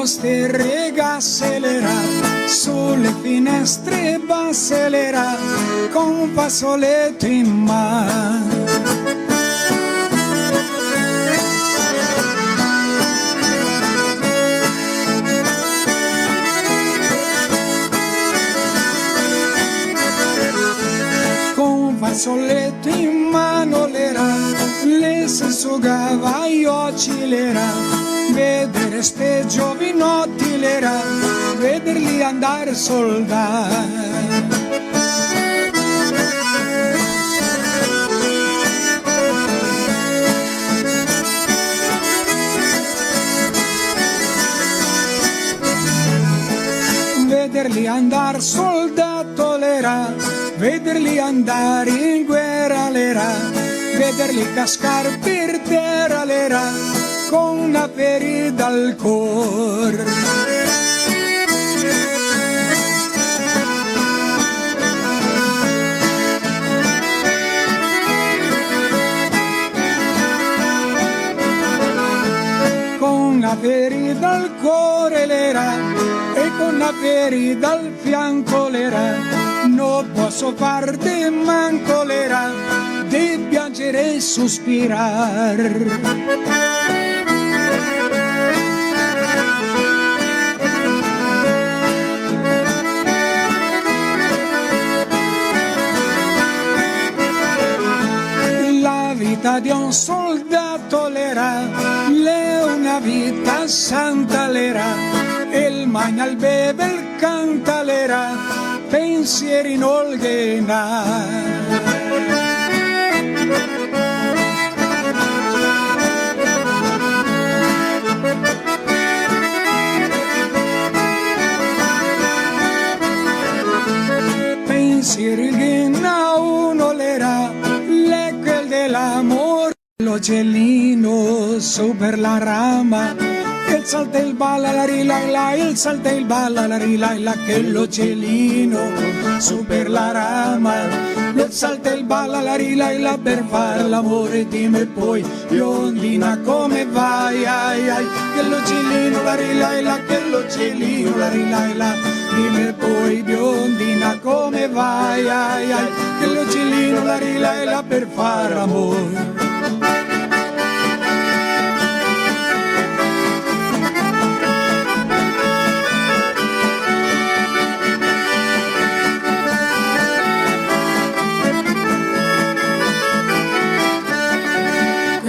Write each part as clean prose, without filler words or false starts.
poste accelera, sulle finestre baselera, con un fazzoletto in mano. Fazzoletto in mano l'era, le si asciugava gli occhi l'era, vedere ste giovinotti l'era, vederli andare a soldare. Vederli andare soldato l'era, vederli andare in guerra l'era, vederli cascare per terra l'era, con una ferita al cuore. Con una ferita al cuore l'era, e con una ferita al fianco l'era, non posso far di manco l'era, di piangere e sospirare. La vita di un soldato l'era, è una vita santa l'era, il magna, il beve, il canta l'era, pensieri in olghena. Pensieri in uno l'era, le quel dell'amore, l'uccellino su per la rama. Il salta il balla la rilaila, il salta il balla la rilaila, che l'uccellino su per la rama. Il salta il balla la rilaila per far l'amore, dimmi poi biondina come vai, ai ai, che l'uccellino la rilaila, che l'uccellino la rilaila, dimmi poi biondina come vai, ai ai, che l'uccellino la rilaila per far amore.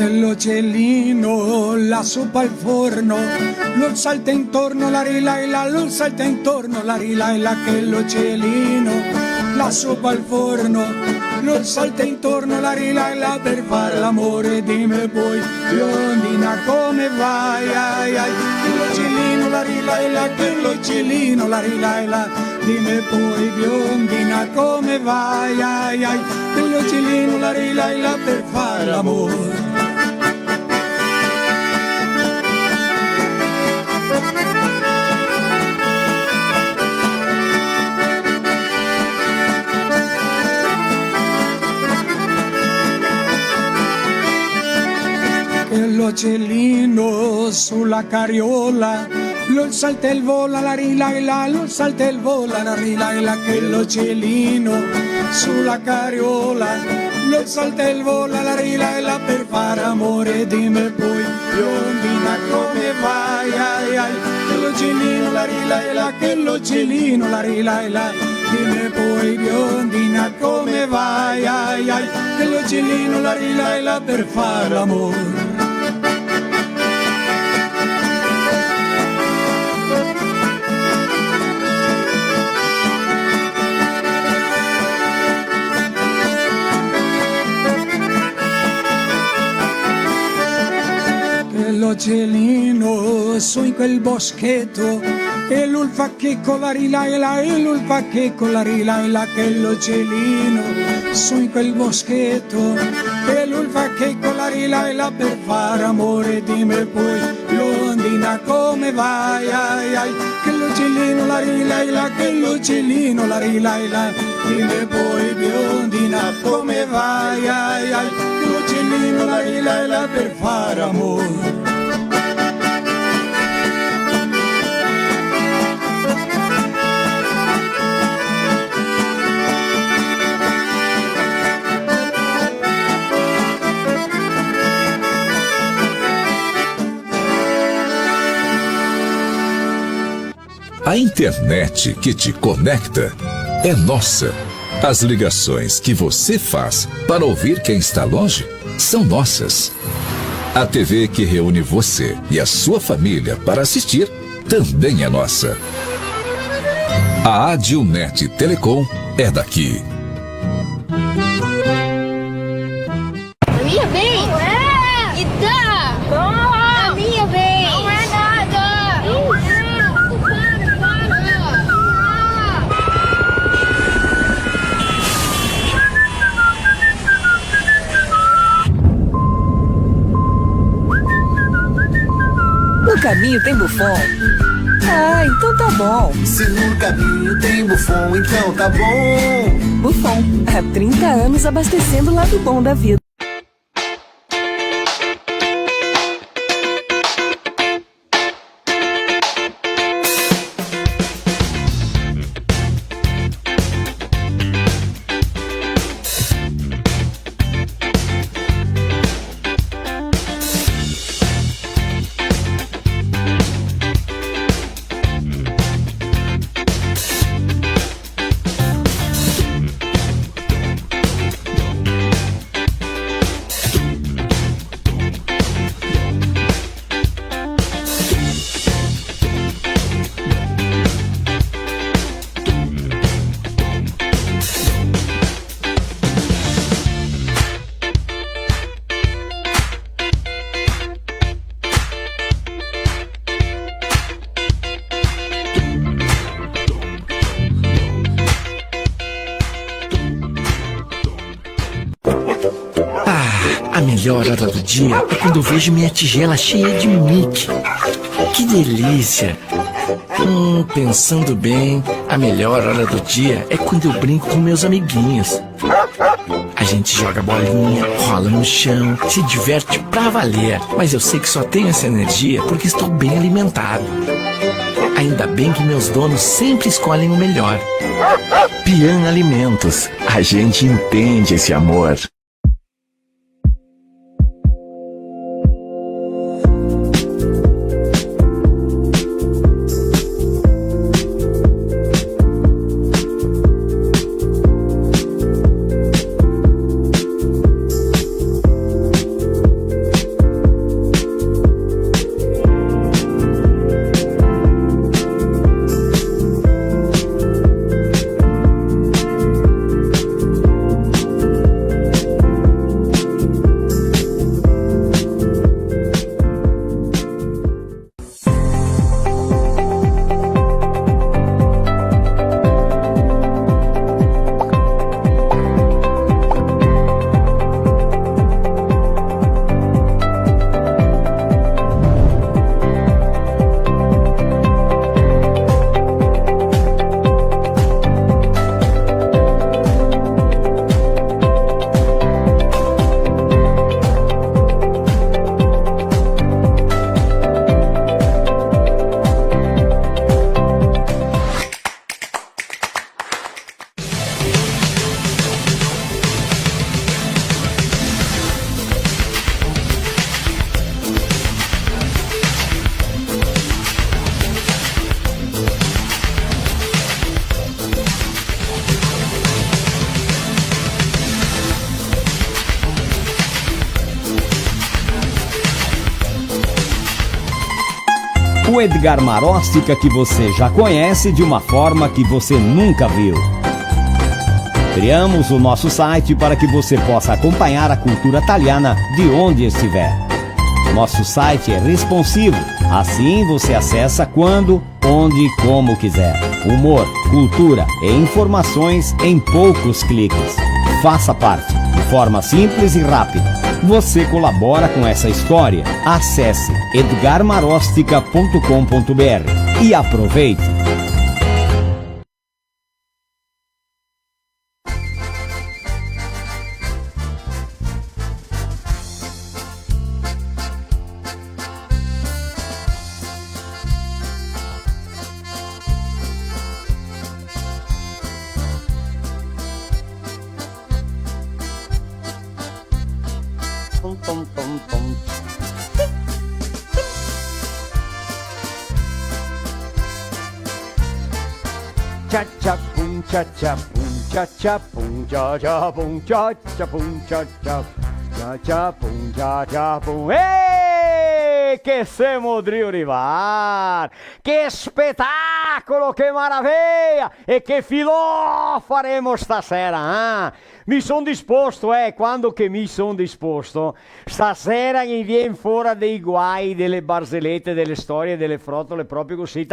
L'uccellino la sopra al forno, lo salta intorno la rilaila, lo salta intorno la rilaila, che l'uccellino la sopra al forno, lo salta intorno la rilaila per far l'amore, dimmi poi biondina come vai, ai ai, che l'uccellino la rilaila, che l'uccellino la rilaila, dimmi poi biondina come vai, ai ai, che l'uccellino la rilaila per far l'amore. L'uccellino sulla carriola, lo salta il vola la rilaila, lo salta il vola la rilaila, che l'uccellino sulla carriola, lo salta il vola la rilaila per far amore, dimmi poi biondina come vai, ai ai, che l'uccellino la rilaila, che l'uccellino la rilaila, dimmi poi biondina come vai, ai ai, che l'uccellino la rilaila per far amore. L'uccellino su in quel boschetto, e l'ulfa che con la rilaila, e l'ulfa che con la rilaila, che l'uccellino su in quel boschetto, e l'ulfa che con la rilaila per far amore, dimmi poi biondina come vai, ai ai, che l'uccellino la rilaila, che l'uccellino la rilaila, dimmi poi biondina come vai, ai ai, che l'uccellino la rilaila per far amore. A internet que te conecta é nossa. As ligações que você faz para ouvir quem está longe são nossas. A TV que reúne você e a sua família para assistir também é nossa. A Adilnet Telecom é daqui. A minha vez? Não é! E dá! Toma! A minha vez! Não é nada! Não é! Para! No caminho tem Buffon? Ah, então tá bom. Se no caminho tem Buffon, então tá bom. Buffon, há 30 anos abastecendo o lado bom da vida. A melhor hora do dia é quando eu vejo minha tigela cheia de Mickey. Que delícia! Pensando bem, a melhor hora do dia é quando eu brinco com meus amiguinhos. A gente joga bolinha, rola no chão, se diverte pra valer. Mas eu sei que só tenho essa energia porque estou bem alimentado. Ainda bem que meus donos sempre escolhem o melhor. Pian Alimentos. A gente entende esse amor. O Edgar Maróstica que você já conhece de uma forma que você nunca viu. Criamos o nosso site para que você possa acompanhar a cultura italiana de onde estiver. Nosso site é responsivo, assim você acessa quando, onde e como quiser. Humor, cultura e informações em poucos cliques. Faça parte, de forma simples e rápida. Você colabora com essa história? Acesse edgarmarostica.com.br e aproveite! Cia cia pum cia cia pum cia cia pum cia cia pum cia cia pum cia cia cia cia pum cia cia pum. Che siamo di arrivare! Che spettacolo, che meraviglia! E che filò faremo stasera, eh? Mi sono disposto, quando che mi sono disposto, stasera mi viene fuori dei guai, delle barzellette, delle storie, delle frottole proprio così.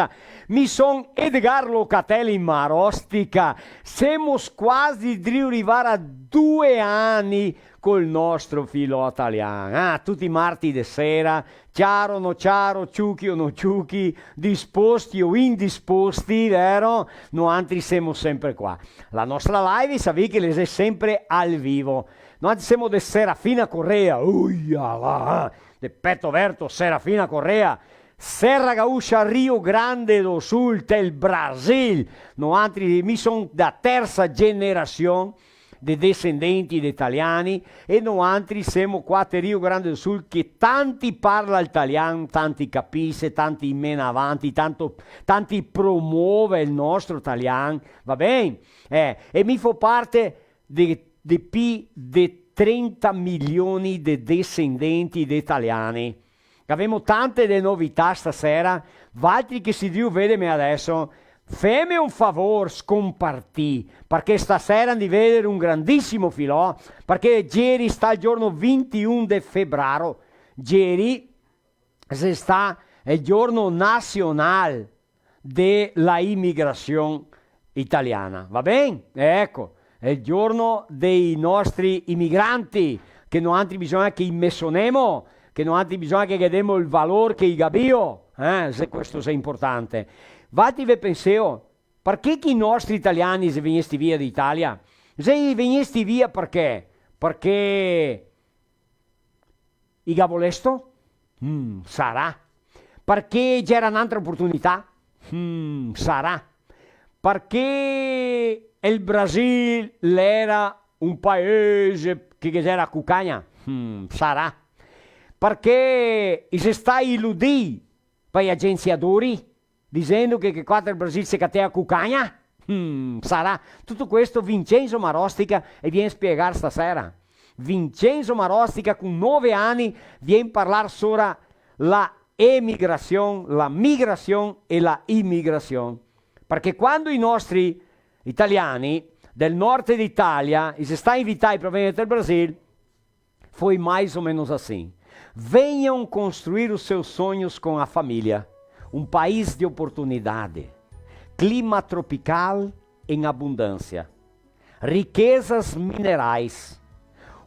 Mi son Edgar Locatelli in Marostica, siamo quasi di arrivare a 2 anni col nostro filo italiano, tutti i martedì sera, chiaro o no chiaro, ciucchi o no ciucchi, disposti o indisposti, vero? Noi altri siamo sempre qua. La nostra live, sapete che le è sempre al vivo. Noi siamo de Serafina Correa, de Petto Verto, Serafina Correa, Serra Gaúcha, Rio Grande do Sul, del Brasil. Noi altri, mi sono da terza generazione dei discendenti di italiani e noi altri siamo qua a Rio Grande do Sul che tanti parla italiano, tanti capisce, tanti mena avanti, tanti promuove il nostro italiano, va bene? E mi fa parte di più di 30 milioni di discendenti di italiani. Abbiamo tante de novità stasera, altri che si Dio vede me adesso. Fammi un favore, scompartì, perché stasera di vedere un grandissimo filò, perché ieri sta il giorno 21 di febbraio, ieri sta il giorno nazionale della immigrazione italiana, va bene? Ecco, è il giorno dei nostri immigranti, che noi altri bisogna che immessonemo, che noi altri bisogna che diamo il valore che i abbiamo, se questo è importante. Vatti ve penseo, perché i nostri italiani se venesti via d'Italia? Se venesti via perché? Perché i gavolesto? Sarà. Perché c'era un'altra opportunità? Sarà. Perché il Brasile era un paese che era cucagna? Sarà. Perché si sta illudì per gli agenziatori? Dicendo che qua il Brasile si catea cucagna? Sarà. Tutto questo Vincenzo Marostica e viene a spiegare stasera. Vincenzo Marostica con 9 anni viene a parlare sopra la emigrazione, la migrazione e la immigrazione. Perché quando i nostri italiani del nord d'Italia si sta invitati a provenire dal Brasile, foi mais ou menos assim. Venham construir os seus sonhos com a família. Um país de oportunidade, clima tropical em abundância, riquezas minerais,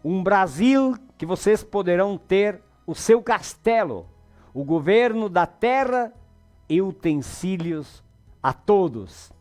um Brasil que vocês poderão ter o seu castelo, o governo da terra e utensílios a todos.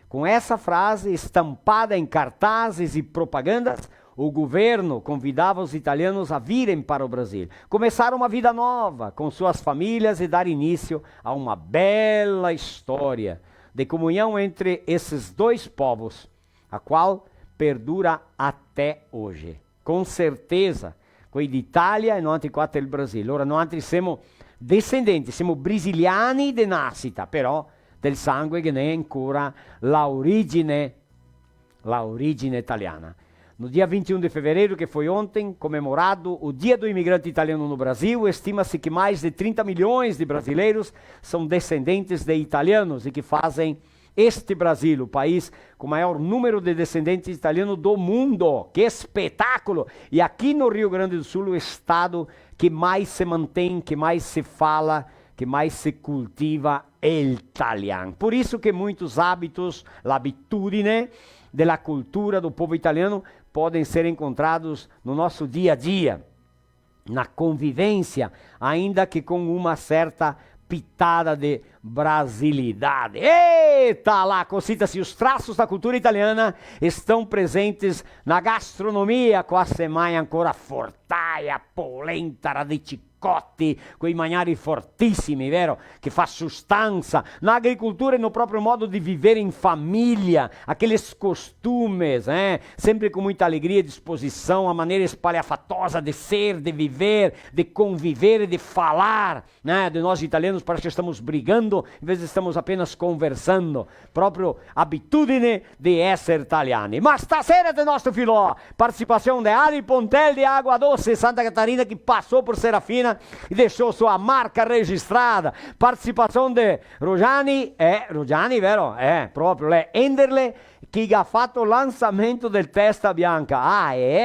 Com essa frase estampada em cartazes e propagandas, o governo convidava os italianos a virem para o Brasil, começar uma vida nova com suas famílias e dar início a uma bela história de comunhão entre esses dois povos, a qual perdura até hoje. Com certeza, qui d'Italia e non altri qua del Brasile. Ora noi altri siamo discendenti, siamo brasiliani di nascita, però del sangue che ne è ancora l'origine italiana. No dia 21 de fevereiro, que foi ontem, comemorado o Dia do Imigrante Italiano no Brasil, estima-se que mais de 30 milhões de brasileiros são descendentes de italianos e que fazem este Brasil, o país com o maior número de descendentes italianos do mundo. Que espetáculo! E aqui no Rio Grande do Sul, o estado que mais se mantém, que mais se fala, que mais se cultiva é o italiano. Por isso que muitos hábitos, l'abitudine della cultura do povo italiano podem ser encontrados no nosso dia a dia, na convivência, ainda que com uma certa pitada de brasilidade. Eita lá, cosita-se, os traços da cultura italiana estão presentes na gastronomia, quase mais ancora forte. mortaia, polenta, radicicotti, quei magnari fortissimi, vero? Che fa sostanza. Na agricoltura e no proprio modo di vivere in família, aqueles costumes, sempre com muita alegria e disposição, a maneira espalhafatosa de ser, de viver, de conviver e de falar, né? De nós italianos parece que estamos brigando, em vez de estamos apenas conversando, próprio abitudine de essere italiani. Ma stasera del nostro filò, participação de Ari Pontel de Água Doce, Santa Catarina, que passou por Serafina e deixou sua marca registrada. Participação de Rojani, Rojani, vero? Proprio lei, Enderle, que ha fatto o lançamento del Testa Bianca.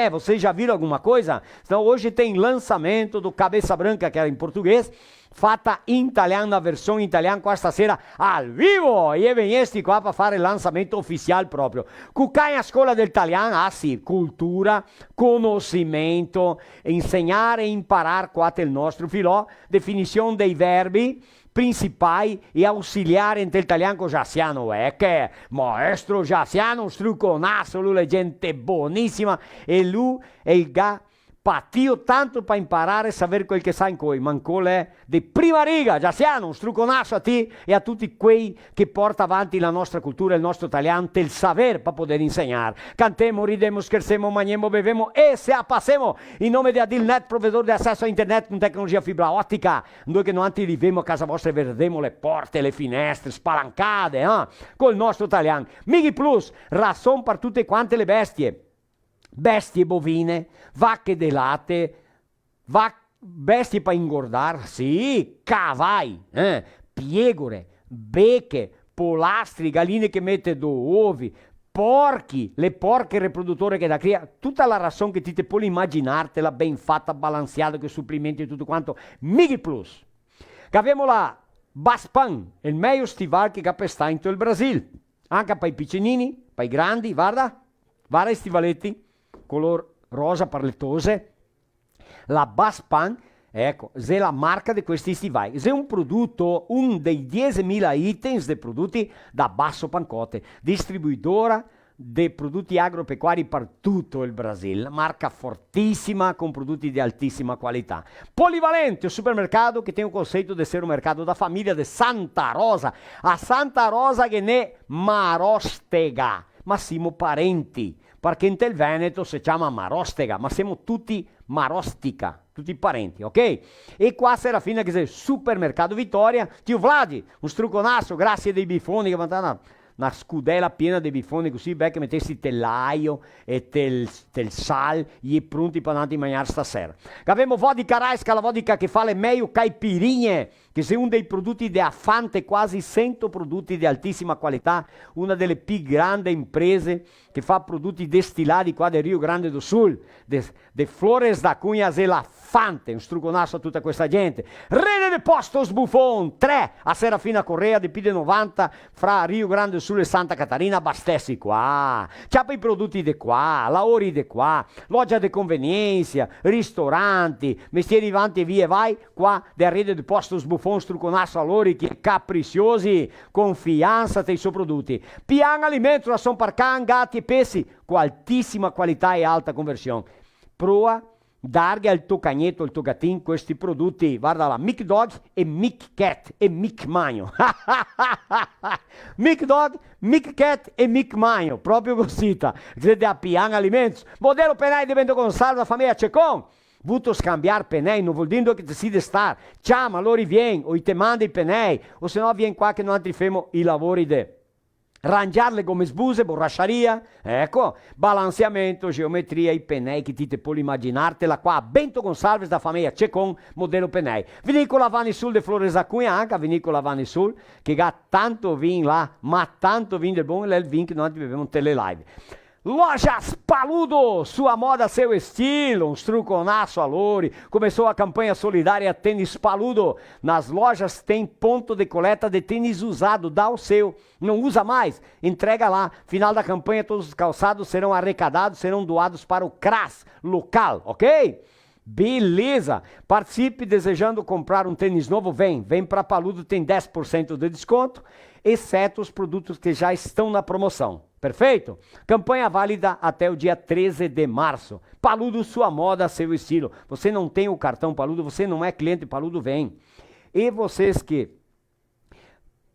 Vocês já viram alguma coisa? Então hoje tem lançamento do Cabeça Branca, que era em português, fatta in italiano, na versão em italiano, questa sera al vivo, e venesti qua per fare il lançamento ufficiale proprio. Cucai a scuola del italiano, sì, cultura, conoscimento, insegnare e imparar qua il nostro filò, definizione dei verbi principali e ausiliari in italiano Jaciano, che maestro Jaciano, struconasso, lui è gente buonissima, e lui è il patio tanto para imparar e saber quel che sa in coi, Mancole è di prima riga, Jaciano, un struconasso a te e a tutti quei che porta avanti la nostra cultura, il nostro italiano, il saber per poter insegnare. Cantemo, ridemo, scherzemo, mangiamo, bevemo e se appassemo in nome di Adilnet, provvedore di accesso a internet con tecnologia fibra ottica, noi che non arriviamo a casa vostra e vedremo le porte, le finestre spalancate, col nostro italiano. Mighi Plus, rasson per tutte quante le bestie bovine, vacche de latte, bestie per ingordare, sì, cavai, piegore, becche, polastri, galline che mette uovi, porchi, le porche riproduttori che da cria, tutta la ragione che ti te puoi immaginartela ben fatta, balanceata, che supplementi e tutto quanto, Mighi Plus. Che abbiamo la Baspan, il meglio stivale che capesta in tutto il Brasile, anche per i piccinini, per i grandi, guarda i stivaletti, color rosa parlettose, la Baspan, ecco, è la marca di questi stivali, è un prodotto, un dei 10.000 items di prodotti da basso pancote, distribuidora di prodotti agropecuari per tutto il Brasile, marca fortissima con prodotti di altissima qualità. Polivalente, un supermercato che tiene un conceito di essere un mercato da famiglia di Santa Rosa, a Santa Rosa che ne Marostega, ma siamo parenti, perché in tel Veneto si chiama Marostega, ma siamo tutti Marostica, tutti parenti, ok? E qua Serafina che è il supermercato Vittoria, tio Vladi, un struconasso, grazie dei bifoni che vanno una scudella piena di bifoni così, che mettessi tellaio e tel sal, gli pronti per andare a mangiare stasera. Che abbiamo vodka Raisca, la vodka che fa le meglio caipirinhe, che è uno dei prodotti di Affante, quasi 100 prodotti di altissima qualità, una delle più grandi imprese che fa prodotti destillati qua del Rio Grande do Sul, de Flores da Cunha e la Fante, un struconasso a tutta questa gente. Rede de Postos Buffon, 3 a Serafina Correa di PD90 fra Rio Grande do Sul e Santa Catarina, abastece qua. C'ha i prodotti di qua, lavori di qua, loggia di convenienza, ristoranti, mestieri vanti e via vai, qua da Rede de Postos Buffon, struconasso a loro che capricciosi, confianza dei suoi prodotti. Pian Alimento, la son parcan, gatti e pesci, con altissima qualità e alta conversione. Proa darghe al tuo cagnetto, al tuo gattin questi prodotti, guarda la Mic Dog e Mic Cat e Mic Magno. Mic Dog, Mic Cat e Mic Magno, proprio così, siete a Pian Alimentos. Modello penai di Bento Gonçalves, la famiglia Cecon. Vuto scambiare penei, non vuol dire che ti si deve stare. Ciao, allora vieni, o te manda i penei, o se no vieni qua che non altri femo i lavori de rangiarle come sbuse, borrasciaria, ecco, balanceamento, geometria, i penei che ti te puoi immaginartela qua a Bento Gonçalves da famiglia Cecon, modello penei. Vinicola Vanni Sul de Flores da Cunha, anche Vinicola Vanni Sul, che ha tanto vin là, ma tanto vin del buon, è il vin che noi beviamo in telelive. Lojas Paludo, sua moda, seu estilo, um struconaço a lori. Começou a campanha solidária Tênis Paludo. Nas lojas tem ponto de coleta de tênis usado, dá o seu. Não usa mais? Entrega lá. Final da campanha, todos os calçados serão arrecadados, serão doados para o CRAS local, ok? Beleza! Participe desejando comprar um tênis novo, vem para Paludo, tem 10% de desconto, exceto os produtos que já estão na promoção. Perfeito? Campanha válida até o dia 13 de março. Paludo, sua moda, seu estilo. Você não tem o cartão Paludo, você não é cliente Paludo, vem. E vocês que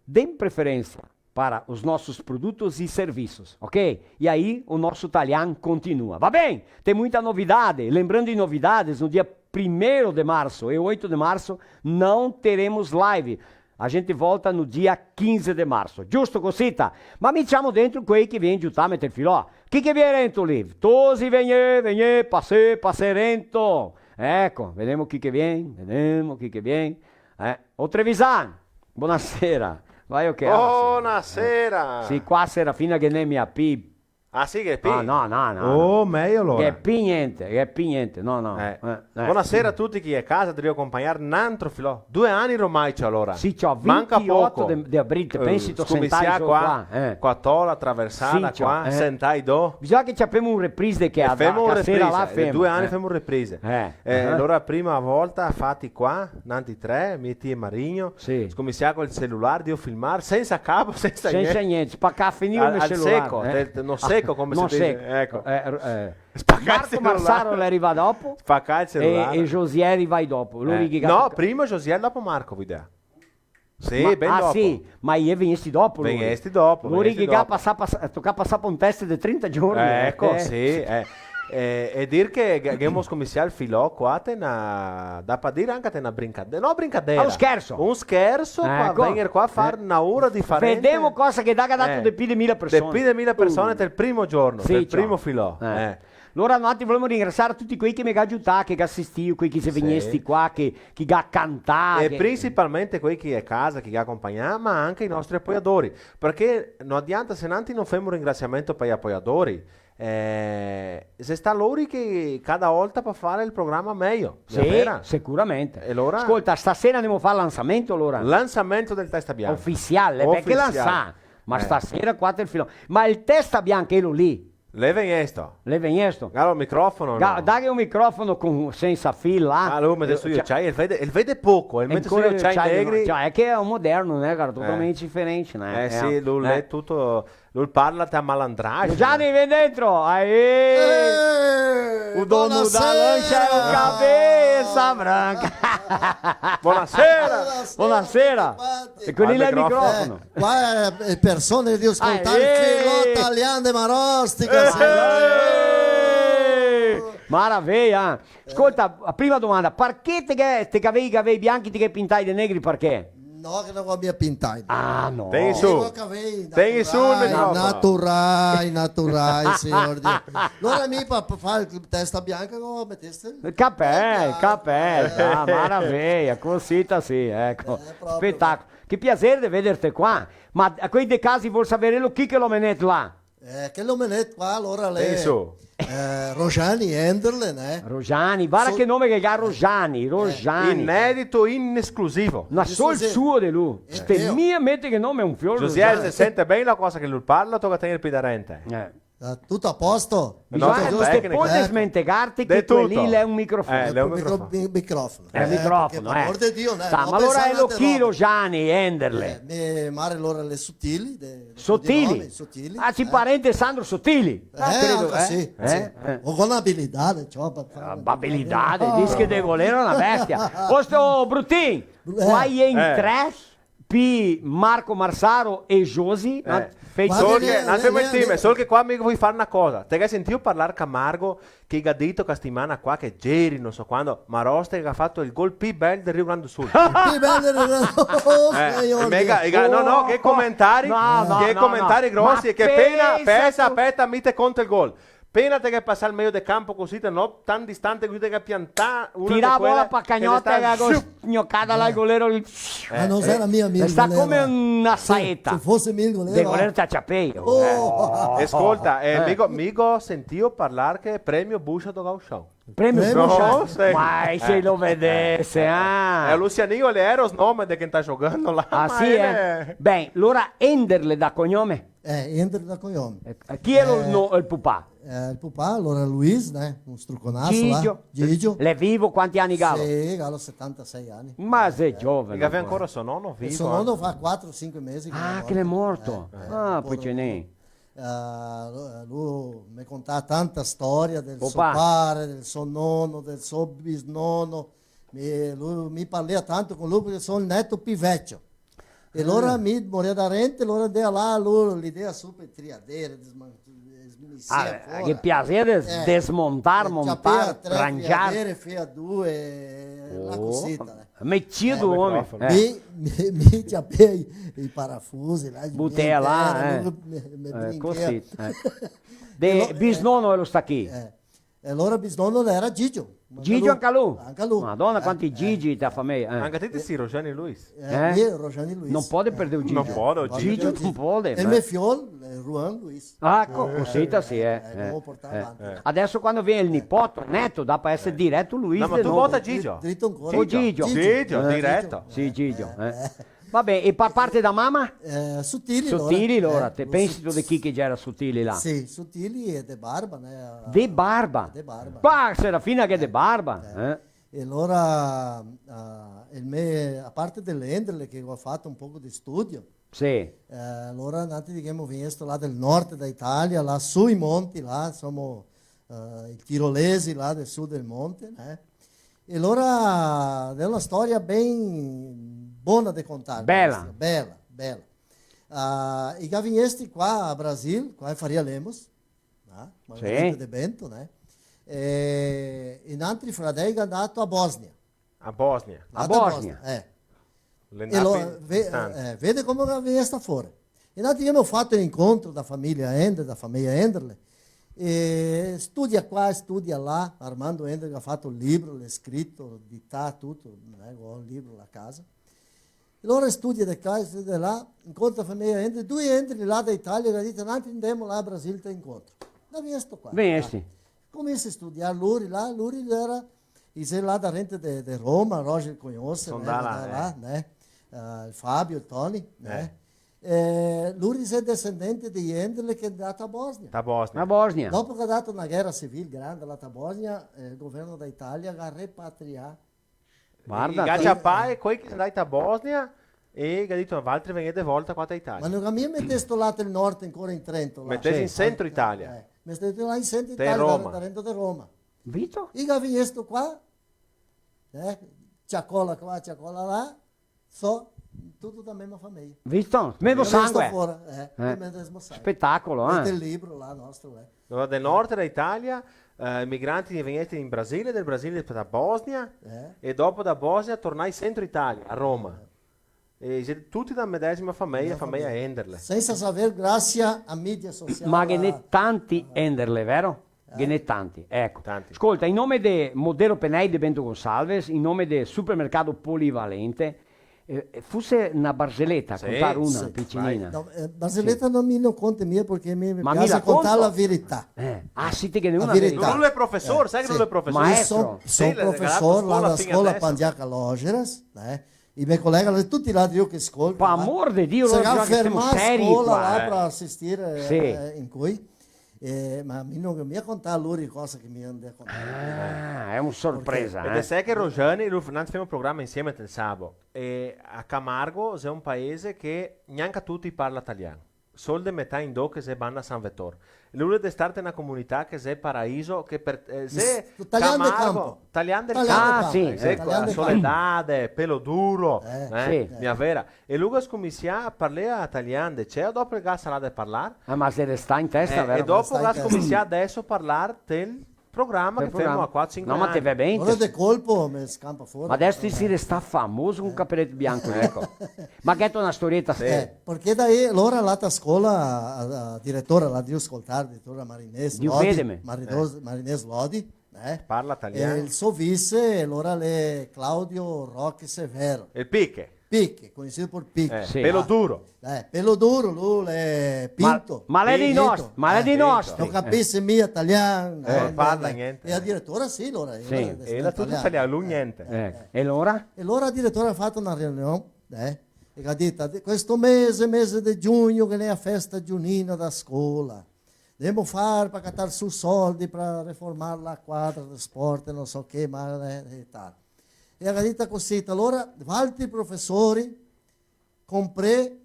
deem preferência para os nossos produtos e serviços, ok? E aí o nosso Talhão continua. Vai bem? Tem muita novidade. Lembrando de novidades, no dia 1º de março e 8 de março não teremos live. A gente volta no dia 15 de marzo. Giusto, cosita? Ma mettiamo dentro quei che viene giustamente il filò. Chi che viene dentro lì? Tosi, viene, passerento. Ecco, vediamo chi che viene. O Trevisan, buonasera. Vai ok. Buonasera. Sì, qua Serafina che ne mi ha pi. Ah sì, che P? Ah, no. Oh, meglio allora. Che P niente, no. Buonasera a tutti chi è a casa, devo accompagnare un altro filò. 2 anni ormai c'ho allora. Sì, c'ho 28 manca poco. di aprile, pensi tu sentai sentai qua. Qua tola attraversata sì, qua, sentai do. Bisogna che ci abbiamo un reprise che ha Femo sera là reprise, 2 anni femo reprise. Allora prima volta fatti qua, nanti 3, Mieti e Marigno. Sì. Scomissiamo con il cellulare, devo filmare senza capo, senza niente. Spacca finire il cellulare. Non secco come non si dice. Ecco. Marco Marsaro le arriva dopo. Spacca il cellulare. E Josier arriva dopo. No, prima Josier dopo Marco, video. Sì, ben dopo. Sì, ma io venissi dopo. Venesti dopo. Lui che tocca passare un test di 30 giorni. Ecco, sì. E dir che abbiamo scommissato il filò qua, da pa dire anche una brincadera. No, brincadera. Un scherzo. Un scherzo, venire qua a fare una ora differente. Vediamo cosa che dà dato più di 1000 persone. Più di 1000 persone del primo giorno, del primo filò. Allora noi vogliamo ringraziare tutti quelli che mi hanno aiutato, che assistito, quelli che si venesti qua, che hanno cantato. E principalmente quelli che è a casa, che accompagniamo, ma anche i nostri appoggiatori. Perché non adianta se nanti non facciamo un ringraziamento per gli appoggiatori. Se sta loro che cada volta per fare il programma meglio. Sì, sicuramente. Allora, ascolta, stasera andiamo a fare il lanzamento allora. Lanzamento del Testa Bianca. Ufficiale, perché lanza. Ma stasera qua il filone. Ma il Testa Bianca è lì. Le veniesto. Galo il microfono. Dai un microfono senza fila. Ah, lui mette su io c'hai, vede poco, il mette su io c'hai negri. Cioè, è che è un moderno, né, cara? Totalmente differente, né? Sì, lui è tutto. Lui parla a malandraggio. Gianni, vieni dentro! O dono da lancia è un cabeça branca. Buonasera. E quelli là il microfono. Qua è persone di ascoltare il filò italiano di Marostica. Maraviglia. Ascolta, prima domanda, perché te cavevi bianchi te che pintai dei negri perché? No, che non mi pintai. Ah, no. Tengi su. Tengi su il microfono. Naturai, signor Dio. Allora mi per fare il Testa Bianca come metteste? Capello. Maraviglia, cosita sì, ecco. Spettacolo. Che piacere di vederti qua. Ma a quei dei casi vuol sapere chi che lo menette là? Che lo menette qua, allora lei... Tengi su. Rojani Enderle, Rojani, guarda che nome che ha Rojani. Inedito, in esclusivo. Ma solo il suo di lui. Mia mette che nome è un fiore. Josiel, se sente bene la cosa che lui parla, tocca tenere il pidarente. Tutto a posto. Bisogna puoi smentegarti che quelli è un microfono. È un microfono. È un microfono, Per amor di Dio, ma allora è lo chilo Gianni, Enderle. Mare allora le sottili. Sottili? Ah, ci parente Sandro Sottili. Credo, sì. O con abilità. Abilità, dici che devo volere una bestia. Questo Bruttin, vai in tre, P. Marco Marsaro e Josi. Solo che qua mi vuoi fare una cosa. Te che sentito parlare Camargo che ha detto Castimana qua che Geri non so quando Maroste che ha fatto il gol più bello del Rio Grande do Sul. Più bello no, che commentari grossi e che appena mite conta il gol. Appena te che passa al meglio del campo così, no? Tan distante così te che piantà una tira bola pa cagnotta che ha gnoccata là il golero. Ma non era mia sta come una saetta. Se fosse mio golero. De golero ti acciappeio. Ascolta, migo sentio parlare che premio Buscia do Gauchão. Premio Buscia? Ma se lo vedesse, È Lucianinho Leros nome di che sta giocando là. Ah sì, Beh, allora Enderle da cognome? Enderle da cognome. Chi è il pupà? Il papà, allora Luis, un strucconasso là. Gigio. L'è vivo? Quanti anni Galo? Sì, Galo 76 anni. Ma sei giovane. Che aveva ancora suo nonno vivo? Suo nonno fa 4-5 mesi. Che è morto. Poi ce n'è. lui mi contava tanta storia del suo Opa. padre, del suo nonno, del suo bisnonno. Lui mi parlava tanto con lui perché sono il netto più vecchio. E allora mi moriva da rente, allora andava là, lui l'idea super triadere, che piacere desmontar, montar, rangiare. Fia due, la cosita. Mettido uomo. Mi ciapea i parafusi, là, Buttea là, così. De bisnonno lo sta qui. E allora bisnonno era Gigio. Gigio anche lui. Anche lui. Madonna, quanti Gigi ti fa me. Anche te sì, Rojani Luis. Io, Rojani Luis. Non può perdere un Gigio. Non può, Gigio non può. E mio figlio, Juan Luis. Ah, così sì, Come portare avanti. Adesso quando viene il nipote, netto, da per essere diretto lui. No, ma tu vota Gigio. Dritto ancora. Oh, Gigio. Gigio, diretto. Sì, Gigio. Vabbè, e per parte da mamma? Sottili. Sottili, allora. Te pensi tu di chi che già era sottili là? Sì, Sottili e De Barba. De Barba. De Barba. Qua Serafina che è De Barba. E allora, a parte delle Enderle che ho fatto un po' di studio, Sì. allora andate di che abbiamo visto là del nord d'Italia, là sui monti, là siamo i tirolesi là del sud del monte. E allora è una storia ben buona da contare. Bella. Bella. I gavinesti qua a Brasil, qua in Faria Lemos, Sì. de Bento, e in altri fratelli è andato a Bosnia. A Bosnia. A Bosnia. E vede come viene sta fuori. E noi abbiamo fatto l'incontro da famiglia Enderle. E studia qua, studia là. Armando Enderle ha fatto il libro, l'ha scritto, dità, tutto. Ho un libro a casa. E allora studia da qua, studia da là, incontra la famiglia Enderle. Due Enderle là da Italia e ha detto, noi andiamo là a Brasile te incontro. Da visto qua. Benissimo. Comincia a studiare lui era là da rente di Roma, Roger conosce, Sono da là, il Fabio, il Tony. Lui è discendente di Enderle che è andato a Bosnia. Da Bosnia. A Bosnia. Dopo che ha dato una guerra civile grande alla Bosnia, il governo d'Italia ha repatriato. Guarda. Gaccia pai, coi che sono andati a Bosnia e ha detto, altri venite volta qua da Italia. Ma non mi mettete lato il nord ancora in Trento. Là. Mettete in centro Italia. Mettete là in centro Da Italia, Roma. da Rento di Roma. Vito? E che visto qua, ciacola qua, ciacola là, tutto da mesma famiglia. Visto? Mesmo sangue. Medesimo sangue. Spettacolo, Questo è il libro là nostro. Allora, del nord dell'Italia, migranti venuti in Brasile, del Brasile da Bosnia e dopo da Bosnia tornai in centro Italia, a Roma. E siete tutti da medesima famiglia Enderle. Senza saper, grazie a media sociale. Ma che ne tanti Enderle, vero? Che ne tanti, ecco. Tanti. Ascolta, in nome di Modelo Penei de Bento Gonçalves, in nome del supermercato polivalente, fosse una barzelletta, contare una piccinina. No, barzelletta non mi lo conta mia perché mi Ma piace mi la contare conto? la verità. Ah, sì, che ne una verità. Lui è professore, sai che lui è professore? Maestro. Sono professore là alla scuola Pandiaca Logeras, i miei colleghi, tutti là io che ascolto. Per amor di Dio, se allora che siamo fermare seri scuola qua. là per assistere Sì. in cui, ma non mi ha contato loro le cose che mi hanno detto. Ah, è una sorpresa. Ed è sai che Rojani, noi facciamo un programma insieme a Tensabo e a Camargo c'è un paese che neanche tutti parla italiano. Solo di metà in do che se vanno a San Vettor. Lui è stata una comunità che è Paraíso che per se Tagliando il campo. Tagliando il Tagliando campo. Ah, sì, Tagliando il Soledade, pelo duro, Sì. mia vera. E lui comincia a parlare italiano, c'è dopo che sarà da parlare. Ah, ma se ne sta in testa, vero? E dopo sta in che testa. comincia adesso a parlare del programma Del che fermo a programma. 4-5 No, ma te va bene. Ora di colpo mi scampa fuori. Ma adesso si resta famoso con un cappelletto bianco, ecco. Ma che è una storietta perché da lì allora l'altra scuola, direttore, la devo ascoltare, direttore Marinese Dio Lodi, vedeme. Marinese Lodi, Parla e italiano. il suo vice, allora è Claudio Rocchi Severo, Il picche. Picche, conosciuto per Picche. Sì. Pelo duro. Pelo duro, lui è pinto. Ma lei di Pinto. nostri, ma lei di Pinto. nostri. Non capisce mica italiano. Non parla niente. E addirittura sì, allora. Sì. E la tutta italiana, lui niente. E allora? E allora il direttore ha fatto una riunione e ha detto, questo mese di giugno che è la festa giunina da scuola, dobbiamo fare per cattare su soldi per riformare la quadra di sport, non so che, ma e tal. E ha detto così, allora altri professori compré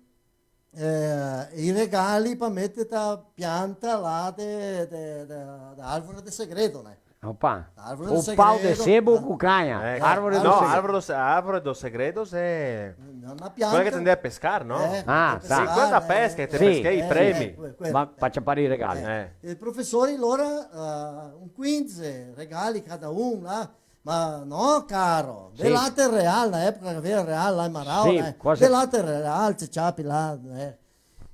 i regali per mettere la pianta là dell'albero del segreto, né? Opa, Árvore o do pau de segredo. sebo ou cucanha? Árvore do no, segredo. árvore dos segredos é Una pianta. quella che tende a pescar, no? Ah, per sa. Sì, quella da pescare, pesca, te Sì. pesca i premi. Faccia fare i regali. I professori allora un 15 regali cada uno là. Ma no, caro, Sì. del latte real, na época che aveva real là in Marau, Sì, quasi- del latte real, c'è ciapi là,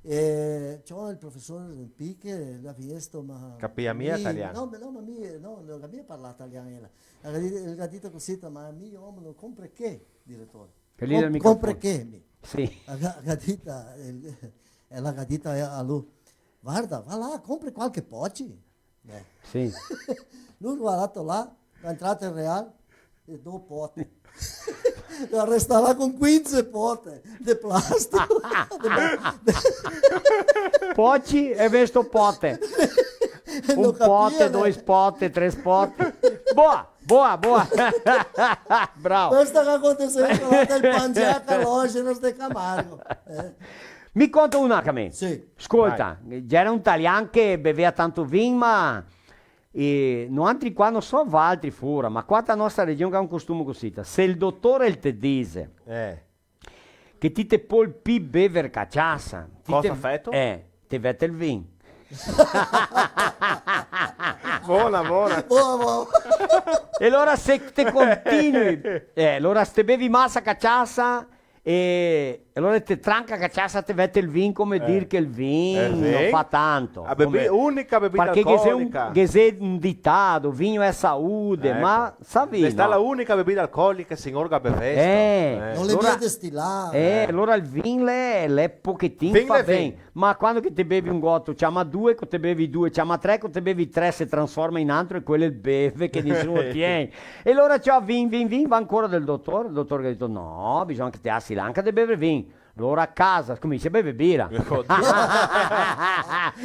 E c'ho il professore Picche, l'ha visto, ma... Capia mia italiano? No, non capiva parlare italiano. Ha detto così, ma mio uomo non compra che, direttore? Che lì del microfono. Compra che? Sì. La gatita a lui, guarda, va là, compri qualche poci. Sì. Lui guardato là, è entrato in Real e 2 pote. Resta là con 15 pote di plastica. Pote e vesto pote. Non Pote, capia, 2 pote, 3 pote. Boa, boa, boa. Bravo. Questo che aconteceu lá del Pangiaca Lógeras de Camargo. Mi conta una a me. Sì. Ascolta, c'era un italiano che beveva tanto vino, ma non altri qua non so va altri fuori, ma qua la nostra regione ha un costume così. Se il dottore ti dice che ti te può bever caciassa, Cosa fetto? Ti vette il vino. Buona. Boa. E allora se te continui, allora se bevi massa caciassa, e allora te tranca caciassa te vette il vin come dire che il vin non fa tanto. Unica bebida perché alcolica. Che sei un ditado, vinho è salute, ma sa vino. Questa è la unica bebida alcolica che si orga per festa. Non le mie destillate. Allora il vin l'è pochettino Vin fa le bene, vin. ma quando che te bevi un gotto, chiama 2, che te bevi 2, chiama 3, che te bevi 3, si trasforma in altro e quello è il beve che nessuno tiene. E allora c'ho vin, va ancora del dottore, il dottore che ha detto no, bisogna che te assi l'anca di bere vin. Allora a casa comincia a bere birra.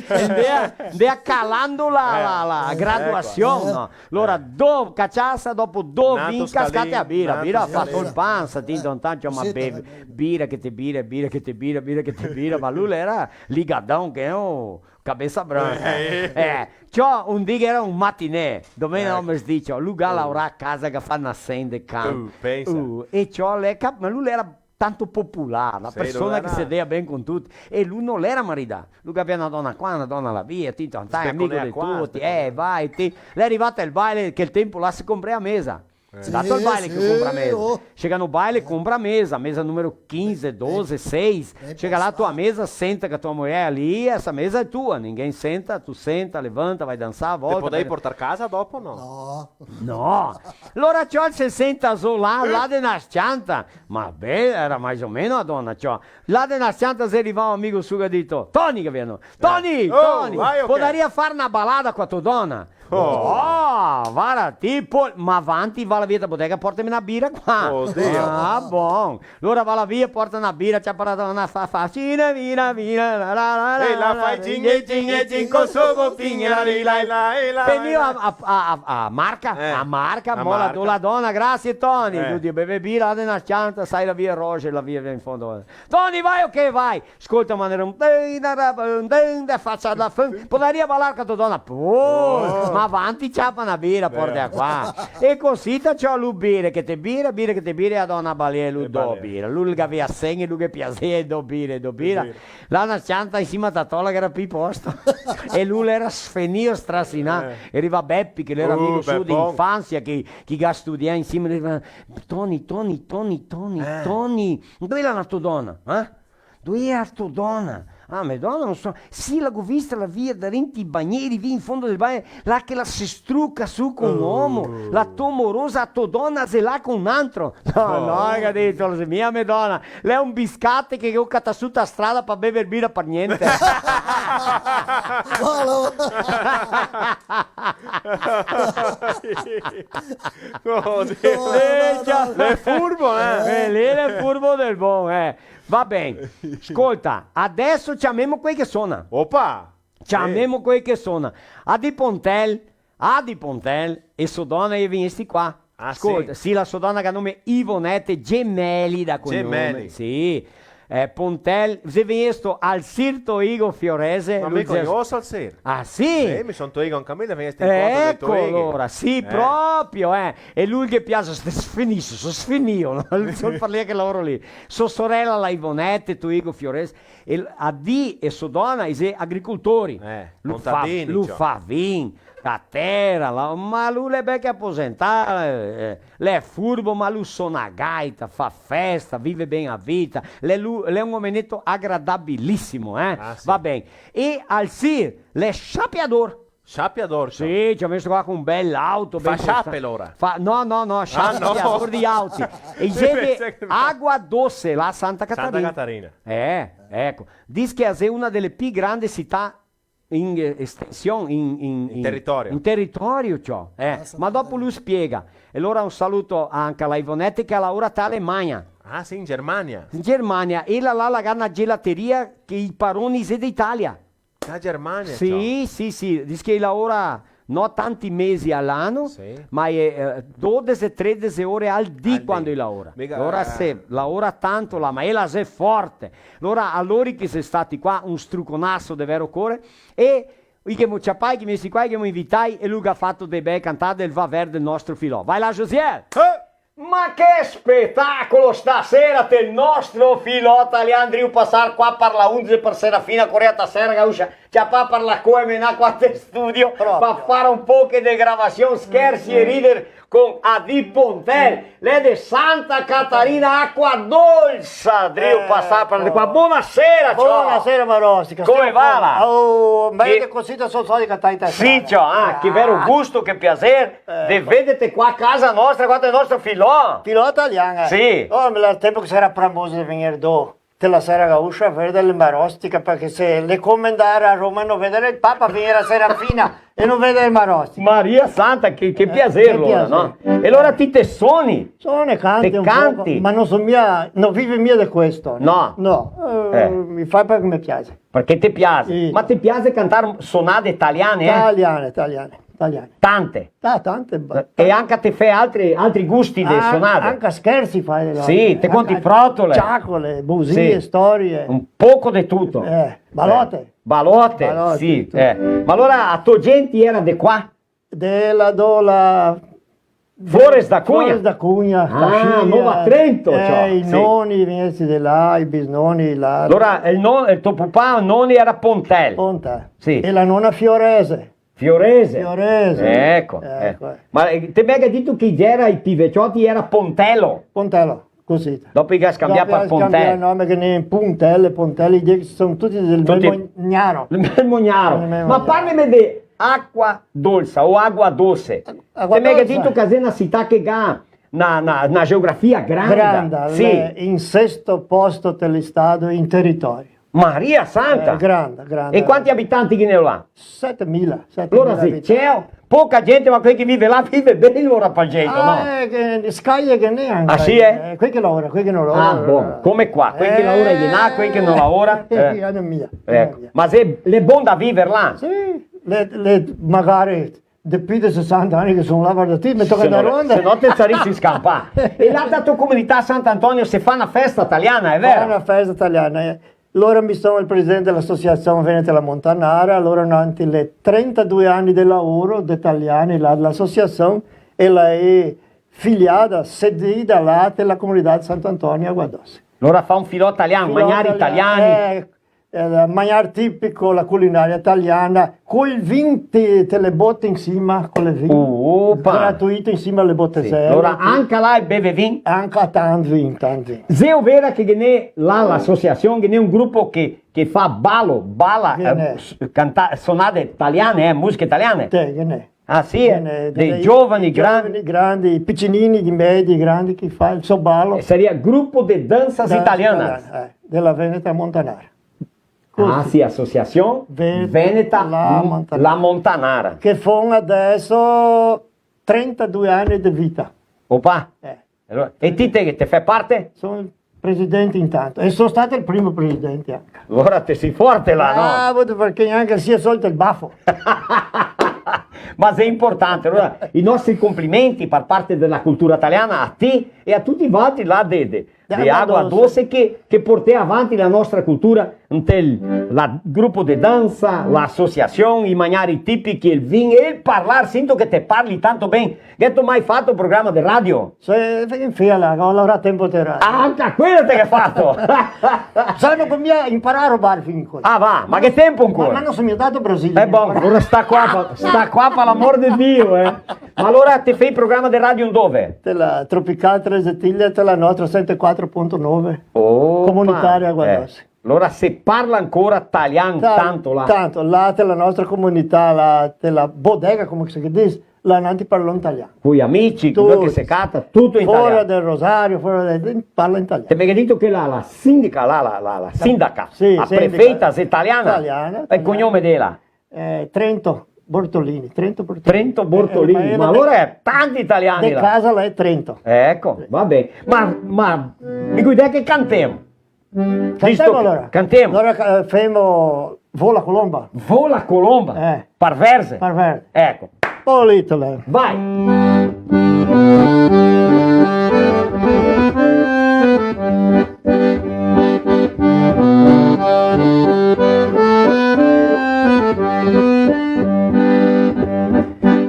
Andea calando la graduazione. No? Allora, do caciassa, dopo do vin, cascate a birra. Birra fa il panza, ti tanto, ma beve birra che te birra, ma lui era ligadão, che è un cabeça branca. C'ho un dì che era un matinè, domenica mi dice, lui lavorava a casa che fa nascente campo. E c'ho ma lui era tanto popolare, una persona che sedeva bene con tutti, e lui non era marito, lui aveva una donna qua, una donna là via, ti tantai, amico di tutti, vai, l'è arrivato il baile che il tempo là si compra a mesa. Dato il baile che compra a mesa. Chega no baile, compra a mesa numero 15, 12, 6. Chega lá, tua mesa, senta com a tua mulher ali, essa mesa é tua. Ninguém senta, tu senta, levanta, vai dançar, volta. Te podevi portare a casa dopo o no? No. Allora c'ho il 60 là de Nascianta. Ma beh, era mais ou menos a donna, c'ho. Là de Nascianta se arrivava un amico suo che ha detto, Tony che viene. Tony, poderia fare una balada con a tua donna? Vara, tipo, ma avanti, va la via da bottega, portami una birra qua. Ah, buon. Allora va la via, porta una birra, c'ha parlato una facina, vina, E la fai cing con suo bottino, Venivo a Marca, mola la donna, grazie Tony. Lui dice, beve birra, la nascianta, sai la via Roger, la via in fondo. Tony, vai, ok, vai. Ascolta, ma era un faccia la poderia ballare con tua donna? Ma avanti c'appa una birra, porta qua. E così c'ho lui birra che te birra e la donna balia lui do birra. Lui che aveva segni, lui che piaceva do birra. La nascianta insieme a Tatola che era più posto. E lui era sfenio strasinato. Arriva Beppi che era amico suo di infanzia che ha studiato insieme. Arriva, Tony, dove è la tua donna? Dove è la tua donna? Ah, Madonna, non so. Sì, l'avevo vista la via da dentro i bagneri, lì in fondo del bagno, là che la si strucca su con un uomo, la tua morosa, la tua donna, se là con un altro. No, che ha detto, la mia Madonna, lei è un biscate che ho catassuto a strada per bere birra per niente. È furbo, Lì è furbo del buon, Va bene, ascolta, adesso chiamiamo quelli che suona. Opa! Chiamiamo quelli che suona. A Di Pontel e sua donna e vinesti qua. Ascolta, sì, la sua donna che ha nome Ivonette Gemelli da cognome. Gemelli. Sì. Pontel, você visto al Cirto Igo Fiorese? Ma mi conosco al Sir. Ah sì? Sì, mi sono Toigo in Camilla, mi stai Ecco allora, sì, proprio, E lui che piace, sfinito, sono sfinito, non parli che lavoro lì. Sua sorella la Ivonette, Toigo Fiorese, e a di e sua donna, i agricoltori. Contadini. Lui fa vin, a terra, ma lui è becco aposentato, lei è furbo, ma lui suona gaita, fa festa, vive bene la vita, lei è un uomenetto agradabilissimo, sì. Va bene. E al Sir, lei è sciapiador. Sciapiador? Sì, ci ho messo qua con un bell'auto. Fa ben sciappe allora? No, sciapiador di auti. E dice Agua Doce, là a Santa Catarina. Santa Catarina. Ecco. Dice che è una delle più grandi città in estensione, in territorio. In territorio, ciò. Ma dopo lui spiega. E allora un saluto anche alla Ivonette che ora sta in Alemagna. Ah sì, in Germania. In Germania. E là la una gelateria che i paroni è d'Italia. La Germania? Sì. Dice che lavora non tanti mesi all'anno, ma è 12-13 ore al dì quando lavora. Allora se lavora tanto, ma ella è forte. Allora che sei stati qua, un struconasso di vero cuore, e che mi ciappai, che mi si qua, che mi invitai, e lui ha fatto dei bei cantare del va ver del nostro filò. Vai là, Josiel! Ma che spettacolo stasera del nostro filota Leandro passare qua per la 11 per Serafina Correa sera che uscia c'è per la coemena qua in studio per fare un po' di gravazione scherzi e ridere con Adi Pontel, lei di Santa Catarina Acqua Dolce, Drio passare per qua. Buonasera, ciao. Buonasera Marossi. Come va? Oh, meglio così da sono soldi che stai in Sì, ciao, che vero gusto, che piacere di vedete qua a casa nostra, qua del nostro filò. Filò italiano? Sì. Oh, me l'ha tempo che sarà pramoso di venire do. Della sera che uscì a vedere le marostica, perché se le comandare a Roma non vedere il Papa venire a Serafina e non vedere il marostica. Maria Santa, che piacere allora, no? E allora ti te suoni? Suoni, canti te un canti? poco, ma non sono mia, non vive mia di questo. No? No, mi fa perché mi piace. Perché ti piace? Sì. Ma ti piace cantare sonate italiane, Italiane. Tante? Tante. E anche te fai altri gusti di sonate? Anche scherzi fai. Sì, te conti frottole. Ciacole, bugie, storie. Un poco di tutto. Balotte. Balotte, sì. Ma allora a tua gente era di qua? Della Dola... Flores da Cunha? Flores da Cunha. Ah, Nuova Trento. I nonni venivano di là, i bisnonni là. Allora il tuo papà nonni era Pontel. Sì. E la nonna Fiorese. Fiorese. Ecco. Ma te mi hai detto che era i pivecciotti era Pontello. Pontello, così. Dopo che ha scambiato per Pontello. Scambiato il nome che ne Pontelli sono tutti del Melmognaro. Ma parlami di Acqua Dolce o Agua Doce. Te mi hai detto che è una città che ha una geografia grande. Sì. In sesto posto dell'Stato in territorio. Maria Santa! Grande. E quanti abitanti che ne ho là? 7.000. Allora sì, c'è poca gente, ma quelli che vive là vive bene l'ora per gente, no? Scaglie che neanche. Ah sì, Quelli che lavora, quelli che non lavora. Ah, buono. Come qua, quelli che lavora di là, quelli che non lavora. Mia. Ecco. Ma se è buono da vivere là? Sì, magari... Più di 60 anni che sono là per te, mi tocca da ronda. Se no te saresti scampato. E là da tua comunità Sant'Antonio si fa una festa italiana, è vero? Fa una festa italiana. Allora mi sono il presidente dell'associazione Veneta La Montanara, allora durante le 32 anni di lavoro di italiani là dell'associazione e la è filiata, sedita là della comunità di Sant'Antonio a Guadossi. Allora fa un filò italiano, mangiare italiani. Mangiare tipico, la culinaria italiana, con il vin te le botte insieme, con le vin gratuito insieme alle botte sì. Allora anche là beve vin? Anche tanto vin. Se è vero che è là l'associazione, che è un gruppo che fa balla, sonate italiane, musiche italiane? Sì, Ah sì, dei giovani, grandi, piccinini, di medi, grandi, che fa il suo ballo. Sarebbe gruppo di danzas italianas. Della Veneta Montanara. Ah sì, associazione Veneta La Montanara. Che fanno adesso 32 anni di vita. Opa! Allora, e te che fai parte? Sono il presidente intanto. E sono stato il primo presidente anche. Allora te sei forte là, no? Perché neanche sia solito il baffo. Ma è importante, allora i nostri complimenti per parte della cultura italiana a te e a tutti i altri là di acqua doce che porta avanti la nostra cultura, il gruppo di danza, l'associazione, i mangiari tipici, il vino e il parlare. Sento che te parli tanto bene. Che tu mai fatto un programma di radio? Sì, in fila, ho lavorato a tempo di radio. Ah, anche quello che hai fatto! Sono con me a imparare a rubare fin qua. Ah, va, ma che tempo ancora? Ma non sono dato a Brasile. Buono, allora sta qua per l'amor di Dio, eh. Ma allora ti fai il programma di radio dove? La Tropicale Tresettiglia, la nostra 104.9. Comunitaria a Guadossi. Allora se parla ancora italiano, tanto là. Tanto, là c'è la nostra comunità, la bodega, come si dice, là non ti parla italiano. Con gli amici, quello che si canta, tutto in italiano. Fuori del Rosario, parla in italiano. Ti mi hai detto che la sindaca, la sindaca, sì, la prefetta italiana, è il cognome della? Trento Bortolini. Trento Bortolini, ma allora è tanti italiani di là. Casa là è Trento. Ecco, va bene. Ma mi guida che cantiamo? Cantiamo allora. Cantiamo. Allora femo Vola Colomba. Vola Colomba? Parverse? Parverse. Ecco. Polito lei. Vai.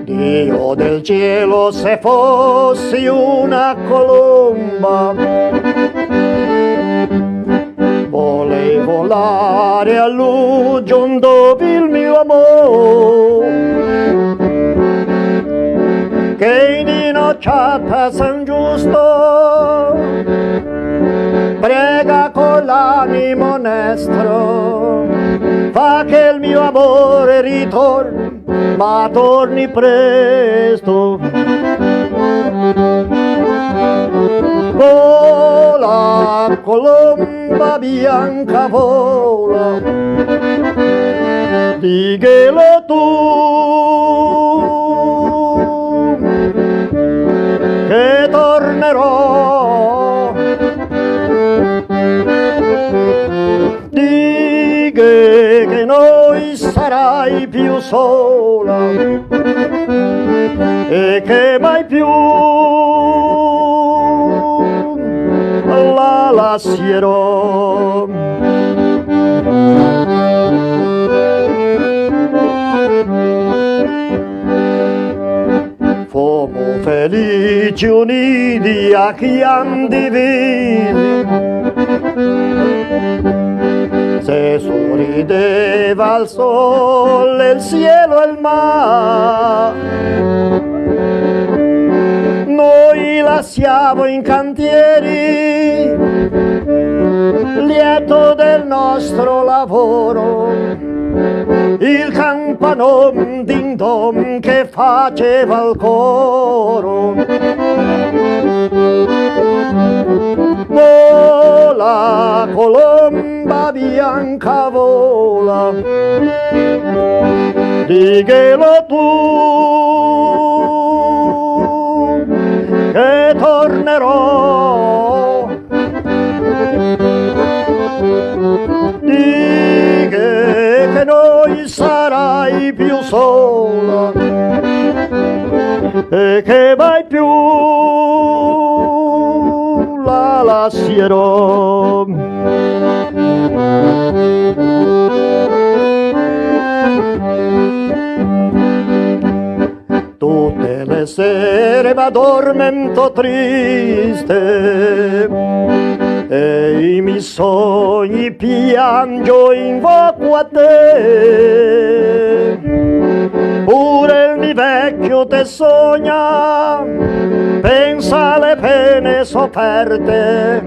Dio del cielo, se fossi una colomba, volei volare a luce dove il mio amore, che in innocciata San Giusto prega con l'animo onestro, fa che il mio amore ritorni, ma torni presto. Vola, colomba bianca, vola, dighelo tu, che tornerò. Dighe che noi sarai più sola e che mai più la lascerò. Fommo felici uniti a chi han divisi, se sorrideva il sole, il cielo e il mare, noi lasciamo in cantieri lieto del nostro lavoro, il campanon din dom che faceva il coro. Vola, colomba bianca, vola, dighelo tu, che tornerò. Dighe che noi sarai più sola e che mai più la lascerò. Tutte le sere m'addormento triste e i miei sogni piangio invoco a te. Pure il mio vecchio te sogna, pensa alle pene sofferte,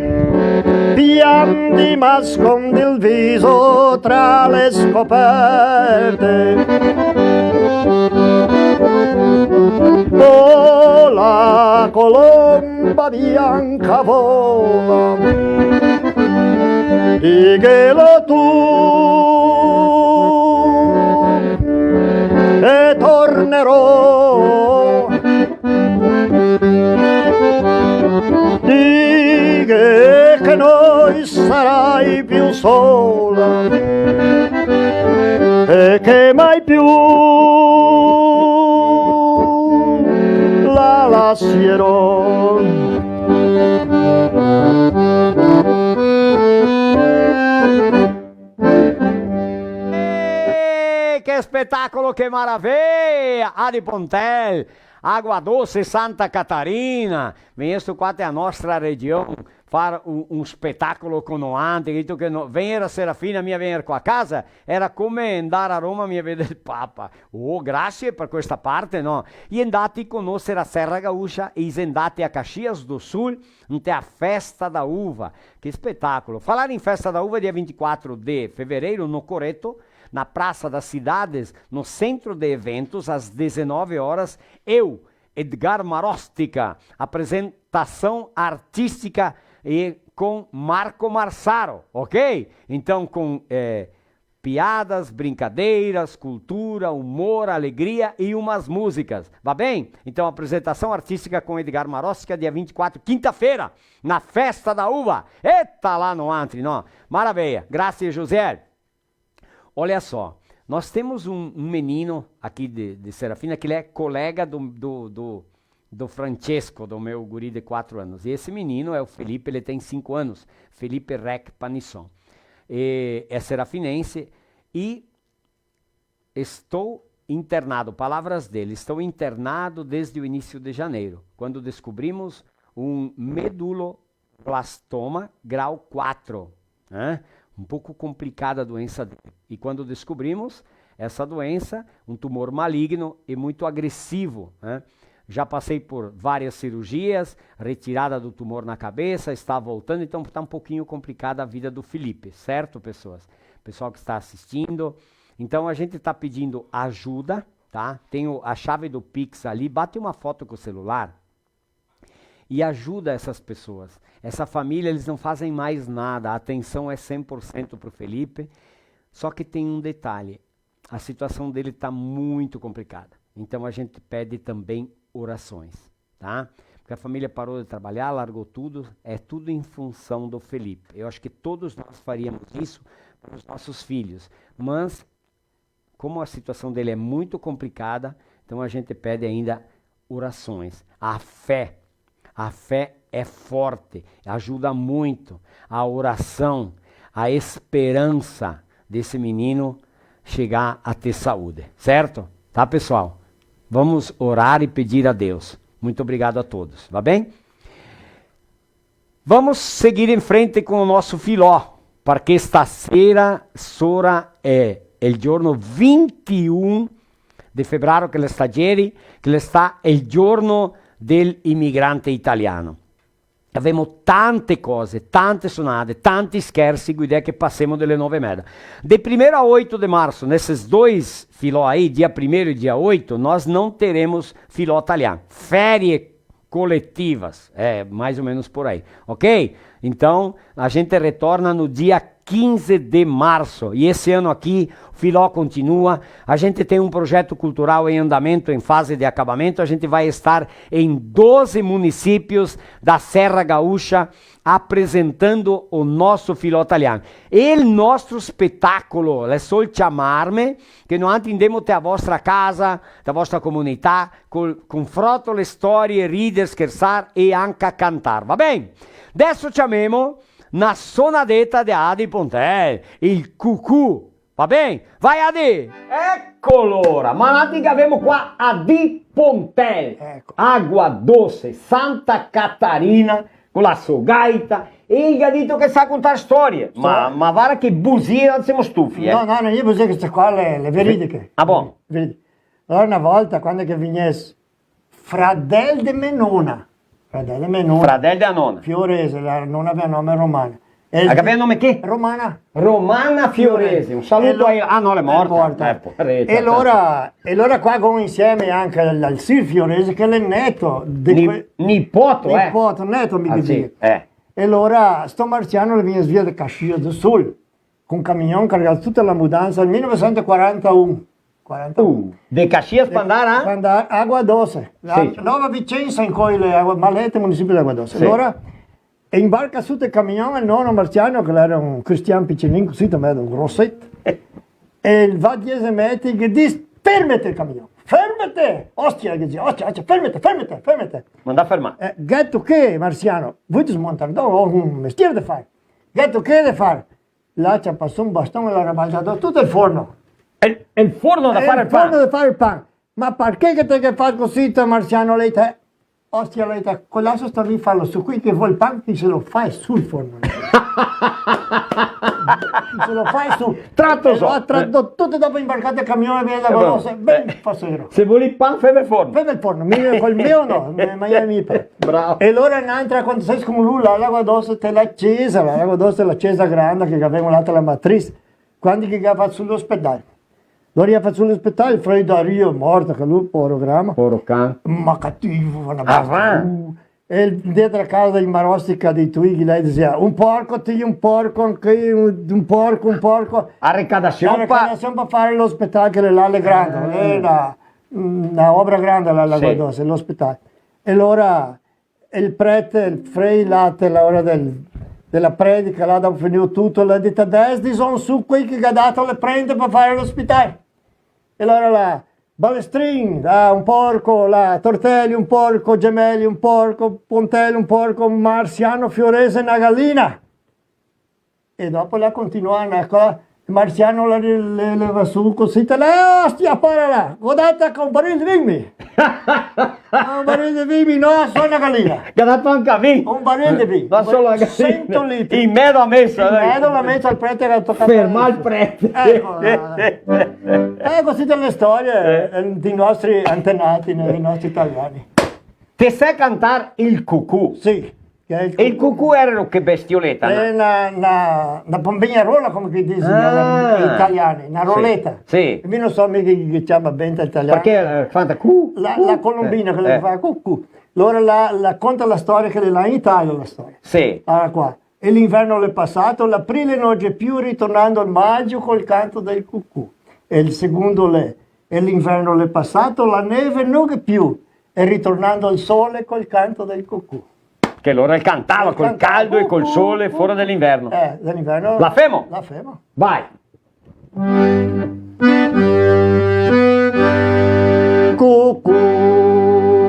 pianti ma nascondi il viso tra le scoperte. Vola, colomba bianca, vola, dighelo tu, e tornerò. Dighe che noi sarai più sola e che mai più la lascerò. che spettacolo, che meraviglia! Adi Pontel, Água Doce, Santa Catarina. Venham qua a nossa região fare un spettacolo conoante, detto che venire a Serafina, mia venire qua a casa, era come andare a Roma a vedere il Papa. Oh, grazie per questa parte, no? E andate a conoscere a Serra Gaúcha e andate a Caxias do Sul, até a Festa da Uva. Que spettacolo! Falar em Festa da Uva, dia 24 de fevereiro, no Coreto, na Praça das Cidades, no centro de eventos, às 19 horas, eu, Edgar Marostica, apresentação artística e com Marco Marsaro, ok? Então, com piadas, brincadeiras, cultura, humor, alegria e umas músicas, va bem? Então, apresentação artística com Edgar Marostica, dia 24, quinta-feira, na Festa da Uva. Eita, lá no Antri, não? Maravilha. Graças, José. Olha só, nós temos um menino aqui de Serafina, que ele é colega do Francesco, do meu guri de 4 anos. E esse menino é o Felipe, ele tem 5 anos. Felipe Rec Panisson. É serafinense e estou internado, palavras dele, estou internado desde o início de janeiro, quando descobrimos um meduloblastoma grau 4. Um pouco complicada a doença dele. E quando descobrimos essa doença, um tumor maligno e muito agressivo, já passei por várias cirurgias, retirada do tumor na cabeça, está voltando, então está um pouquinho complicada a vida do Felipe, certo, pessoas? Pessoal que está assistindo. Então a gente está pedindo ajuda, tá? Tenho a chave do Pix ali, bate uma foto com o celular e ajuda essas pessoas. Essa família, eles não fazem mais nada, a atenção é 100% para o Felipe, só que tem um detalhe, a situação dele está muito complicada. Então a gente pede também orações, tá? Porque a família parou de trabalhar, largou tudo, é tudo em função do Felipe. Eu acho que todos nós faríamos isso para os nossos filhos, mas como a situação dele é muito complicada, então a gente pede ainda orações. A fé é forte, ajuda muito. A oração, a esperança desse menino chegar a ter saúde, certo? Tá, pessoal? Vamos orar e pedir a Deus. Muito obrigado a todos, va bem? Vamos seguir em frente com o nosso filó, porque stasera è il giorno 21 di febbraio, che sta ieri, che sta il giorno dell'immigrante italiano. Abbiamo tante cose, tante sonate, tanti scherzi, guidé che passiamo delle 9h30. De 1 a 8 de março, nesses dois filó aí, dia 1º e dia 8, nós não teremos filó italiano. Férias coletivas, mais ou menos por aí, ok? Então, a gente retorna no dia 15 de março. E esse ano aqui, o filó continua. A gente tem um projeto cultural em andamento, em fase de acabamento. A gente vai estar em 12 municípios da Serra Gaúcha apresentando o nosso filó italiano. E il nostro spettacolo, le sol chiamarmi, che noi andiamo a vostra casa, da vostra comunità, confronto le storie, ridere, scherzare e anche cantare. Va bene? Adesso chiamiamo na sonadetta di Adi Pontel, il cucù, va bene? Vai Adi! Eccolo ora, ma abbiamo qua Adi Pontel, ecco. Água Doce, Santa Catarina, con la sua gaita, e il gadito che sa contare storie, ma guarda che bugie, non siamo stufi, No, non io bugie, queste qua le veridiche. Ah, buon? Allora una volta, quando che vignes Fradel de Menona, Fradel de Nona. Fiorese, la nonna aveva nome romana. Aveva nome che? Romana. Romana Fiorese, un saluto a... Ah no, è morta. E allora qua con insieme anche al Sir Fiorese che è il netto. Nipoto, netto mi dice. Sì, E allora sto marziano le viene via da Caxias do Sul, con un camion carregato tutta la mudanza nel 1941. De Caxias per andare a Água Doce, la nuova Vicenza in cui le malette municipio di Água Doce. Allora imbarca su il camion il nonno marziano, che era un cristiano piccolino, così también un grossetto, e va 10 metri e dice: fermate il camion, fermate! Ostia, che dice, ostia, fermate! Manda fermare. Gatto che, marziano, vuoi smontare? Ho un mestiere da fare. Gatto che da fare? Là ci ha passato un bastone e l'ha rabaltato tutto il forno. È il forno da fare il forno pane. da fare il pane. Ma perché che te che fai così, te Marciano, lei te? Ostia, lei te, con l'asso sta lì farlo su qui che vuoi il pane, chi se lo fai sul forno. Chi se lo fai su. Tratto so. Ho tratto tutto dopo imbarcate il camione via da Colosse, ben pasero. Se vuoi il pane, fai il forno. Fai il forno, col mio no, ma io mi pare. Bravo. E allora un'altra, quando sei con lui, l'acqua d'osso te l'ha accesa, l'acqua d'osso è l'accesa grande che avevamo l'altra la matrice, quando che va sull'ospedale. Allora io faccio l'ospedale, Frei Dario è morto, che lui, povero grama. Povero can. Ma cattivo, una basta. E dietro la casa di Marostica dei Twighi, lei diceva, un porco, un porco, anche un porco. A ricadazione per fare l'ospedale che è là grande, è una opera grande la Guadosa, l'ospedale. E allora il prete, il Frei, l'ora della predica, là dopo finito tutto, l'ha detto adesso sono su qui che ha dato le prende per fare l'ospedale. E allora là, Balestrin, un porco, Tortelli, un porco, Gemelli, un porco, Pontelli, un porco, Marciano, Fiorese, una gallina. E dopo la continuano, ecco, Marciano la leva su così, ostia, para là, guardate con un baril di vini. Un baril di vini, no, sono una gallina. Guardate anche a me. Un baril di vini. Ma solo la gallina. 100 litri. In mezzo a messa. In mezzo alla messa al prete che ha toccato. Ferma il prete. Così delle storie dei nostri antenati, dei nostri italiani. Ti sai cantare il cucù? Sì. E il cucù era che bestioletta? È una bombignarola, come si dice in italiano, una roletta. Sì. Io non so mica che chiama bene in italiano. Perché fa cu? La colombina che le fa cucù. Allora la conta la storia che è là in Italia la storia. Sì. Allora qua. E l'inverno è passato, l'aprile non c'è più, ritornando al maggio col canto del cucù. E il secondo e l'inverno è passato, la neve non c'è più, e ritornando al sole col canto del cucù. Che loro cantava col caldo e col sole fuori dell'inverno. Dell'inverno. La femo? La femo. Vai. Cucù,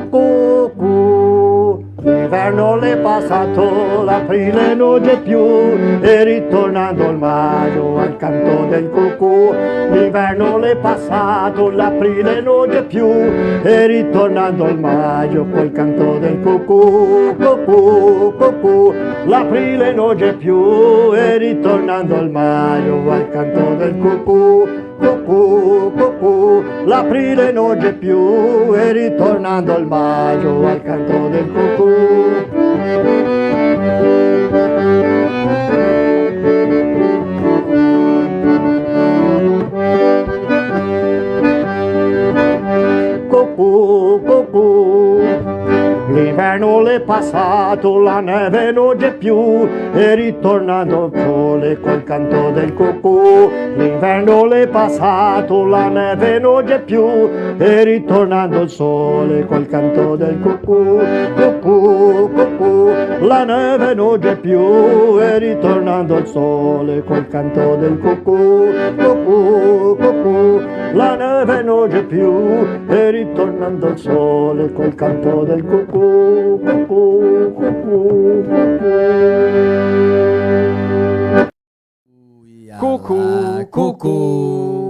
cucù, l'inverno è passato, l'aprile non c'è più, e ritornando al maggio al canto del cucù. L'inverno è passato, l'aprile non c'è più, e ritornando al maggio col canto del cucù. Cucù, cucù, l'aprile non c'è più, e ritornando al maggio al canto del cucù. Cucù, cucù, l'aprile non c'è più, e ritornando al maggio al canto del cucù. Cucù, cucù, l'inverno è passato, la neve non c'è più, e ritornando al sole col canto del cucù. L'inverno è passato, la neve non c'è più, e ritornando al sole col canto del cucù. Cucù, cucù, la neve non c'è più, e ritornando al sole col canto del cucù. Cucù, cucù, la neve non c'è più, e ritornando al sole col canto del cucù. Cucù, cucù, Cucù, cucù.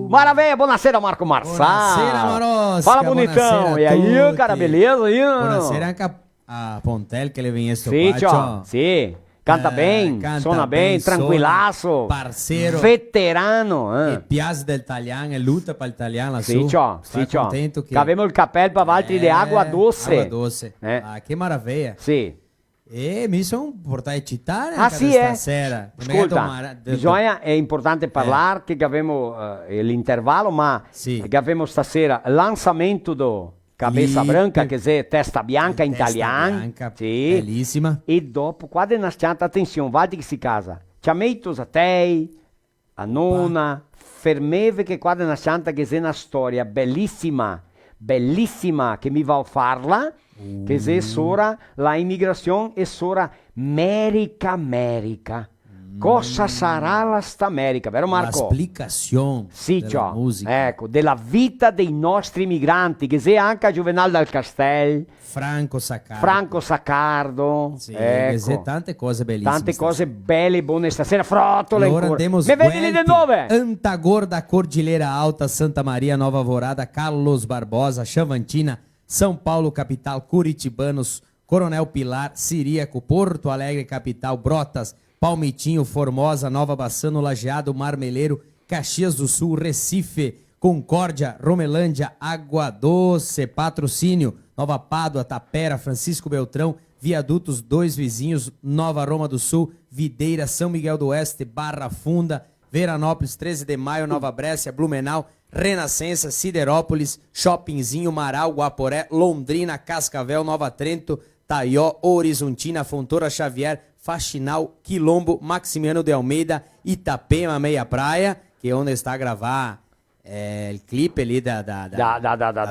Maravilha, buonasera Marco Marçal. Buonasera Marosca. Fala bonitão. E aí, cara, beleza? Buonasera anche a Pontel che le vem sto Sì, qua. ciao. Sì. Canta bem, canta suona bem, tranquilaço. Parceiro. Veterano. E piace del italiano e luta per l'italiano lassù. Sì, ciao. Sì, ciao. Contento che avevamo il cappello per altri di acqua doce. Acqua doce. Che meraviglia. Sì. E mi sono portato a citare Ah, sì, stasera. Ascolta, bisogna, è importante parlare che abbiamo l'intervallo, ma che abbiamo stasera lançamento do Cabeça Branca, quer dizer, testa bianca in italiano. Bianca, sì. Bellissima. E dopo, quando nasciata, attenzione, guardi che si casa. Chiameitos a te, a nonna, fermeve che quando nasciata, che è una storia bellissima, bellissima, che mi va a farla, che è sora la immigrazione e sora America. Cosa sarà la st'America, vero Marco? La esplicazione della musica. Ecco, della vita dei nostri migranti, che sia anche Juvenal dal Castel, Franco Saccardo, Sì, ecco. tante cose bellissime. Tante cose belle e buone stasera, Frottole Ora ancora. temos Me vedi di nove? Antagorda, Cordilheira Alta, Santa Maria, Nova Alvorada, Carlos Barbosa, Chavantina, São Paulo, capital, Curitibanos, Coronel Pilar, Siríaco, Porto Alegre, capital, Brotas, Palmitinho, Formosa, Nova Bassano, Lajeado, Marmeleiro, Caxias do Sul, Recife, Concórdia, Romelândia, Água Doce, Patrocínio, Nova Pádua, Tapera, Francisco Beltrão, Viadutos, Dois Vizinhos, Nova Roma do Sul, Videira, São Miguel do Oeste, Barra Funda, Veranópolis, 13 de Maio, Nova Brécia, Blumenau, Renascença, Siderópolis, Shoppingzinho, Marau, Guaporé, Londrina, Cascavel, Nova Trento, Taió, Horizontina, Fontoura Xavier, Faxinal, Quilombo, Maximiano de Almeida, Itapema, Meia Praia, que é onde está a gravar il clipe lì da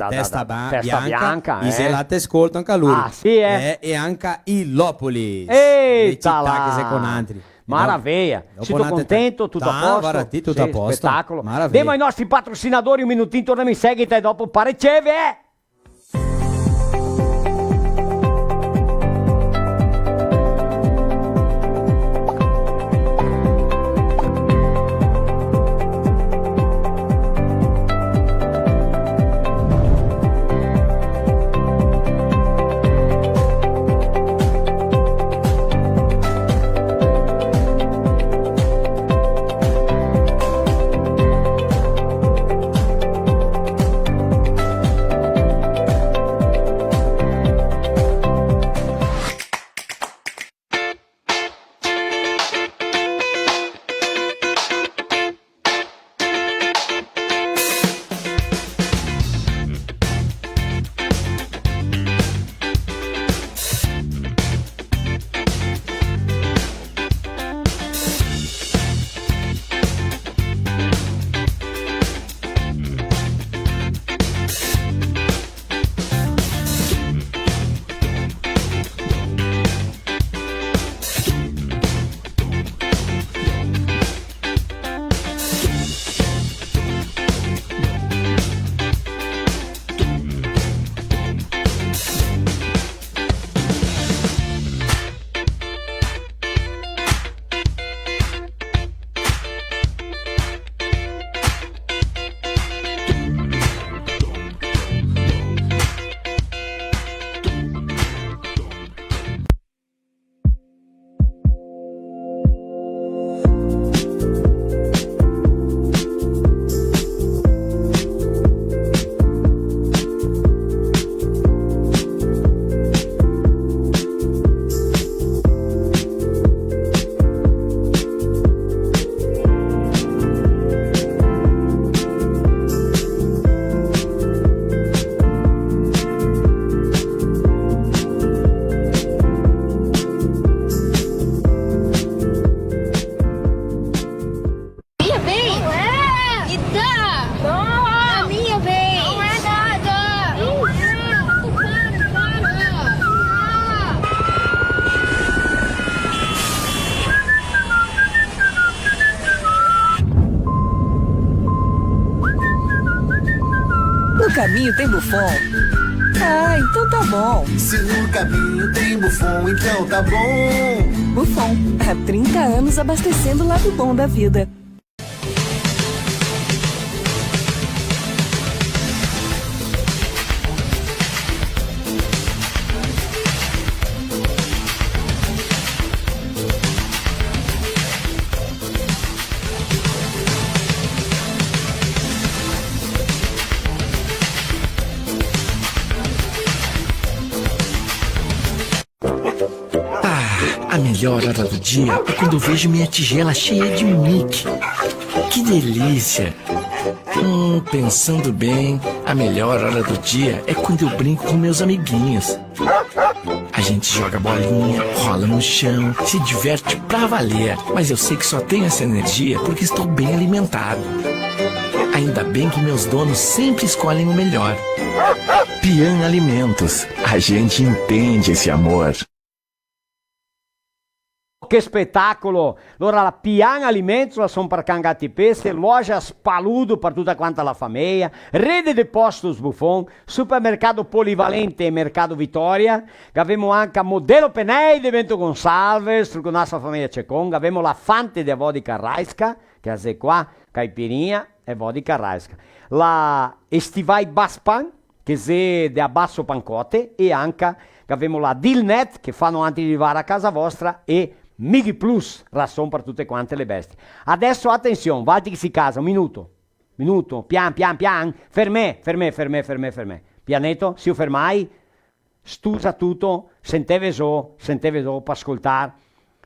Testa Bianca, e se la te ascoltano anche lui. Ah, sì, e anche Ilópolis. Eita lá! Che sei con altri. Maravilha. Siamo contento, tutto a posto? Guarda, tutto a posto. Spettacolo. Maravilha. Diamo ai nostri patrocinatori un minutino, torniamo in seguito e dopo pareceve. caminho tem Buffon. Ah, então tá bom. Se no caminho tem Buffon, então tá bom. Buffon, há 30 anos abastecendo o lado bom da vida. A melhor hora do dia é quando eu vejo minha tigela cheia de Mickey. Que delícia! Pensando bem, a melhor hora do dia é quando eu brinco com meus amiguinhos. A gente joga bolinha, rola no chão, se diverte pra valer. Mas eu sei que só tenho essa energia porque estou bem alimentado. Ainda bem que meus donos sempre escolhem o melhor. Pian Alimentos. A gente entende esse amor. Che spettacolo! Allora la Pian Alimentos la sono parcangati peste, lojas Paludo per tutta quanta la famiglia, rete de postos Buffon, supermercato polivalente e mercato Vittoria, che abbiamo anche Modelo Penei de Bento Gonçalves, con la nostra famiglia Ceconga, abbiamo la Fante de Vodka Raiska, che è qua, caipirinha e Vodka Raiska, la Estivai Baspan, che è de Abbasso Pancote, e anche che abbiamo la Dilnet, che fanno anche arrivare a casa vostra, e Migi Plus, rason per tutte quante le bestie. Adesso attenzione, Valti che si casa, un minuto, pian, ferme. Pianeto, se io fermai, stusa tutto, senteve so per ascoltare,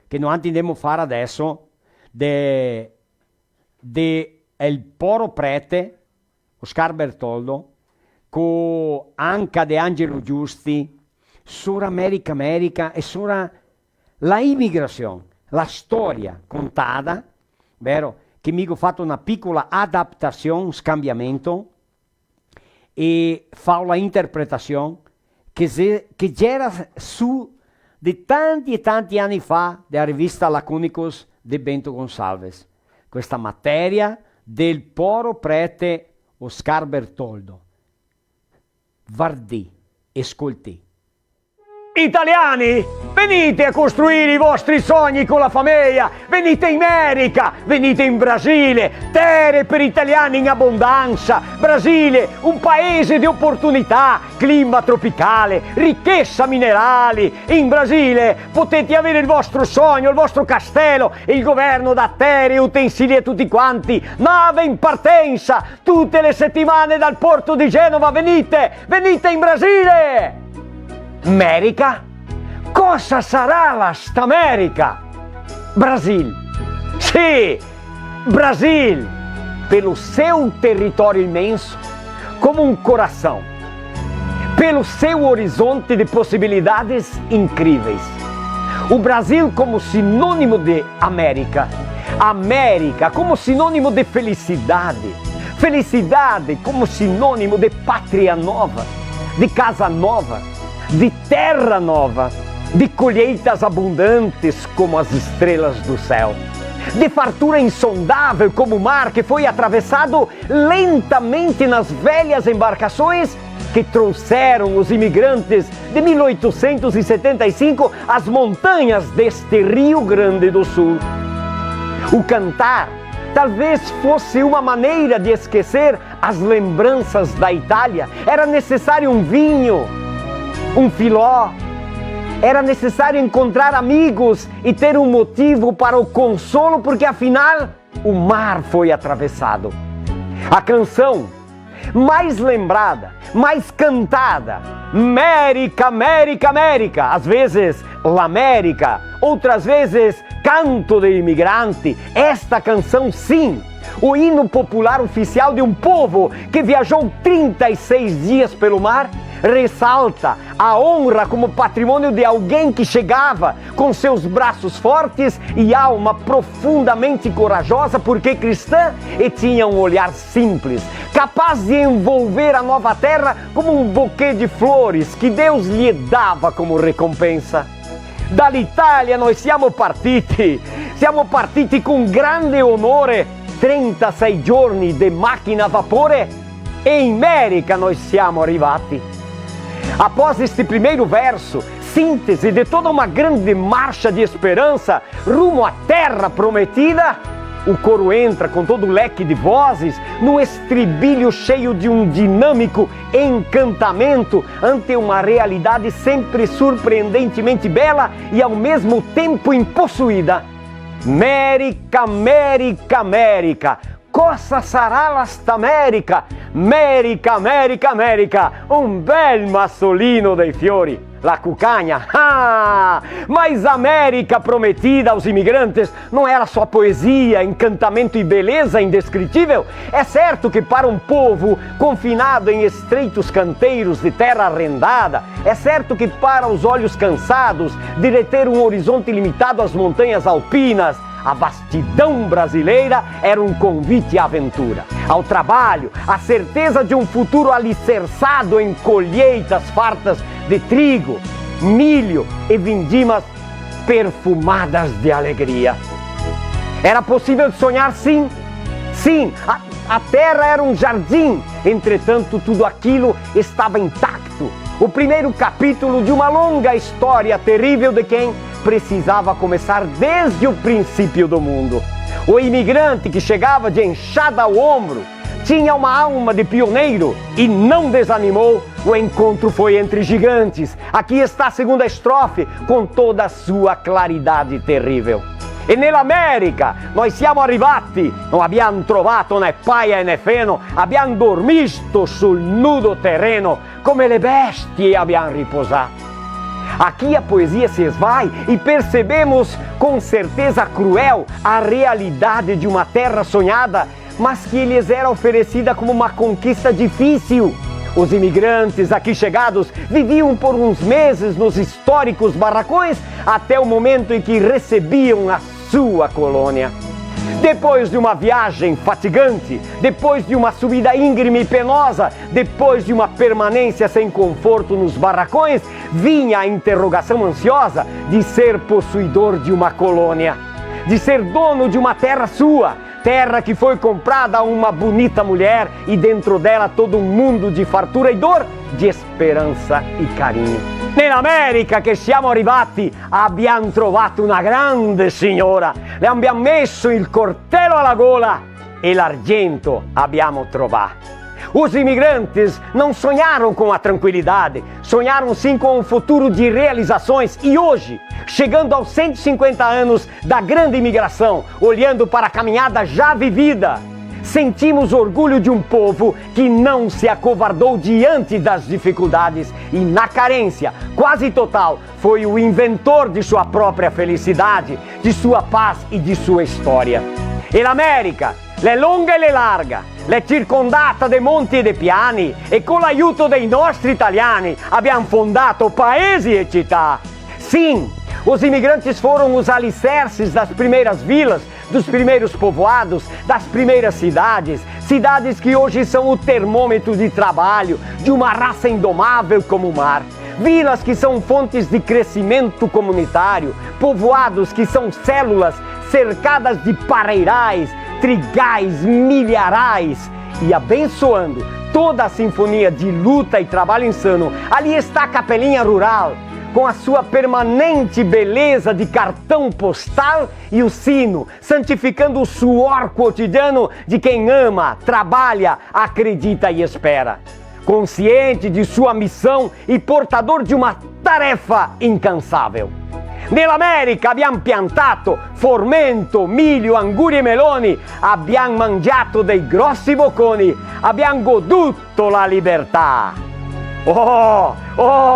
che noi andiamo a fare adesso, il poro prete, Oscar Bertoldo, con anche De Angelo Giusti, sura America e sura la immigrazione, la storia contata, vero? Che mi ho fatto una piccola adattazione, scambiamento, e fa la interpretazione che c'era su di tanti e tanti anni fa della rivista Lacunicus di Bento Gonçalves. Questa materia del poro prete Oscar Bertoldo. Vardì, ascolti. Italiani, venite a costruire i vostri sogni con la famiglia, venite in America, venite in Brasile, terre per italiani in abbondanza, Brasile, un paese di opportunità, clima tropicale, ricchezza minerali, in Brasile potete avere il vostro sogno, il vostro castello, il governo da terre e utensili a tutti quanti, nave in partenza, tutte le settimane dal porto di Genova, venite in Brasile! America? Cosa sarà la st'America? Brasil. Sì, Brasil, pelo seu território imenso, como um coração, pelo seu horizonte de possibilidades incríveis. O Brasil como sinônimo de América, América como sinônimo de felicidade, felicidade como sinônimo de pátria nova, de casa nova, de terra nova, de colheitas abundantes como as estrelas do céu, de fartura insondável como o mar que foi atravessado lentamente nas velhas embarcações que trouxeram os imigrantes de 1875 às montanhas deste Rio Grande do Sul. O cantar talvez fosse uma maneira de esquecer as lembranças da Itália. Era necessário um vinho, um filó, era necessário encontrar amigos e ter um motivo para o consolo, porque afinal o mar foi atravessado. A canção mais lembrada, mais cantada, América, América, América, às vezes La América, outras vezes Canto de Imigrante, esta canção sim, o hino popular oficial de um povo que viajou 36 dias pelo mar, ressalta a honra como patrimônio de alguém que chegava com seus braços fortes e alma profundamente corajosa, porque cristã, e tinha um olhar simples, capaz de envolver a nova terra como um buquê de flores que Deus lhe dava como recompensa. Dall'Italia noi siamo partiti con grande onore, 36 giorni di macchina a vapore, e in America noi siamo arrivati. Após este primeiro verso, síntese de toda uma grande marcha de esperança rumo à terra prometida, o coro entra com todo o leque de vozes no estribilho cheio de um dinâmico encantamento ante uma realidade sempre surpreendentemente bela e ao mesmo tempo impossuída. América, América, América, cosa sarà la st'America? América, América, América, un bel massolino dei fiori, la cucagna. Ah! Mas a América prometida aos imigrantes não era só poesia, encantamento e beleza indescritível. É certo que para um povo confinado em estreitos canteiros de terra arrendada, é certo que para os olhos cansados de reter um horizonte limitado às montanhas alpinas, a vastidão brasileira era um convite à aventura, ao trabalho, à certeza de um futuro alicerçado em colheitas fartas de trigo, milho e vindimas perfumadas de alegria. Era possível sonhar, sim. Sim, a terra era um jardim, entretanto tudo aquilo estava intacto. O primeiro capítulo de uma longa história terrível de quem precisava começar desde o princípio do mundo. O imigrante que chegava de enxada ao ombro tinha uma alma de pioneiro e não desanimou. O encontro foi entre gigantes. Aqui está a segunda estrofe com toda a sua claridade terrível. E nell'America noi siamo arrivati, non abbiamo trovato né paia né feno, abbiamo dormito sul nudo terreno, come le bestie abbiamo riposato. Aqui a poesia se esvai e percebemos com certeza cruel a realidade de uma terra sonhada, mas que lhes era oferecida como uma conquista difícil. Os imigrantes aqui chegados viviam por uns meses nos históricos barracões até o momento em que recebiam a sua colônia. Depois de uma viagem fatigante, depois de uma subida íngreme e penosa, depois de uma permanência sem conforto nos barracões, vinha a interrogação ansiosa de ser possuidor de uma colônia, de ser dono de uma terra sua, terra que foi comprada a uma bonita mulher e dentro dela todo um mundo de fartura e dor, de esperança e carinho. Nell'America che siamo arrivati abbiamo trovato una grande signora, le abbiamo messo il coltello alla gola e l'argento abbiamo trovato. Os imigrantes não sonharam com a tranquilidade, sonharam sim com um futuro de realizações e hoje, chegando aos 150 anos da grande imigração, olhando para a caminhada já vivida, sentimos orgulho de um povo que não se acovardou diante das dificuldades e na carência quase total foi o inventor de sua própria felicidade, de sua paz e de sua história. E l'America, l'è lunga e l'è larga, l'è circondata de monti e de piani e con l'aiuto dei nostri italiani abbiamo fondato paesi e città. Sim, os imigrantes foram os alicerces das primeiras vilas, dos primeiros povoados, das primeiras cidades, cidades que hoje são o termômetro de trabalho de uma raça indomável como o mar. Vilas que são fontes de crescimento comunitário, povoados que são células cercadas de pareirais, trigais, milharais e abençoando toda a sinfonia de luta e trabalho insano. Ali está a capelinha rural, com a sua permanente beleza de cartão postal e o sino, santificando o suor cotidiano de quem ama, trabalha, acredita e espera. Consciente de sua missão e portador de uma tarefa incansável. Nell'America abbiamo piantato formento, milho, anguri e meloni, abbiamo mangiato dei grossi bocconi, abbiamo goduto la libertà. Oh,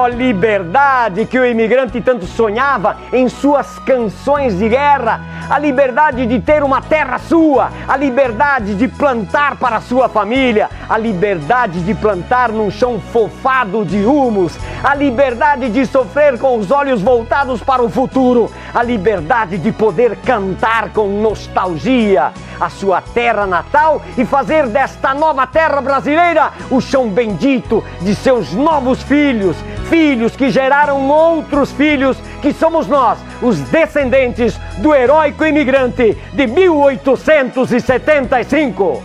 liberdade que o imigrante tanto sonhava em suas canções de guerra, a liberdade de ter uma terra sua, a liberdade de plantar para sua família, a liberdade de plantar num chão fofado de humus, a liberdade de sofrer com os olhos voltados para o futuro, a liberdade de poder cantar com nostalgia a sua terra natal e fazer desta nova terra brasileira o chão bendito de seus novos filhos, filhos que geraram outros filhos, que somos nós, os descendentes do heróico imigrante de 1875.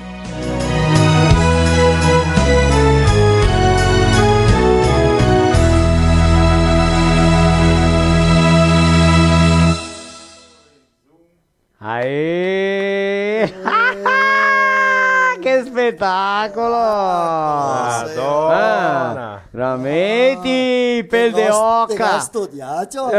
Aê! Que spettacolo! Madonna! Veramente, Peldeoca! studiato?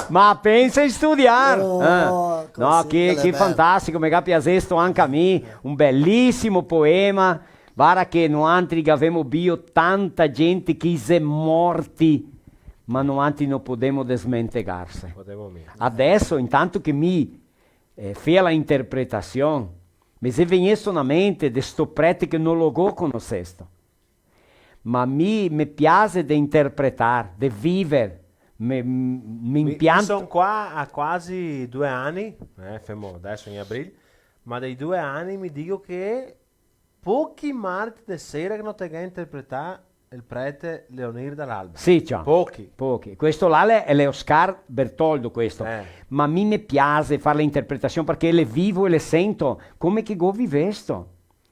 Ma pensa in studiare! Oh, No, così, che fantastico, mi ha piaciuto anche a me, un bellissimo poema. Guarda che noi abbiamo bio tanta gente che si è morti, ma noi non possiamo desmentegarsi. Adesso, intanto che mi fez la interpretazione, mi si è venuto na mente di sto prete che non lo conoscevo. Ma mi piace di interpretare, di vivere. Mi sono qua a quasi 2 anni, fermo adesso in aprile, ma dei 2 anni mi dico che pochi martedì sera che non te che interpretare il prete Leonir dall'Alba. Sì, ciao. Pochi. Questo là è Oscar Bertoldo, questo. Ma mi piace fare l'interpretazione perché le vivo e le sento come che go vivesto.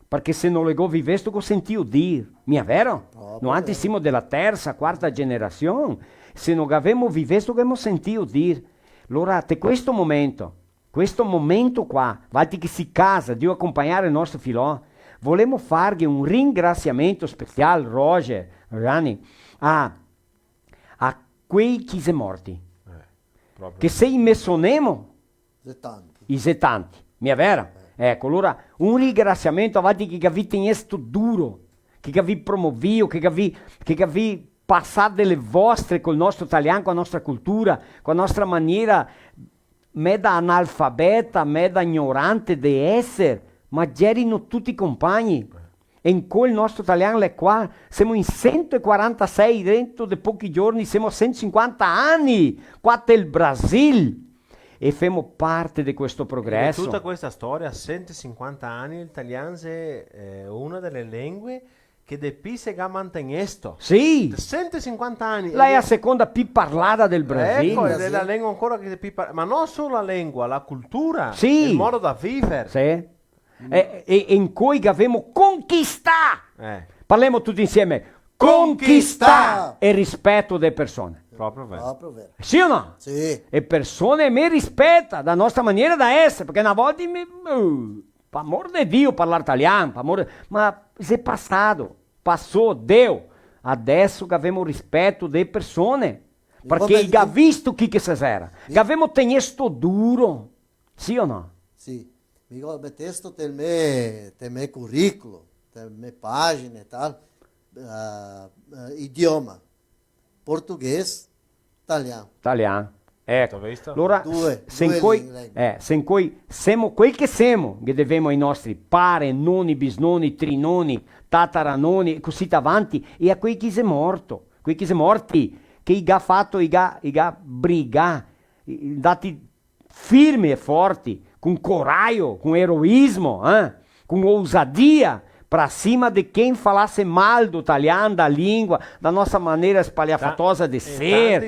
Perché se non le go vivesto, go sentio dire. Mi è vero? Noi siamo della terza, quarta generazione. Se non avevamo vivesto, abbiamo sentito dire. Allora, te questo momento qua, valti che si casa, di accompagnare il nostro filò, volemo fargli un ringraziamento speciale, Roger, Rani, a quei che sono morti. Che se immessonemo, i setanti, mi è vero? Ecco, allora un ringraziamento a valti che vi tenesto duro, che vi promovio, che vi passate delle vostre col nostro italiano, con la nostra cultura, con la nostra maniera meda analfabeta, meda ignorante di essere, ma gerino tutti i compagni. E in quel nostro italiano è qua, siamo in 146, dentro di pochi giorni siamo a 150 anni, qua è il Brasile. E facciamo parte di questo progresso. In tutta questa storia, a 150 anni, l'italiano è una delle lingue che de più si ha mantenuto. Sì. 150 anni. Lei è la seconda più parlata del Brasile. Ecco, è la lingua ancora che più ma non solo la lingua, la cultura, sì, il modo da vivere. Sì. E in cui abbiamo conquistato. Parliamo tutti insieme. Conquista e rispetto delle persone. Proprio vero. Sì o no? Sì. E persone mi rispettano la nostra maniera da essere, perché una volta per amor di Dio parlare italiano, ma è passato, passò, Dio. Adesso che abbiamo rispetto delle persone, perché ha visto chi che si era, che abbiamo tenuto duro, sì o no? Sì, mi metteste nel mio curriculum, nelle mie pagine e tal, idioma, portoghese, italiano. Ecco, allora se noi siamo quel che siamo, che dobbiamo ai nostri pare, nonni, bisnonni, trinoni, tataranoni e così avanti, e a quei che sono morti, che i ha fatto, i ha brigà, dati firmi e forti, con coraggio, con eroismo, con ousadia, para cima de quem falasse mal do italiano, da língua, da nossa maneira espalhafatosa de ser.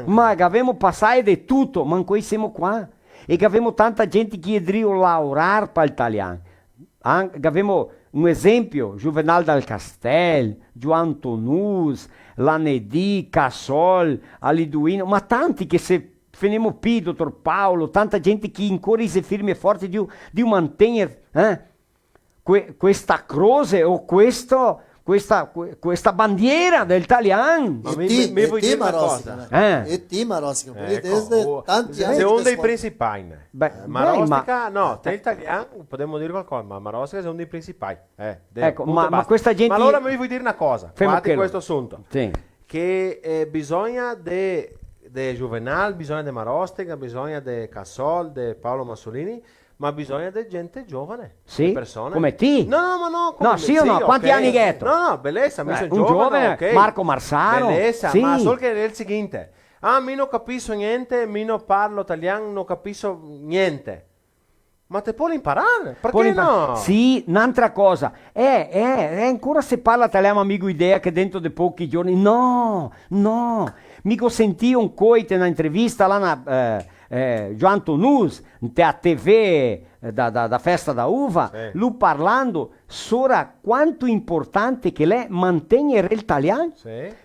Mas avevamo passato di tutto, ma noi siamo qua. E avevamo tanta gente che idrio laurar para l'italiano. Avevamo un esempio, Juvenal dal Castel, João Tonus, Lanedi, Cassol, Aliduino, ma tanti che se Fenemo P, Dottor Paolo, tanta gente che ancora si firme forte di mantenere questa croce o questa bandiera del italiano. Ma mi vuoi dire una cosa? E ti Marostica, desde tanti anni. È uno dei principali. Marostica, no, te italiano, possiamo dire qualcosa, ma Marostica è uno dei principali. Ecco, ma questa gente... Ma allora mi vuoi dire una cosa, guardi questo assunto, sì, che bisogna di Juvenal, bisogna di Marostica, bisogna di Cassol, di Paolo Massolini, ma bisogna di gente giovane, sì, persone. Come te? No, sì o no? Quanti anni hai? No, bellezza, mi sono un giovane, okay. Marco Marsano. Bellezza, sì. ma solo che è il seguente. Mi non capisco niente, mi non parlo italiano, non capisco niente. Ma te puoi imparare, perché no? Sì, un'altra cosa, è ancora se parla italiano, amico, idea che dentro di pochi giorni, no, mico sentì un coite in un'intervista là, João Tonus, a TV da festa da uva, lui parlando sopra quanto importante che è mantenere l'italiano,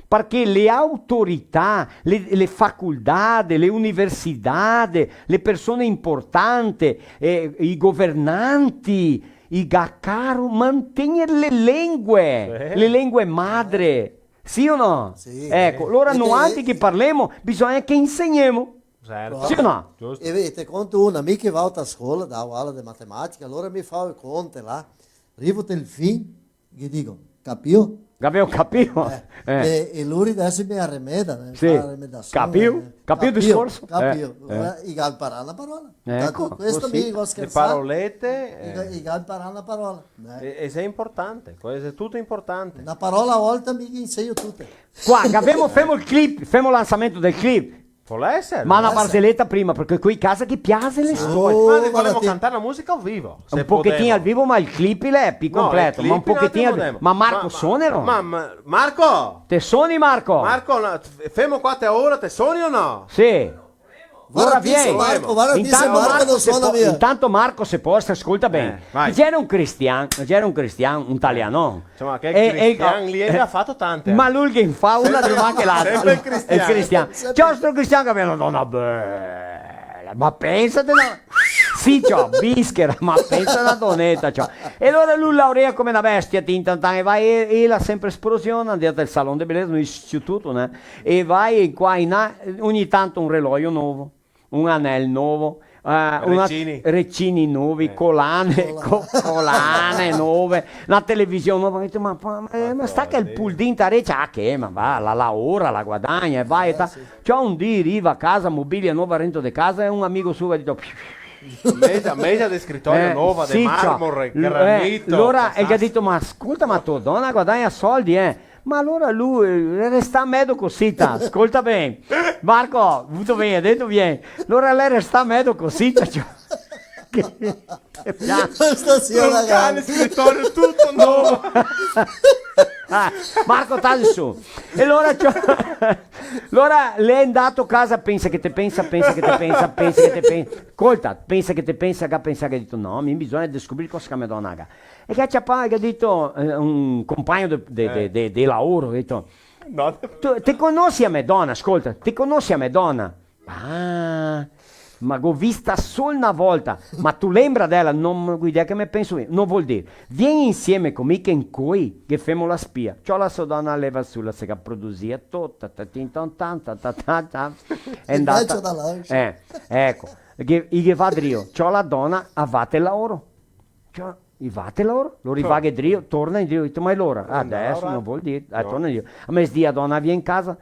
perché le autorità, le facoltà, le università, le persone importanti, i governanti, i caro mantenere le lingue madre, sì o no? Sì. Ecco, allora noi che parliamo bisogna che insegniamo. Certo. Sì o no? Giusto. E te conto una amica che va a scuola, dà aula di matematica, allora mi fa il conto là, arrivo al fine, gli dico, capio? Avevo capito. E lui adesso mi arremeda, sì. Capio il discorso? Capio. I gal imparare la parola. Ecco. Questo mi dico scherzare. Le parolette. I gal imparare la parola. E è importante, è tutto importante. Una parola a volta mi insegno tutte. Qua, facciamo il clip, facciamo il lanzamento del clip. Può essere. Ma una barzelletta prima, perché qui in casa che piace le storie. Ma ne volevo cantare la musica al vivo. Un pochettino al vivo, ma il clip è più completo. Ma un pochettino al vivo. Ma Marco suonero? Marco! Te suoni Marco? Marco, fermo qua te ora, te suoni o no? Sì. Ora vieni. Intanto Marco se può, ascolta bene. C'era un cristiano, un italiano. Insomma, che cristiano lì ha fatto tante. Ma lui che fa una di anche l'altra. Sempre il cristiano. C'è sto cristiano che aveva una donna bella. Ma pensate, no? Sì, c'ho, bischera, ma pensa una donetta, c'ho. E allora lui laurea come una bestia, e vai e la sempre esplosione, andiamo al salone di bellezza, un istituto, né? E vai qua in ogni tanto un relojio nuovo, un anello nuovo, recini nuovi, collane nuove, una televisione nuova. Ma sta che il pool di interesse, che ma va, la ora, la guadagna e vai. C'ho un dì, arriva a casa, mobilia nuova, rento di casa e un amico suo ha detto... Mesa di scrittorio nuova, di marmore, granito. Allora gli ha detto, ma ascolta, ma tua donna guadagna soldi, Ma allora lui resta a medo così, ascolta bene. Marco, tutto bene, ha detto bene. Allora lei resta a medo così, Stasera cane scrittorio tutto nuovo. Marco tagli su. E allora, allora lei è andato a casa, pensa che te pensa. Ascolta, pensa che ha detto no, mi bisogna scoprire cosa che mi dona. E che ha detto un compagno di lavoro, ha detto no. Ti conosci a Madonna, ascolta, ti conosci a Madonna? Ma l'ho vista solo una volta, ma tu lembra della, non ho idea che me penso io, non vuol dire, vieni insieme con me che in cui che femo la spia, c'ho la sua donna leva sulla se che produzia tutta, è andata, ecco, che va drio, c'ho la donna, avate l'oro, lo rivaga drio, torna in drio, ma è l'ora, adesso non vuol dire, torna in drio, a me sdia donna via in casa,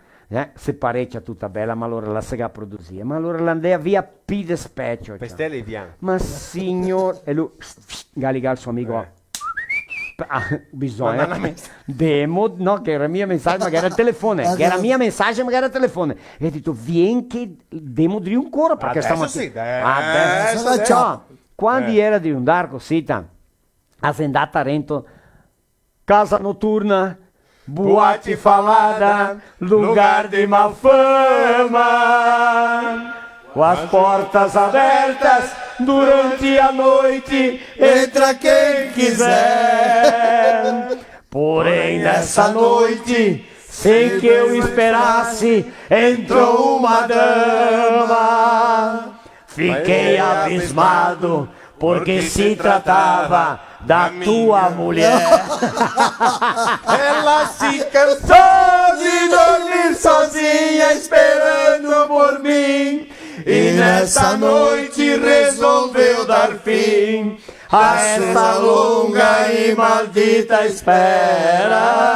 se parecchia tutta bella, ma allora la sega produzia, ma allora l'andea via pide specchio. Pestelle via. Ma signor, e lui, Galiga il suo amico, bisogna, demo, no, che era mia messaggio, ma che era il telefono, che era mia messaggio, ma che era il telefono. E ha detto, vieni che demo di ancora, perché adesso quando era di un darco, sita, asendata a Rento, casa notturna, boate falada, lugar de má fama, com as portas abertas durante a noite, entra quem quiser. Porém, nessa noite, sem que eu esperasse, entrou uma dama. Fiquei abismado, porque se tratava da tua mulher. Ela se cansou de dormir sozinha esperando por mim, e nessa noite resolveu dar fim a essa longa e maldita espera.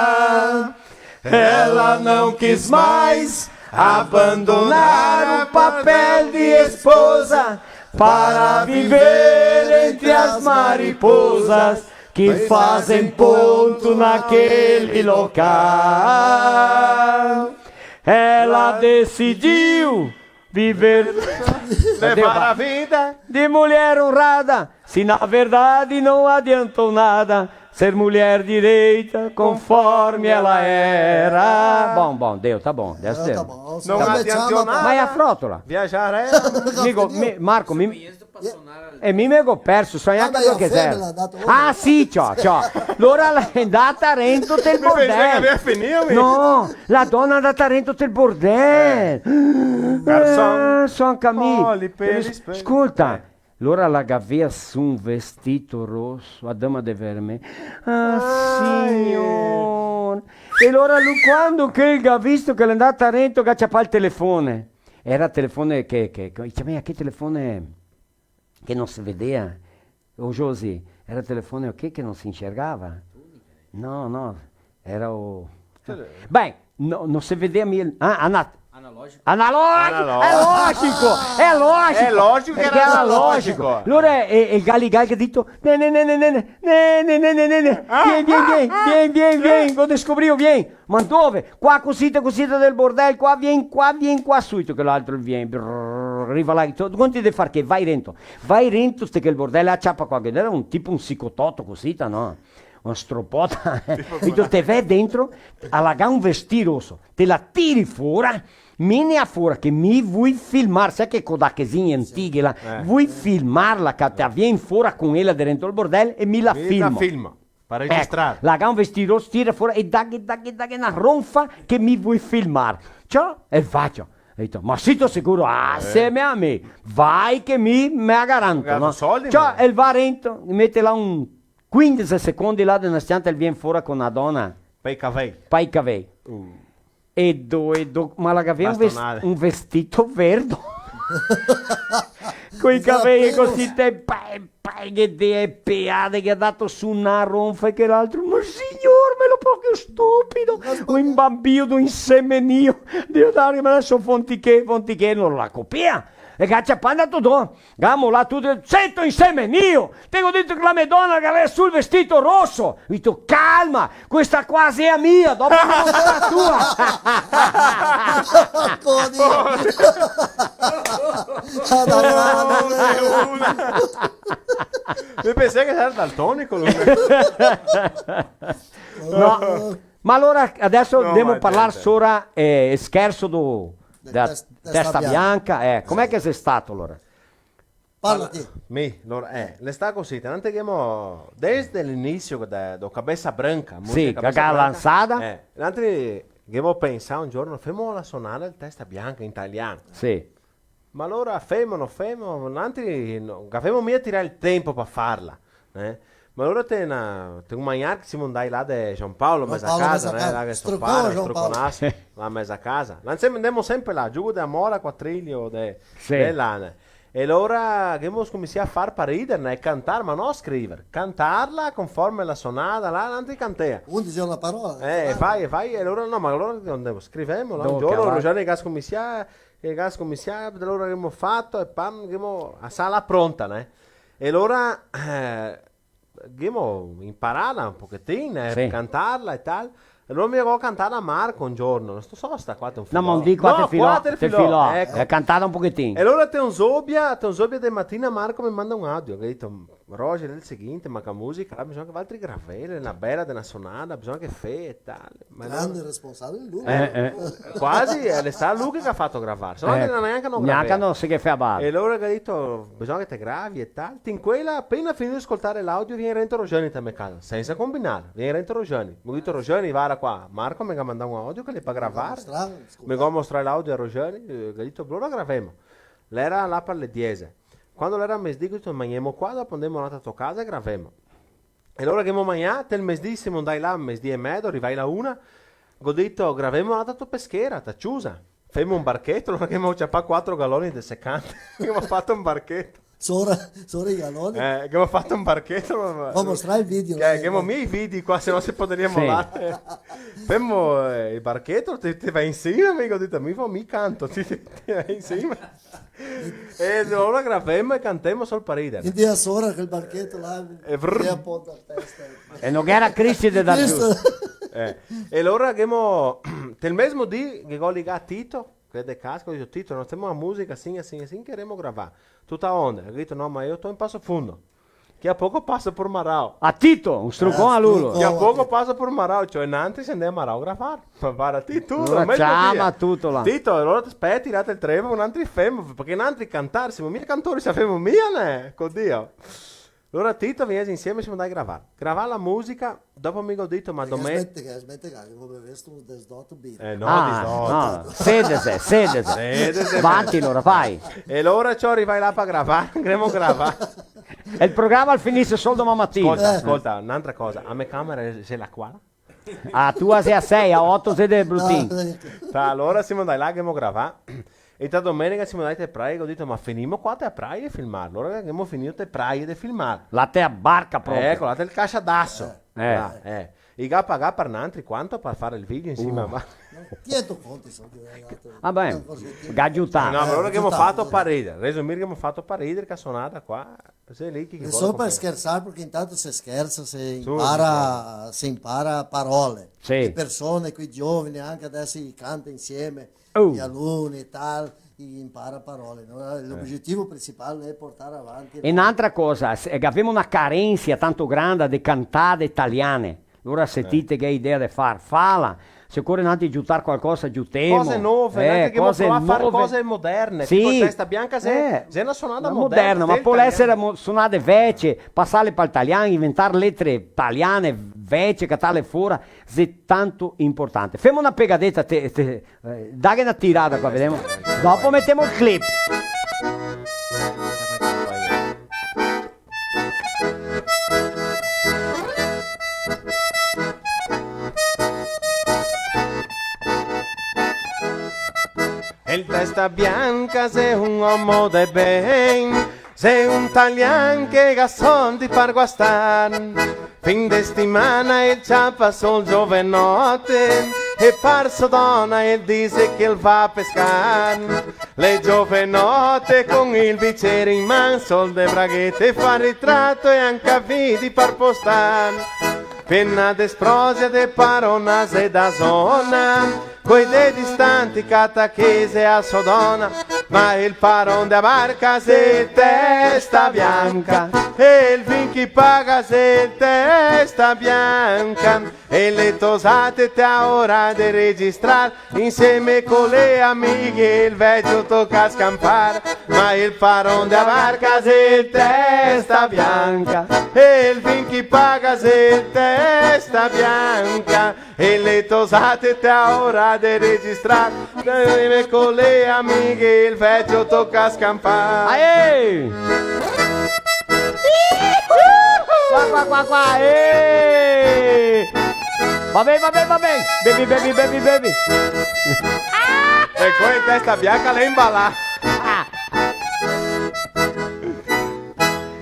Ela não quis mais abandonar o papel de esposa para viver entre as mariposas que fazem ponto naquele local. Ela decidiu viver, levar a vida de mulher honrada, se na verdade não adiantou nada ser mulher direita conforme ela era. Bom, deu, tá bom. Deu. Não adiantou nada. Mas a frótola. Viajar é. Marco, mi ego perso, so neanche quello che serve. Ah sì, c'ho. Allora è andata a Rento del bordello. No, la donna è andata a Rento del bordello. Sono Camille. Ascolta. Allora la aveva su un vestito rosso, a dama de verme. Signor. E allora lui quando che ha visto che è andata a Rento, che c'ha il telefono. Era il telefono che telefono che non si vedeva. O Josi, era il telefono che non si enxergava? No, era o... Beh, non si vedeva. Analógico? É lógico! É lógico que era Perché analógico. Allora il Galigai che ha detto vieni, lo descobriu, vieni. Ma dove? Qua cosita del bordello, qua vieni qua subito che l'altro viene. Arriva là, quanti devi fare che? Vai rento, ste che il bordello acciappa qua, che era un tipo un psicototto cosita, no? Una stropota. E tu te vai dentro, allaga un vestito rosso, te la tiri fuori, meni a fuori che mi vuoi filmare, sai che Kodakesini antiche là, vuoi filmarla che te vieni fuori con ella dentro il bordello e mi la filma. Per registrare. Ecco, un vestito rosso, tira fuori e daghi una ronfa che mi vuoi filmare. Ciao, e faccio. E detto, ma sito sicuro, assieme a me, vai che mi garanto. No? Soldi, ciao, e il varento, mette là un 15 secondi là nella stanza e viene fuori con una donna. Pai cavei. E ma la aveva un vestito verde. Con i capelli così che è peate che ha dato su una ronfa e che l'altro, ma signor, me lo proprio stupido, un bambino un semenio, Dio dare, ma adesso fontiché, non la copia. E caccia panda tutto, gamo là tutto, sento insieme mio, tengo detto che la Madonna che aveva sul vestito rosso, ho detto calma, questa quasi è mia, dopo la tua. Io pensai che era daltonico lui. No, ma allora adesso dobbiamo parlare solo scherzo da testa bianca, com'è che sei stato allora? Parlati. Le sta così, tanto che desde l'inizio da Cabeça Branca, sì, che ha lanciata, tanto che ho pensato un giorno, femo la suonare il testa bianca in italiano. Sì. Ma allora femo, non avevamo mica tirare il tempo per farla, Ma allora te un maniar che si mandai là da Gian Paolo, mezza a casa, là che sto padre, struconasse, là mezza a casa. Andiamo sempre là, giù da Mora, Quattriglio, dell'Ane. E allora che abbiamo cominciato a fare per ridere e cantare, ma non scrivere. Cantarla conforme la sonata, là, non ti cantea. 11 una parola. Vai, e allora no, ma allora scrivemmo, là, un giorno, Rogiano e gas cominciato, allora che abbiamo fatto, e pam, che abbiamo a sala pronta, né? E allora abbiamo imparato un pochettino, cantarla e tal. E allora mi avevo cantata a Marco un giorno, non so sta qua te un filò. No, non dico a te filò, ecco. Cantata un pochettino. E allora te un zobbia di mattina Marco mi manda un audio, che ha detto, Roger è il seguente, ma che musica, là, bisogna che altri gravele, una bella, una sonata, bisogna che fe e tal. Ma grande responsabile lui. Quasi, è stato lui che ha fatto gravare, se no neanche non gravava. Neanche non si che fa bale. E allora che ha detto, bisogna che te gravi e tal. In quella, appena finito di ascoltare l'audio, viene Rento Rogiani a me casa, senza combinare, viene Rento Rogiani. Mi ha detto Rogiani, va qua, Marco mi ha mandato un audio che le fa gravare. Mi ha mostrato l'audio a Rogiani, che ha detto, allora graviamo. Lei era là per le 10. Quando l'era mesdì, ho detto, mangiamo qua, dopo andiamo a tua casa e graviamo. E allora che abbiamo mangiato, il mesdì siamo andati là, mesdì e mezzo, arrivai la una, ho detto, graviamo a tua peschera, t'ha chiusa. Femo un barchetto, allora che abbiamo ciappato 4 galloni di seccante, che abbiamo fatto un barchetto. Sora i galloni? Che abbiamo fatto un barchetto. Vuoi mostrare il video? Che abbiamo i miei video qua, se no si potrebbero là. Femo il barchetto, ti vai insieme, mi ho detto, mi canto, ti vai insieme. E allora graviamo e cantiamo sul paride. Quindi a Sora quel barchetto là, e a ponta a testa. E non era Cristi da giusto. E allora che il mesmo dì che ho legato Tito, che è casco, ho detto Tito, non stiamo a musica, sì, che gravare. Tutta onda. Ho detto no, ma io sto in passo fondo. Che a poco passa per Marao. A Tito, un struccone a lui. Che a poco passa per Marao, cioè innanzi se andiamo a Marao a gravare. Ma guarda, Tito, chiama tutto là. Tito, allora ti aspetti, tirate il treno, un altro femo, perché un altro cantare, siamo mica cantori, sappiamo mia, ne? Con Dio. Allora Tito viene insieme e siamo andati a gravare. Gravare la musica, dopo mi ho detto, ma domenica... Aspetta, che come questo desdotto birra. No. Sedese. Vanti allora, vai. E allora ci arrivai là per gravare, andremo a gravare. E il programma finisce solo domani mattina. Ascolta, un'altra cosa, a me camera c'è la qua? A tua sei a 6, a 8 siete bruttini. Allora siamo andati là che abbiamo gravato. E da domenica siamo andati a Praia e ho detto, ma finimo qua a Praia e filmare. Allora abbiamo finito a Praia di filmare. La te a barca proprio. Ecco, la te il casciadasso. I ga pagare per altri quanto per fare il video insieme a me? Tieto conti sono Vabbè, gaggiutà. No, ma allora che abbiamo fatto per ridere. Reso che abbiamo fatto per ridere che sonata qua. Sei lì che solo per scherzare, perché intanto se scherza, si impara parole. Sì. Le persone, quei giovani, anche adesso cantano insieme, gli alunni e tal, impara parole. No? L'obiettivo principale è portare avanti. E un'altra cosa, abbiamo una carenza tanto grande di cantate italiane. Allora sentite che idea di fala. Se occorre anche aggiuntare qualcosa, aggiutiamo. Cose nuove, anche che cose a fare nuove. cose moderne. Sì. Tipo Testa Bianca, se è una suonata moderna, ma può essere suonate vecchie, passare per italiano, inventare lettere italiane vecchie, catale fuori, è tanto importante. Facciamo una pegadetta, dai una tirata qua, vediamo. Dopo mettiamo il clip. Il Testa Bianca sei un uomo de ben, sei un italiano che ha soldi per guastare. Fin de settimana il ciappa sul giovanotte e parso donna e dice che il va a pescare. Le giovanotte con il bicchiere in mano, sol de braghette fa ritratto e anche vidi per postare. Penna d'esprosia de paronase da zona, coi de distanti catachese a Sodona, ma il paron de barca se Testa Bianca, e il vin chi paga se Testa Bianca, e le tosate te a ora di registrare, insieme con le amiche il vecchio tocca scampare, ma il paron de barca se Testa Bianca, e il vin chi paga se Testa Bianca, e le tosate te a ora di registrare, insieme con le amiche il vecchio tocca scampare. Qua, Vabbè, bevi. E poi Testa Bianca le imballa.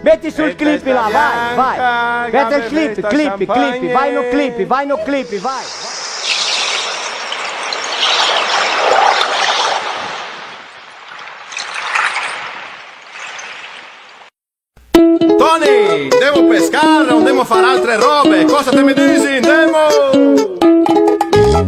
Metti sul clip là, vai. Metti il clip, vai no clip, vai. Tony, devo pescare, non devo fare altre robe, cosa te mi dici? Andiamo!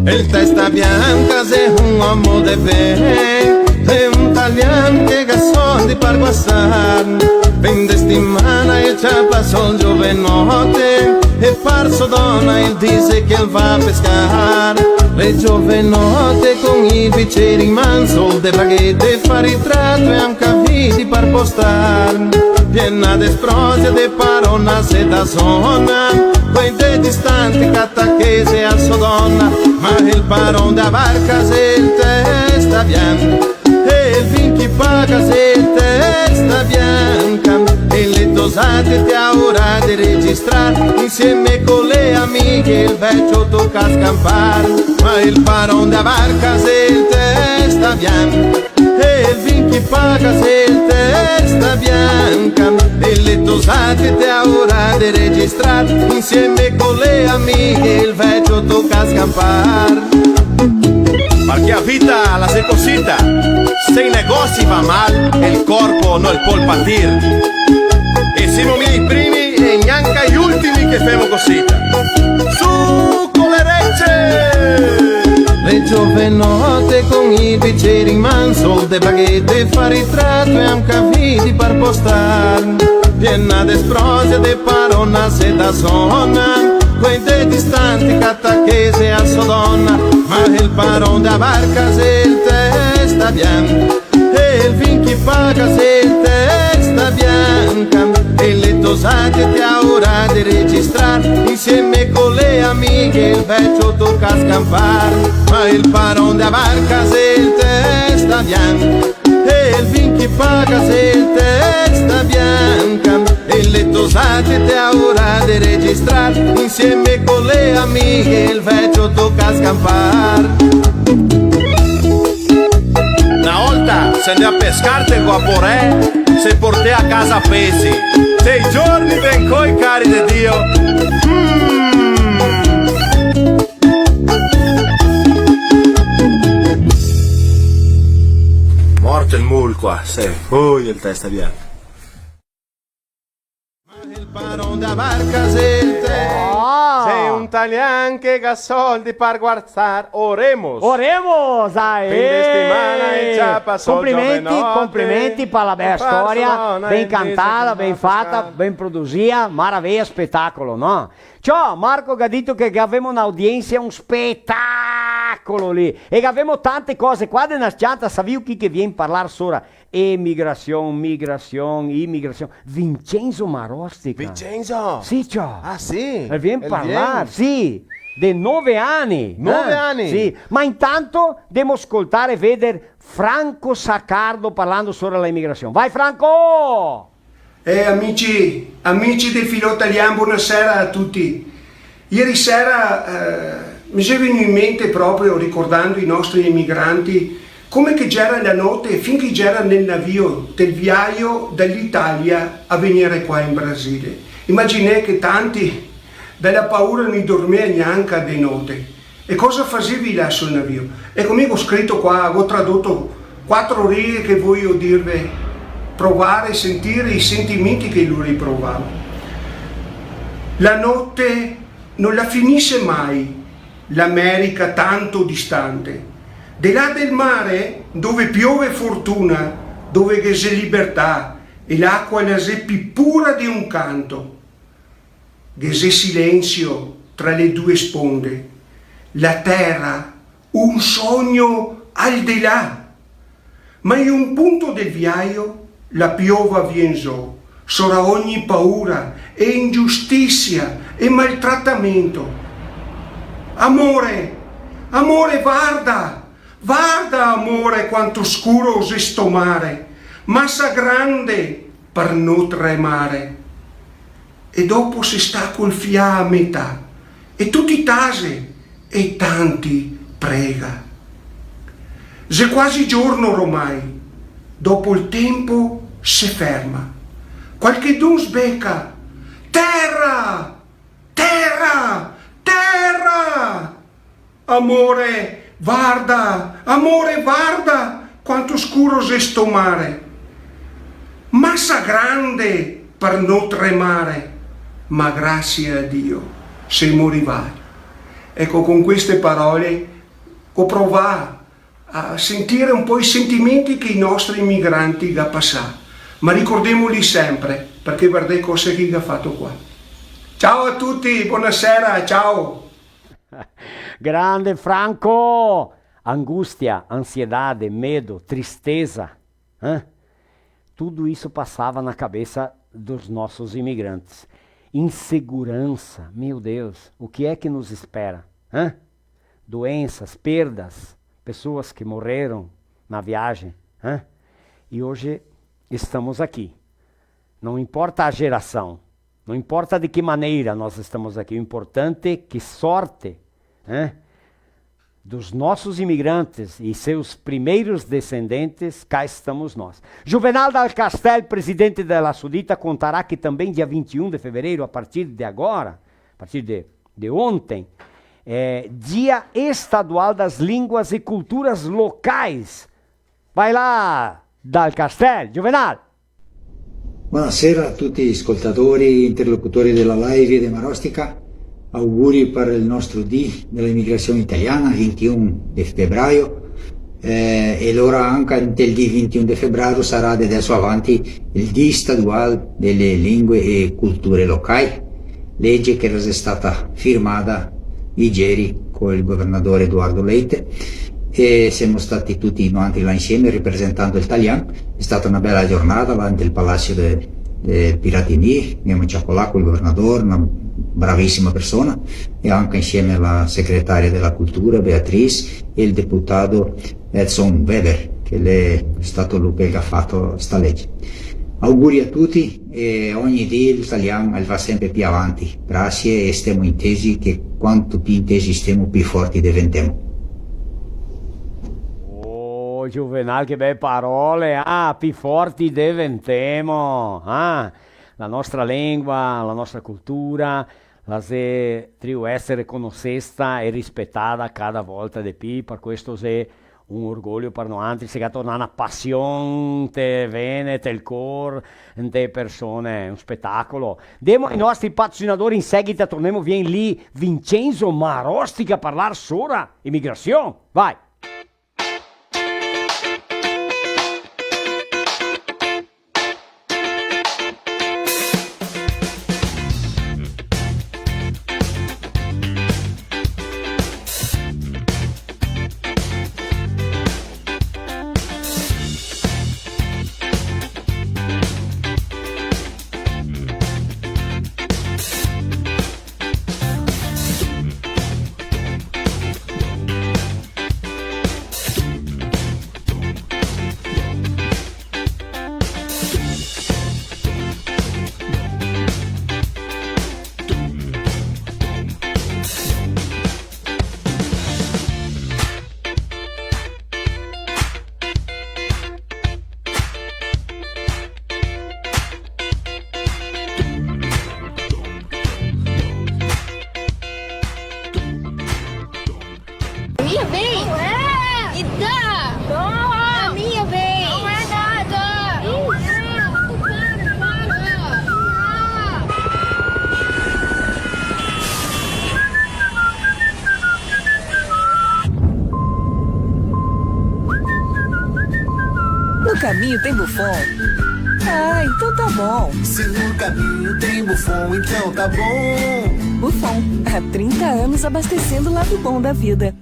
Il Testa Bianca sei un uomo de bene, sei un italiano che ha soldi per guastare. Ben de settimana il ciappa sul giovanotte e parso donna il dice che il va a pescare. Le giovanotte con i bicchieri in mano, sol de braghette fa ritratto e anche vidi per postare. Piena d'esprosia de paronase da zona, coi de distanti catachese a Sodona, ma il paron da barca se il Testa Bianca, e il vin chi paga se il Testa Bianca, e le dosate te a ora di registrare, insieme con le amiche il vecchio tocca scampare, ma il paron da barca se il Testa Bianca, e il vin chi paga se il Testa Bianca, e le dosate te a ora di registrare, insieme con le amiche il vecchio tocca scampare. Perché a vita la se cosita, se i negozi va mal, il corpo non può patir. E siamo i primi e neanche gli ultimi che femo cosita. Su con le recce! Le giovanotte con i bicchieri in mano, sol de braghette fa ritratto e anche vidi per postare. Piena d'esprosia de paronase da zona, quei de distanti catachese a Sodona, ma il paron da barca se il Testa Bianca, e il vin chi paga se il Testa Bianca, e le dosate te a ora di registrare, insieme con le amiche il vecchio tocca scampare, ma il paron da barca se il Testa Bianca, e il vin chi paga se il Testa Bianca, e le dosate te a ora di registrare, insieme con le amiche il vecchio tocca scampare. Una volta se andai a pescarte con a Porè, se portai a casa pesi, 6 giorni ben coi cari di Dio. qua, sì. Il testa bianca. Il barone da barca sei un italiano che ha soldi per guardare. Oremos, ai! Fin de settimana in Chiapa, complimenti per la bella storia, ben cantata, ben fatta, ben produzita, maraviglia, spettacolo, no? Ciao, Marco Gadito che abbiamo un'audienza, un spettacolo lì, e che abbiamo tante cose, qua nella chat, sapevo chi che viene a parlare sopra, emigrazione, immigrazione, Vincenzo Marostica. Vincenzo? Sì, ciao. Ah, sì? Viene a parlare, sì. De 9 anni. 9 anni? Sì, ma intanto devo ascoltare e vedere Franco Saccardo parlando sopra l'immigrazione. Vai Franco! Amici del Filo Italiano, buonasera a tutti. Ieri sera mi è venuto in mente, proprio ricordando i nostri immigranti, come che c'era la notte finché c'era nel navio del viaggio dall'Italia a venire qua in Brasile. Immaginate che tanti dalla paura non dormivano neanche di notte. E cosa facevi là sul navio? E come ho scritto qua, ho tradotto 4 righe che voglio dirvi, provare e sentire i sentimenti che lui provava. La notte non la finisce mai, l'America tanto distante. Di là del mare, dove piove fortuna, dove c'è libertà e l'acqua la è più pura di un canto. C'è silenzio tra le due sponde, la terra, un sogno al di là. Ma in un punto del viaggio la piova vien giù, sopra ogni paura e ingiustizia e maltrattamento. Amore, guarda amore quanto scuro è sto mare, massa grande per non tremare. E dopo si sta col fia a metà, e tutti tase, e tanti prega. C'è quasi giorno ormai, dopo il tempo si ferma. Qualche dun sbecca, terra, terra, terra! Amore, guarda, quanto scuro è sto mare. Massa grande per non tremare, ma grazie a Dio siamo arrivati. Ecco, con queste parole ho provato a sentire un po' i sentimenti che i nostri immigranti hanno passato, ma ricordiamoli sempre, perché guardate cosa che ha fatto qua. Ciao a tutti, buonasera, ciao! Grande Franco! Angústia, ansiedade, medo, tristeza, tudo isso passava na cabeça dos nossos imigrantes. Insegurança, meu Deus, o que é que nos espera? Doenças, perdas, pessoas que morreram na viagem. E hoje estamos aqui. Não importa a geração, não importa de que maneira nós estamos aqui, o importante é que sorte dos nossos imigrantes e seus primeiros descendentes, cá estamos nós. Juvenal Dal Castel, presidente da Sudita, contará que também dia 21 de fevereiro, a partir de agora, a partir de ontem, é Dia Estadual das Línguas e Culturas Locais. Vai lá, Dal Castel, Juvenal. Buonasera a tutti gli ascoltatori, interlocutori della live di Marostica. Auguri per il nostro D dell'immigrazione italiana, 21 di febbraio, e allora anche il D 21 di febbraio sarà da adesso avanti il D staduale delle lingue e culture locali, legge che è stata firmata ieri con il governatore Eduardo Leite, e siamo stati tutti quanti là insieme rappresentando l'italiano. È stata una bella giornata davanti al palazzo del Piratini, abbiamo ciacolato con il governatore, una bravissima persona, e anche insieme alla segretaria della cultura Beatrice e il deputato Edson Weber, che è stato lui che ha fatto questa legge. Auguri a tutti, e ogni dia l'italiano va sempre più avanti. Grazie, e stiamo intesi che quanto più intesi stiamo più forti diventiamo. Oh, Juvenal, che belle parole, più forti diventiamo, la nostra lingua, la nostra cultura, deve essere conosciuta e rispettata cada volta di più, per questo è un orgoglio per noi altri, se torna una passione te venete il cor te persone, un spettacolo. Demo i nostri patrocinatori in seguito, torniamo vien lì Vincenzo Marostica a parlare sopra immigrazione. Vai! Minha vez? Não é! E dá! Não! A minha vez! Não é nada! No caminho tem Buffon. Ah, então tá bom. Se no caminho tem Buffon, então tá bom. Buffon, há 30 anos abastecendo o lado bom da vida.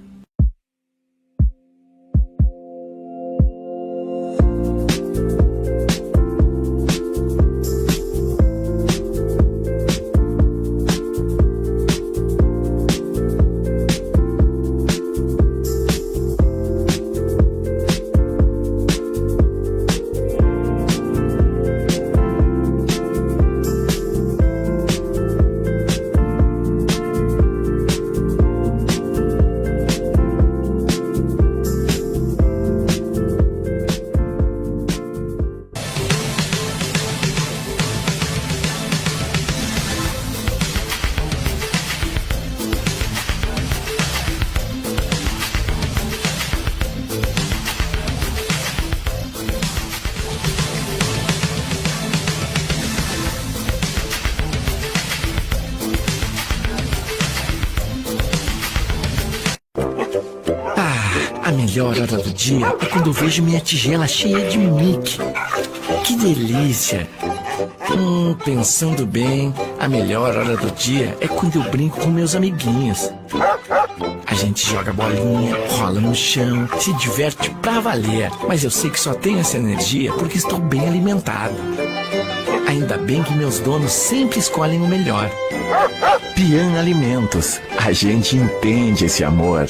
A melhor hora do dia é quando eu vejo minha tigela cheia de Mickey. Que delícia! Pensando bem, a melhor hora do dia é quando eu brinco com meus amiguinhos. A gente joga bolinha, rola no chão, se diverte pra valer. Mas eu sei que só tenho essa energia porque estou bem alimentado. Ainda bem que meus donos sempre escolhem o melhor. Pian Alimentos. A gente entende esse amor.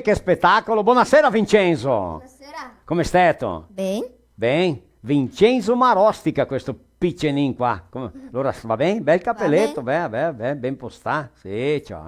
Che spettacolo! Buonasera Vincenzo! Buonasera! Come stai? Bene. Bem? Vincenzo Marostica, questo piccenin qua. Allora, va bene? Bel capelletto, ben postato. Sì, ciao,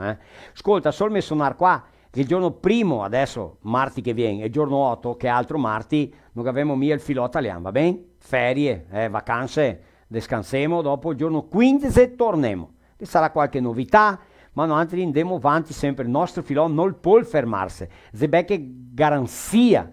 Ascolta, solo mi suonare qua che il giorno primo, adesso martedì che viene, e il giorno 8, che è altro martedì, non abbiamo mia il filo italiano, va bene? Ferie, vacanze, descansiamo, dopo il giorno 15 torniamo. Ci sarà qualche novità, ma noi andiamo avanti sempre, il nostro filò non può fermarsi, se becche garanzia,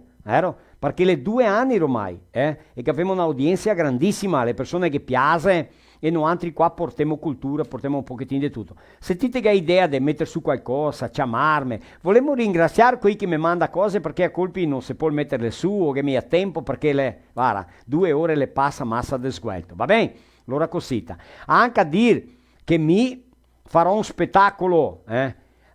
perché le 2 anni ormai, e che abbiamo un'audienza grandissima, le persone che piace, e noi altri qua portiamo cultura, portiamo un pochettino di tutto. Sentite che idea di mettere su qualcosa, chiamarmi, volevo ringraziare quelli che mi manda cose perché a colpi non si può metterle su o che mi ha tempo perché 2 ore le passa massa del sguelto, va bene? Allora cosita. Anche a dire che mi farò un spettacolo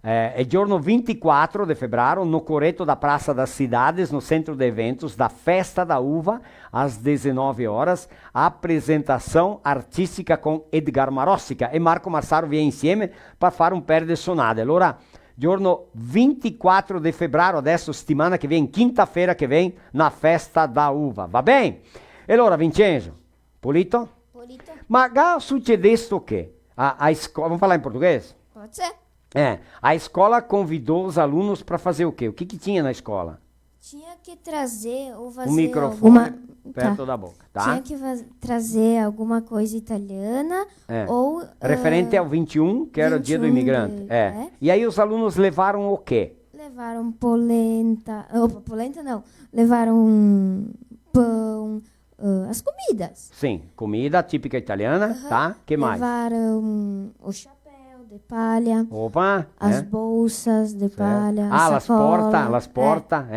É giorno 24 de fevereiro, no coreto da Praça das Cidades, no centro de eventos da Festa da Uva, às 19 horas, apresentação artística com Edgar Marostica e Marco Massaro via insieme para fare un paio di sonate. Allora, giorno 24 di febbraio, adesso settimana che viene, quinta-feira che viene, na Festa da Uva, va bene? E allora, Vincenzo, pulito? Pulito. Ma già succedesse o che? A escola, vamos falar em português? Pode ser. A escola convidou os alunos para fazer o quê? O que tinha na escola? Tinha que trazer ou fazer O microfone perto da boca, tá? Tinha que trazer alguma coisa italiana ou... Referente ao 21, que era o dia do imigrante. E aí os alunos levaram o quê? Levaram polenta... polenta não. Levaram pão, as comidas. Sim, comida típica italiana, tá? Que mais? Levaram o chapéu de palha. Opa! As bolsas de palha. Las porta,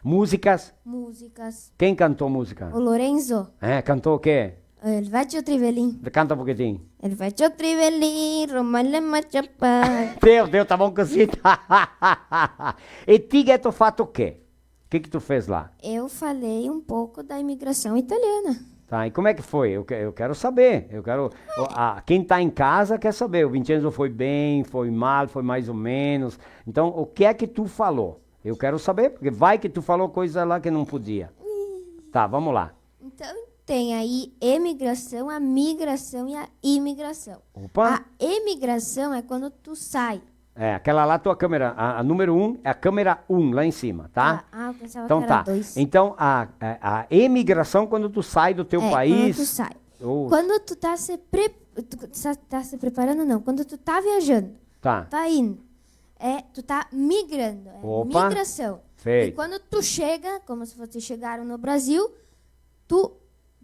Músicas. Músicas. Quem cantou música? O Lorenzo. Cantou o quê? Il vecchio Trivelin. Canta um pouquinho. Il vecchio Trivelin, Romagna Macciappa. Deus, tá bom così. E ti che tu fatto o quê? O que tu fez lá? Eu falei um pouco da imigração italiana. Tá, e como é que foi? Eu quero saber. Quem está em casa quer saber. O Vincenzo foi bem, foi mal, foi mais ou menos. Então, o que é que tu falou? Eu quero saber, porque vai que tu falou coisa lá que não podia. Tá, vamos lá. Então, tem aí emigração, a migração e a imigração. Opa. A emigração é quando tu sai. Aquela lá, tua câmera, a número 1 é a câmera 1 lá em cima, tá? Eu pensava então que era tá. 2. Então a emigração quando tu sai do teu país. Quando tu sai. Quando tu tá se preparando, não. Quando tu tá viajando. Tá indo. Tu tá migrando. Opa. Migração. Feito. E quando tu chega, como se vocês chegaram no Brasil, tu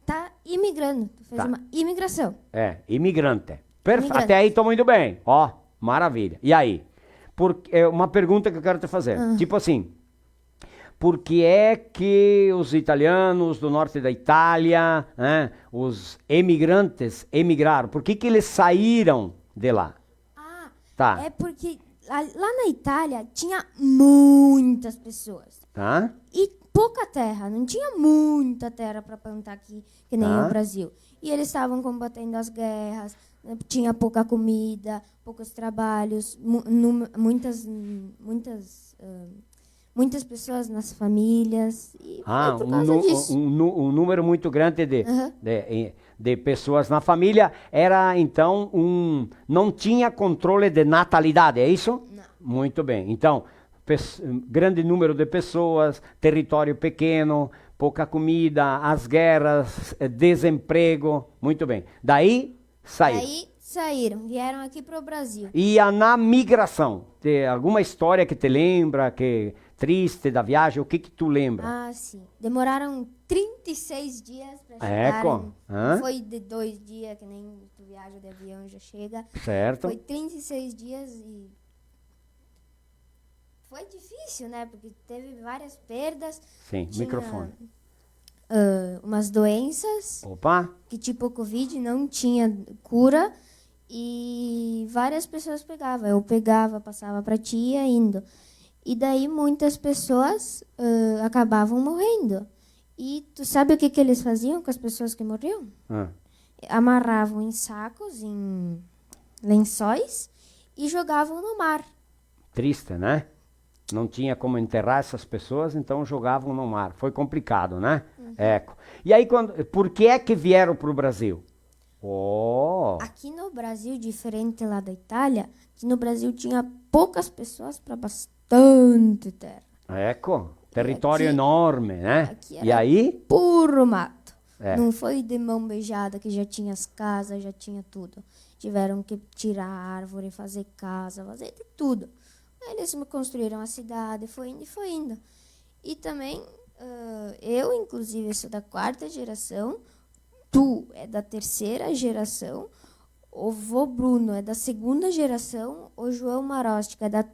tá imigrando. Tu fez uma imigração. Imigrante. Até aí tô indo bem. Ó, maravilha. E aí? Uma pergunta que eu quero te fazer. Tipo assim, por que é que os italianos do norte da Itália, os emigrantes, emigraram? Por que eles saíram de lá? É porque lá na Itália tinha muitas pessoas. Tá? E pouca terra. Não tinha muita terra para plantar aqui, que nem o Brasil. E eles estavam combatendo as guerras, tinha pouca comida, poucos trabalhos, muitas pessoas nas famílias. E foi por causa disso. Um número muito grande de pessoas na família. Era, então, não tinha controle de natalidade, é isso? Não. Muito bem. Então, grande número de pessoas, território pequeno, pouca comida, as guerras, desemprego. Muito bem. Daí saíram, vieram aqui para o Brasil. E na migração, tem alguma história que te lembra, que triste da viagem? O que tu lembra? Sim. Demoraram 36 dias para chegarem. Não foi de 2 dias, que nem tu viaja de avião já chega. Certo. Foi 36 dias e foi difícil, né? Porque teve várias perdas. Sim, microfone. Umas doenças. Opa. Que tipo Covid não tinha cura. E várias pessoas pegavam. Eu pegava, passava para ti e ia indo. E daí muitas pessoas acabavam morrendo. E tu sabe o que eles faziam com as pessoas que morriam? Amarravam em sacos, em lençóis e jogavam no mar. Triste, né? Não tinha como enterrar essas pessoas, então jogavam no mar. Foi complicado, né? E aí, por que é que vieram para o Brasil? Aqui no Brasil, diferente lá da Itália, aqui no Brasil tinha poucas pessoas para bastante terra. Território enorme, né? Aqui era e aí? Puro mato. Não foi de mão beijada que já tinha as casas, já tinha tudo. Tiveram que tirar árvore, fazer casa, fazer de tudo. Aí eles construíram a cidade, foi indo. E também, eu, inclusive, sou da 4ª geração, tu é da 3ª geração, o vô Bruno é da 2ª geração, o João Marostica é da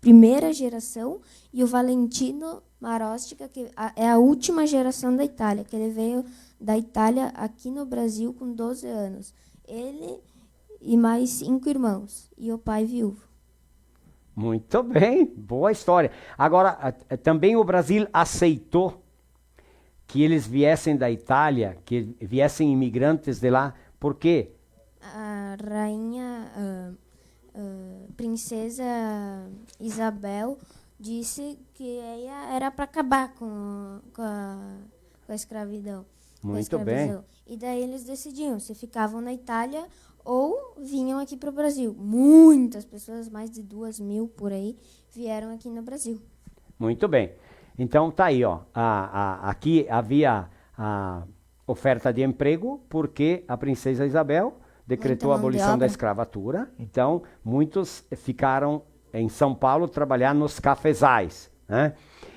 1ª geração e o Valentino Marostica, que é a última geração da Itália, que ele veio da Itália aqui no Brasil com 12 anos. Ele e mais 5 irmãos, e o pai viúvo. Muito bem, boa história. Agora, também o Brasil aceitou que eles viessem da Itália, que viessem imigrantes de lá, por quê? A rainha, princesa Isabel, disse que ela era para acabar com a escravidão. Muito bem. E daí eles decidiam se ficavam na Itália ou vinham aqui para o Brasil. Muitas pessoas, mais de 2.000 por aí, vieram aqui no Brasil. Muito bem. Então tá aí, ó. Aqui havia a oferta de emprego porque a princesa Isabel decretou a abolição da escravatura. Então muitos ficaram em São Paulo trabalhar nos cafezais, né?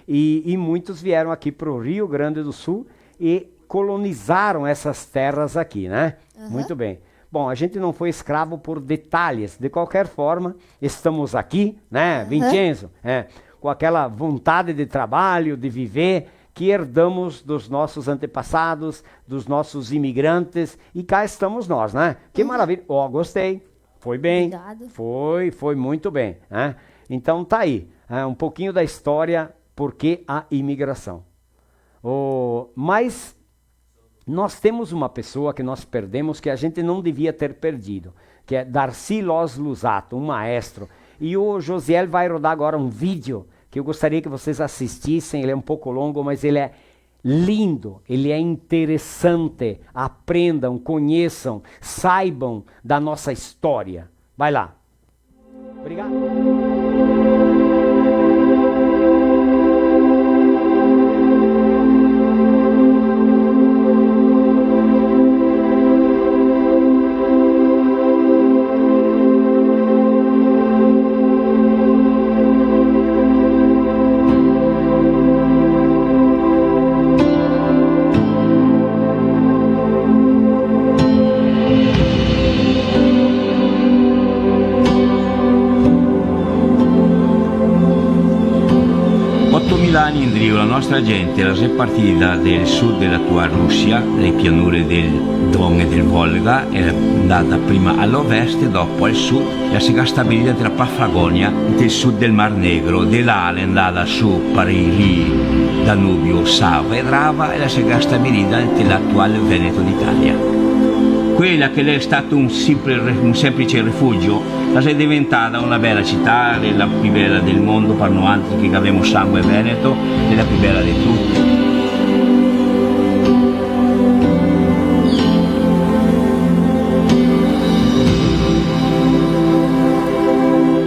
E muitos vieram aqui para o Rio Grande do Sul e colonizaram essas terras aqui, né? Muito bem. Bom, a gente não foi escravo por detalhes. De qualquer forma, estamos aqui, né, Vincenzo? Com aquela vontade de trabalho, de viver, que herdamos dos nossos antepassados, dos nossos imigrantes, e cá estamos nós, né? Que maravilha. Ó, gostei. Foi bem. Obrigado. Foi muito bem, né? Então tá aí, um pouquinho da história, por que a imigração. Mas nós temos uma pessoa que nós perdemos que a gente não devia ter perdido, que é Darcy Loz Lusato, um maestro. E o Josiel vai rodar agora um vídeo que eu gostaria que vocês assistissem. Ele é um pouco longo, mas ele é lindo, ele é interessante. Aprendam, conheçam, saibam da nossa história. Vai lá. Obrigado. La nostra gente era ripartita del sud dell'attuale Russia, le pianure del Don e del Volga, era andata prima all'ovest e dopo al sud, e si è stabilita tra Paflagonia, del sud del Mar Negro, dell'Ale è andata su per il Danubio, Sava e Drava, e si è stabilita nell'attuale Veneto d'Italia. Quella che è stato un semplice rifugio, la è diventata una bella città, la più bella del mondo, per noi altri che abbiamo sangue veneto, è la più bella di tutte.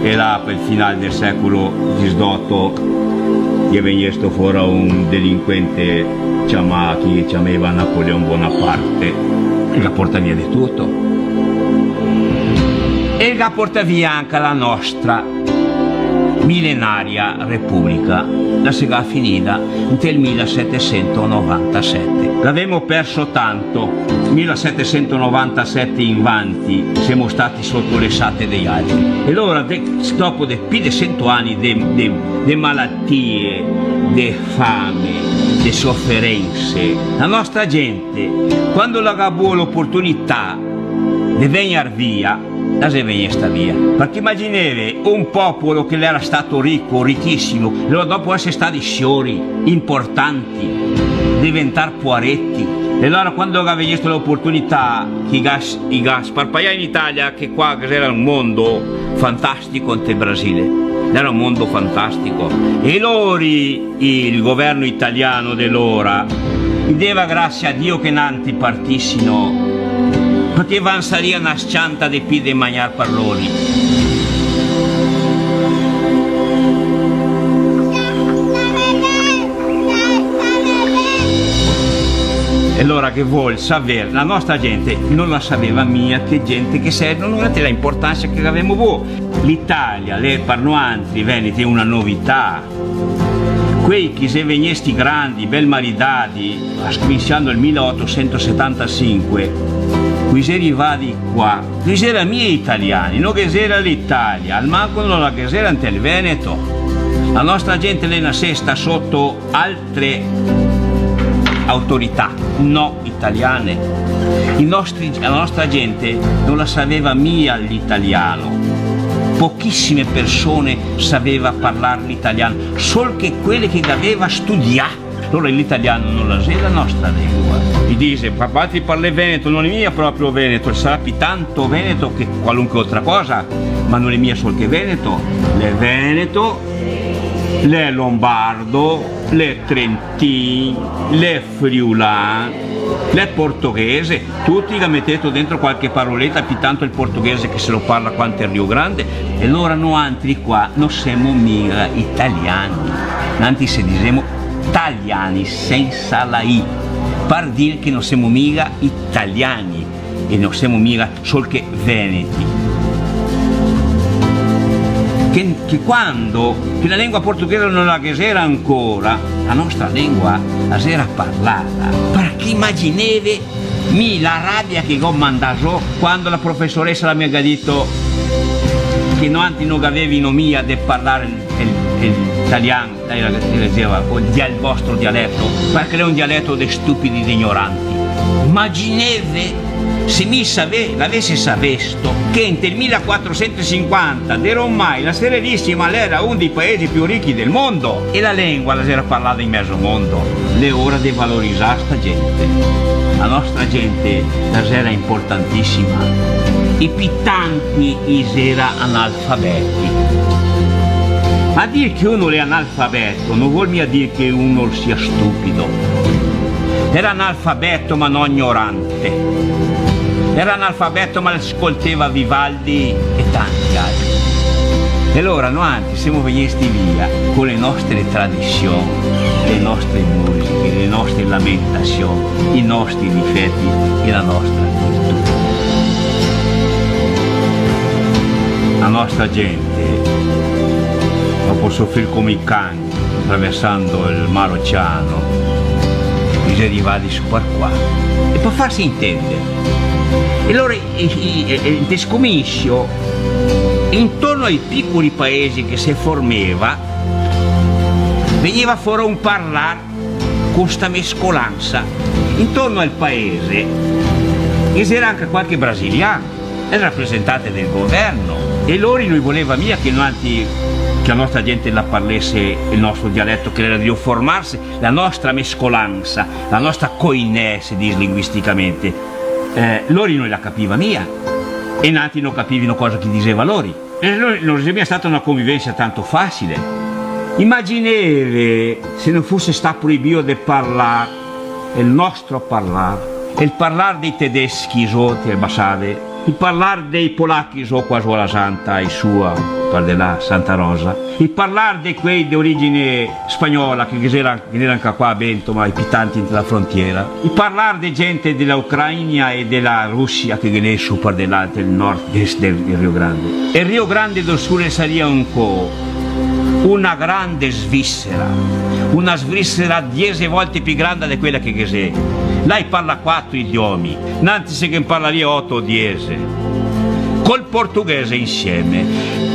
E là per il finale del secolo XVIII che veniva fuori un delinquente che chiamava Napoleone Bonaparte, e che porta via di tutto, e che porta via anche la nostra millenaria repubblica, la si è finita nel 1797. L'abbiamo perso tanto, 1797 in avanti siamo stati sotto le sate degli altri, e allora dopo più di 100 anni di malattie, di fame, di sofferenze, la nostra gente, quando aveva l'opportunità di venire via, la si veniva via. Perché immaginate un popolo che era stato ricco, ricchissimo, e dopo essere stati sciori, importanti, diventare poveretti, e allora quando aveva l'opportunità i gas sparpagliare in Italia, che qua era un mondo fantastico ante il Brasile, era un mondo fantastico, e loro, il governo italiano dell'ora, deva grazie a Dio che nanti partissino, perché avanzaria una scianta di piede e mangiare per loro. E allora che vuol sapere, la nostra gente non la sapeva mia, che gente che serve, non avete l'importanza che avevamo voi. L'Italia, le parlanti veneti è una novità. Quei che se venesti grandi, bel maridati, iniziando il 1875, qui si arrivati qua, qui erano miei italiani, non che era l'Italia, al manco non la che era ante il Veneto. La nostra gente le nasce sta sotto altre autorità, no italiane. La nostra gente non la sapeva mia l'italiano. Pochissime persone sapeva parlare l'italiano, solo che quelle che aveva studiato. Allora l'italiano non la sa la nostra lingua. Mi dice, papà ti parli veneto, non è mia proprio veneto, sarà più tanto veneto che qualunque altra cosa, ma non è mia solo che veneto. Le veneto, le lombardo, le trentino, le friulano, le portoghese, tutti che mettete dentro qualche paroletta, più tanto il portoghese che se lo parla quanto il Rio Grande, e allora noi altri qua non siamo mica italiani, anzi se diciamo italiani senza la I, per dire che non siamo mica italiani e non siamo mica solo che veneti. Che quando che la lingua portoghese non la era ancora, la nostra lingua la era parlata. Perché immaginate la rabbia che ho mandato quando la professoressa mi ha detto che non avevi mia di parlare l'italiano, lei diceva il vostro dialetto, perché è un dialetto di stupidi e di ignoranti. Immaginate se mi l'avesse saputo che nel 1450 ormai la Serenissima era uno dei paesi più ricchi del mondo e la lingua la era parlata in mezzo mondo. Le ora di valorizzare sta gente. La nostra gente la era importantissima. I pitanti era analfabeti. A dire che uno è analfabeto non vuol mica dire che uno sia stupido. Era analfabeto ma non ignorante. Era analfabeto ma ascoltava Vivaldi e tanti altri. E allora noi siamo venuti via con le nostre tradizioni, le nostre musiche, le nostre lamentazioni, i nostri difetti e la nostra virtù. La nostra gente dopo soffrire come i cani attraversando il mare oceano, bisogna arrivare su per qua e per farsi intendere. E allora il descomissio intorno ai piccoli paesi che si formava veniva fuori un parlare con questa mescolanza. Intorno al paese c'era anche qualche brasiliano, il rappresentante del governo, e loro noi voleva mia che la nostra gente la parlasse il nostro dialetto, che era di formarsi la nostra mescolanza, la nostra coinè, si dice linguisticamente. Loro non la capiva mia e nanti non capivano cosa che diceva loro. E non è stata una convivenza tanto facile. Immaginate se non fosse stato proibito di parlare il nostro parlare, il parlare dei tedeschi sotto il Bassade, il parlare dei polacchi sotto qua sulla Santa e sua per della Santa Rosa, il parlare di quei di origine spagnola che erano anche qua a Bento ma i pitanti della frontiera, il parlare di gente dell'Ucraina e della Russia che viene su per dell'altro il nord-est del Rio Grande. E il Rio Grande del Sud sarebbe una grande Svizzera, una Svizzera 10 volte più grande di quella che è. Lei parla 4 idiomi, nanti se che parlaria 8 o 10, col portoghese insieme.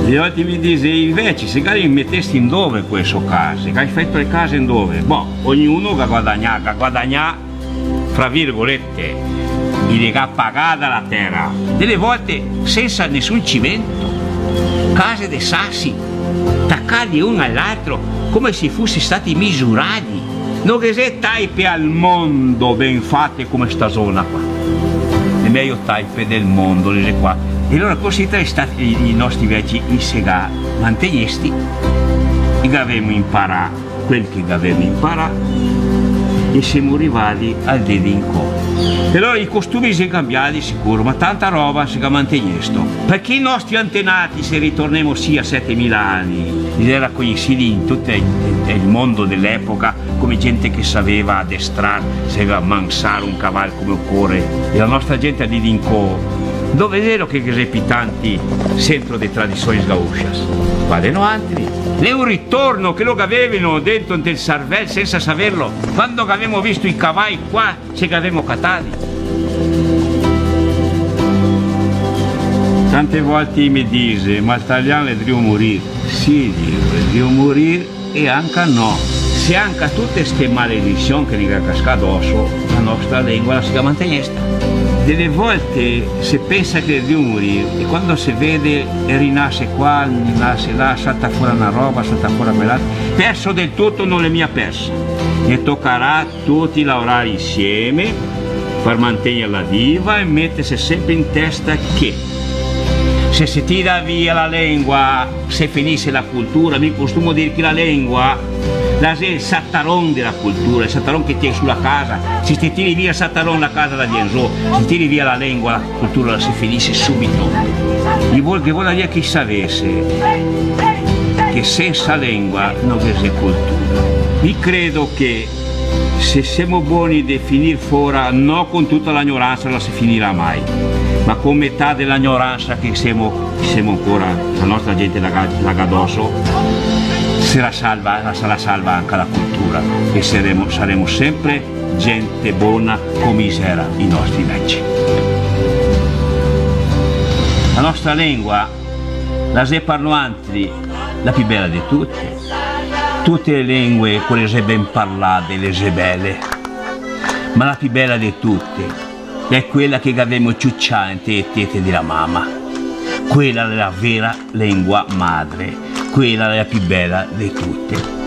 Gli altri mi dice invece se mi mettesti in dove questo caso, che hai fatto le case in dove? Boh, ognuno che guadagna fra virgolette, gli ha pagata la terra, delle volte senza nessun cimento, case dei sassi, attaccati uno all'altro come se fossero stati misurati. Non che se taipe al mondo ben fatte come sta zona qua, le meglio taipe del mondo, le qua. E allora così i nostri vecchi i sega mantenisti, che avevamo imparato quel che avevamo imparato e siamo arrivati al dedinco. E allora i costumi si sono cambiati sicuro, ma tanta roba si è mantenuto. Perché i nostri antenati, se ritorniamo sì a 7000 anni, era conosciuti in tutto il mondo dell'epoca come gente che sapeva addestrare, sapeva mansare un cavallo come occorre. E la nostra gente a dedinco dove è vero che repitanti centro di tradizioni sgauscias. Vadeno altri. È un ritorno che lo avevano dentro nel cervello senza saperlo. Quando avevamo visto i cavalli qua, ce che avevamo catati. Tante volte mi dice, ma l'italiano è devo morire. Sì, devo morire e anche no. Se anche tutte queste maledizioni che gli casca addosso, la nostra lingua la si mantenesta. delle volte si pensa che è di muri e quando si vede e rinasce qua, rinasce là, salta fuori una roba, salta fuori quell'altra. Perso del tutto non è mia persa. Ne toccherà tutti lavorare insieme per mantenerla viva e mettersi sempre in testa che se si tira via la lingua, se finisce la cultura. Mi costumo dire che la lingua è il sattaron della cultura, il sattaron che tiene sulla casa. Se ti tiri via il sattaron la casa la viene giù, se tiri via la lingua la cultura si finisce subito. Che vuol dire che sapesse che senza lingua non c'è cultura. Io credo che se siamo buoni di finire fuori, non con tutta l'ignoranza non si finirà mai, ma con metà dell'ignoranza che siamo ancora, la nostra gente la addosso, sarà salva anche la cultura e saremo sempre gente buona come era i nostri vecchi. La nostra lingua, la se parlanti, la più bella di tutte. Tutte le lingue, quelle se ben parlate, le se belle, ma la più bella di tutte è quella che abbiamo ciucciante e tete della mamma. Quella è la vera lingua madre, quella è la più bella di tutte.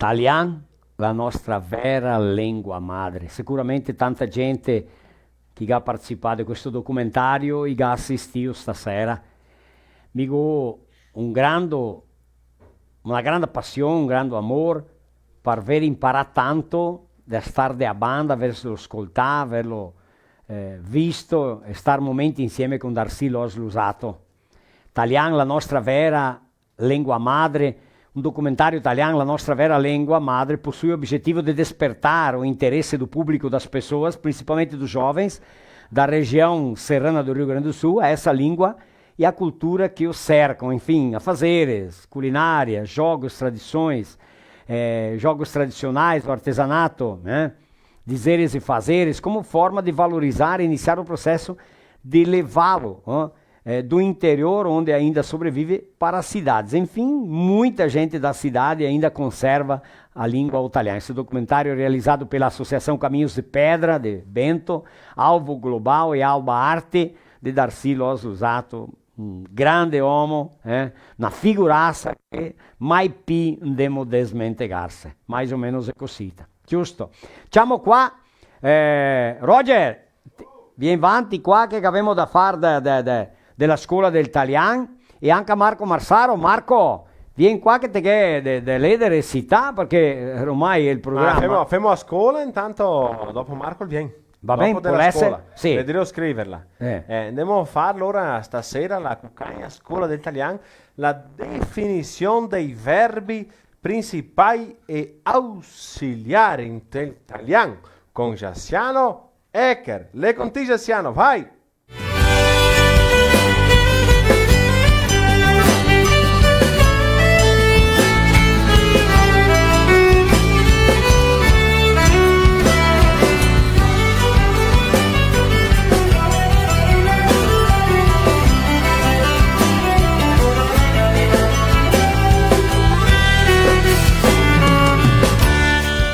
Italiano, la nostra vera lingua madre. Sicuramente tanta gente che ha partecipato a questo documentario e ha assistito stasera mi ha una grande passione, un grande amore per aver imparato tanto da stare a banda, averlo ascoltato, averlo visto e stare momenti insieme con Darcy L'Usato. Italiano, la nostra vera lingua madre. Un documentario italiano, la nostra vera lingua madre, possui l'obiettivo di despertar o interesse do público das pessoas, principalmente dos jovens, da região serrana do Rio Grande do Sul, a essa língua e a cultura que os cercam, enfim, a fazeres, culinária, jogos, tradições, jogos tradicionais, o artesanato, né? Dizeres e fazeres, como forma de valorizar e iniciar o processo de levá-lo do interior, onde ainda sobrevive, para as cidades. Enfim, muita gente da cidade ainda conserva a língua italiana. Esse documentário é realizado pela Associação Caminhos de Pedra, de Bento, Alvo Global e Alba Arte, de Darcy L'Usato, un grande uomo, una figuraça che mai più devo desmentegarsi. Mais ou menos è così. Giusto. Siamo qua. Roger, vieni avanti qua che abbiamo da fare della scuola del italiano e anche Marco Marsaro. Marco, vieni qua che te che delle recità perché ormai è il programma. Femo a scuola, intanto dopo Marco vieni. Va bene, può essere? Sì. Vedrò scriverla. Andiamo a fare allora stasera la cucagna scuola del italiano, la definizione dei verbi principali e ausiliari in italiano con Jassiano Ecker. Le conti Jassiano, vai!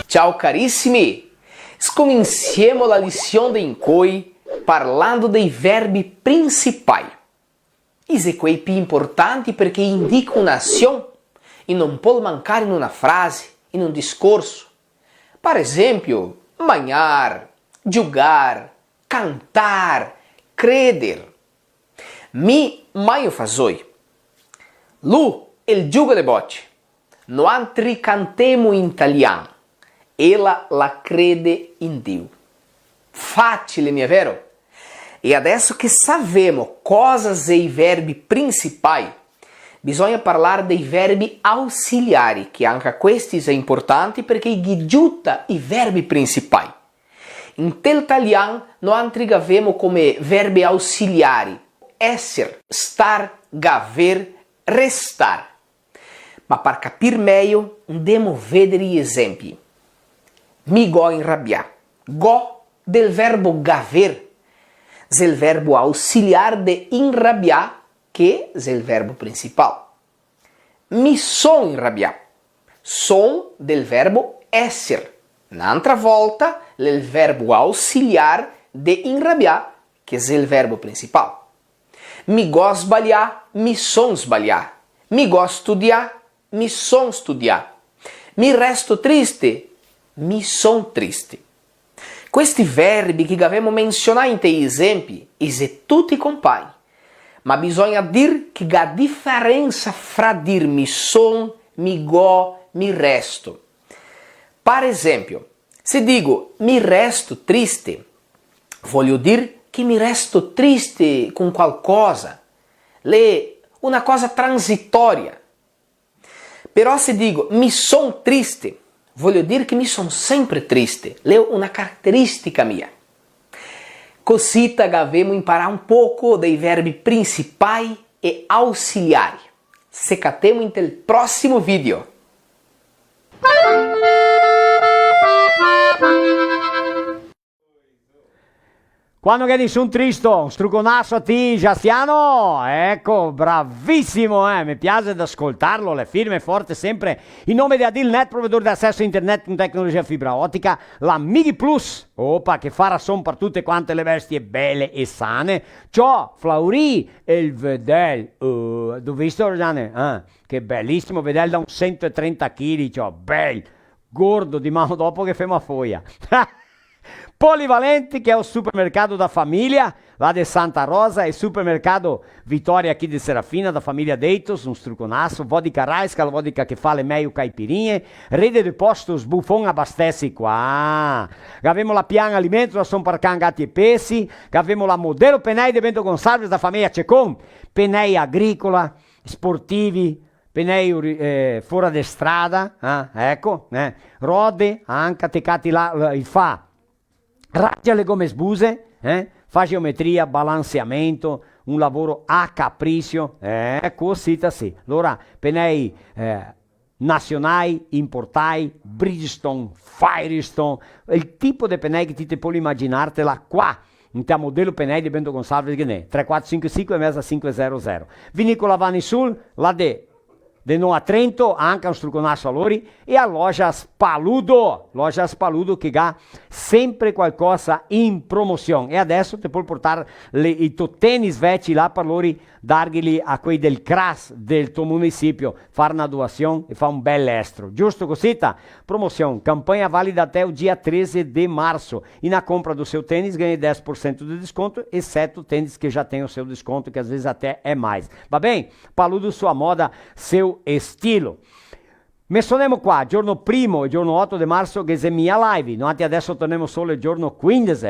Ciao carissimi! Scominciamo la lezione in cui parlando dei verbi principali. Isso quei più importanti perché indicano un'azione e non può mancare in una frase, in un discorso. Per esempio, mangiar, giocare, cantar, credere. Mi maio fazoi. Lu, il giugo de bote. Noi cantemo in italiano. Ela la crede in Dio. Facile, não é vero? E adesso che sapemo cosa sono i verbi principali, bisogna parlare dei verbi ausiliari, che anche questi sono importanti perché aiutano i verbi principali. In italiano noi abbiamo come verbi ausiliari esser, star, gaver, restar. Ma per capire meglio, andiamo a vedere gli esempi. Mi go inrabbiar. Go del verbo gaver. É o verbo auxiliar de enrabiar, que é o verbo principal. Mi son enrabiar. Son del verbo esser. N'altra volta, il verbo auxiliar de enrabiar, que é o verbo principal. Mi go sbagliar, mi son sbagliar. Mi go studiar, mi son studiar. Mi resto triste, mi son triste. Questi verbi che abbiamo menzionato in te esempi, sono tutti compagni, ma bisogna dire che la differenza fra dir mi son, mi go, mi resto. Per esempio, se dico mi resto triste, voglio dire che mi resto triste con qualcosa, una cosa transitoria. Però se dico mi son triste, voglio dire che mi sono sempre triste, è una caratteristica mia. Così dobbiamo imparare un poco dei verbi principali e ausiliari. Secatemo nel prossimo video. Quando che nessun tristo, un struconasso a ti, Giastiano, ecco, bravissimo, mi piace ad ascoltarlo, le firme forte sempre, in nome di Adilnet, provedore di accesso a internet con tecnologia fibra ottica, la Migi Plus, opa, che farà son per tutte quante le bestie belle e sane, ciò, Flauri e il vedel, dove visto, Gianni? Che bellissimo vedel da un 130 kg, ciò, bel, gordo di mano dopo che femo a foglia. Polivalente, che è un supermercato da famiglia, là di Santa Rosa, e supermercato Vittoria aqui di Serafina, da famiglia Deitos, un struconasso, vodka Raisca, la vodka che fa le meglio caipirinhe, rede di postos Buffon abastece qua. Abbiamo la Pian Alimento, da Son Parcan Gatti e Pesci, abbiamo la Modelo Penei di Bento Gonçalves, da famiglia Cecon, Penei agricola, sportivi, Penei fuori di strada, ecco, rode, anche attaccati là, il fa. Raggia le gomme sbuse, fa geometria, balanceamento, un lavoro a capriccio, così sì. Allora, penei nazionali, importai, Bridgestone, Firestone, il tipo di penei che ti puoi immaginartela qua. Un modello penei di Bento Gonçalves che ne 3455 e mezza 500. Vinicola Vanni Sul, la de no a Trento, anche un struconasso a lori, e a Lojas Paludo che ha sempre qualcosa in promozione. E adesso ti puoi portare i tuoi tennis vecchi là per loro, darglieli a quei del CRAS del tuo municipio, fare una doazione e fare un bel estro. Giusto così? Promozione, campanha válida até o dia 13 de março. E na compra do seu tênis ganha 10% de desconto, exceto o tênis que já tem o seu desconto, que às vezes até é mais. Va bem? Paludo, sua moda, seu estilo. Menzioneremo qua, giorno 1 e giorno 8 di marzo che è mia live, noi adesso torniamo solo il giorno 15,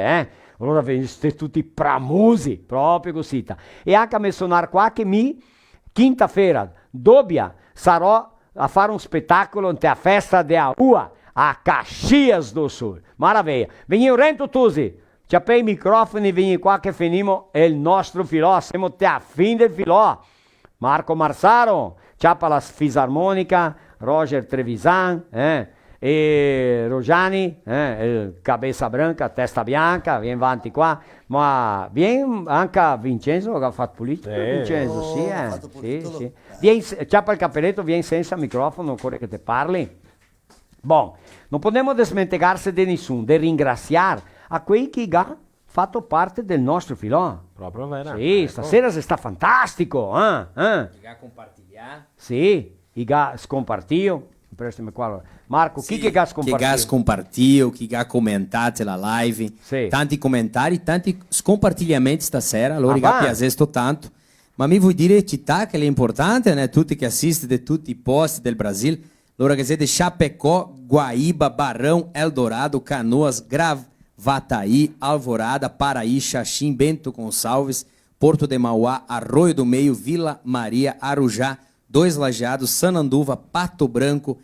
allora siete tutti pramusi, proprio così. E anche a menzionare qua che quinta-feira, doppia, sarò a fare un spettacolo a festa della rua, a Caxias do Sul. Maravilha. Veni o Rento Tusi, ciapei i microfoni, veni qua che finimo il nostro filò, siamo a fin del filò. Marco Marsaro, ciapa la fisarmonica, Roger Trevisan, e Rojani, cabeça branca, testa bianca, vieni avanti qua, ma vieni anche Vincenzo che ha fatto politica, Vincenzo, sì. Vieni, ciapa il cappelletto, vieni senza microfono, occorre che te parli. Bom, non possiamo desmentegarsi di nessuno, di ringraziare a quei che ha fatto parte del nostro filò. Proprio vero. Sì, ecco. Stasera si sta fantastico. Che ha compartilhato. Sì, che ha scompartito. Prestami qua. Marco, sì, chi che ha scompartito? Che ha scompartito, chi ha commentato la live. Sì. Tanti commentari, tanti scompartigliamenti stasera. Allora, che ha piaciuto tanto. Ma mi vuoi dire città che è importante, né? Tutti che assistono di tutti i posti del Brasile. Loro che siete Chapecó, Guaíba, Barrão, Eldorado, Canoas, Gravataí, Alvorada, Paraí, Xaxim, Bento Gonçalves, Porto de Mauá, Arroio do Meio, Vila Maria, Arujá, Dois Lajeados, Sananduva, Pato Branco,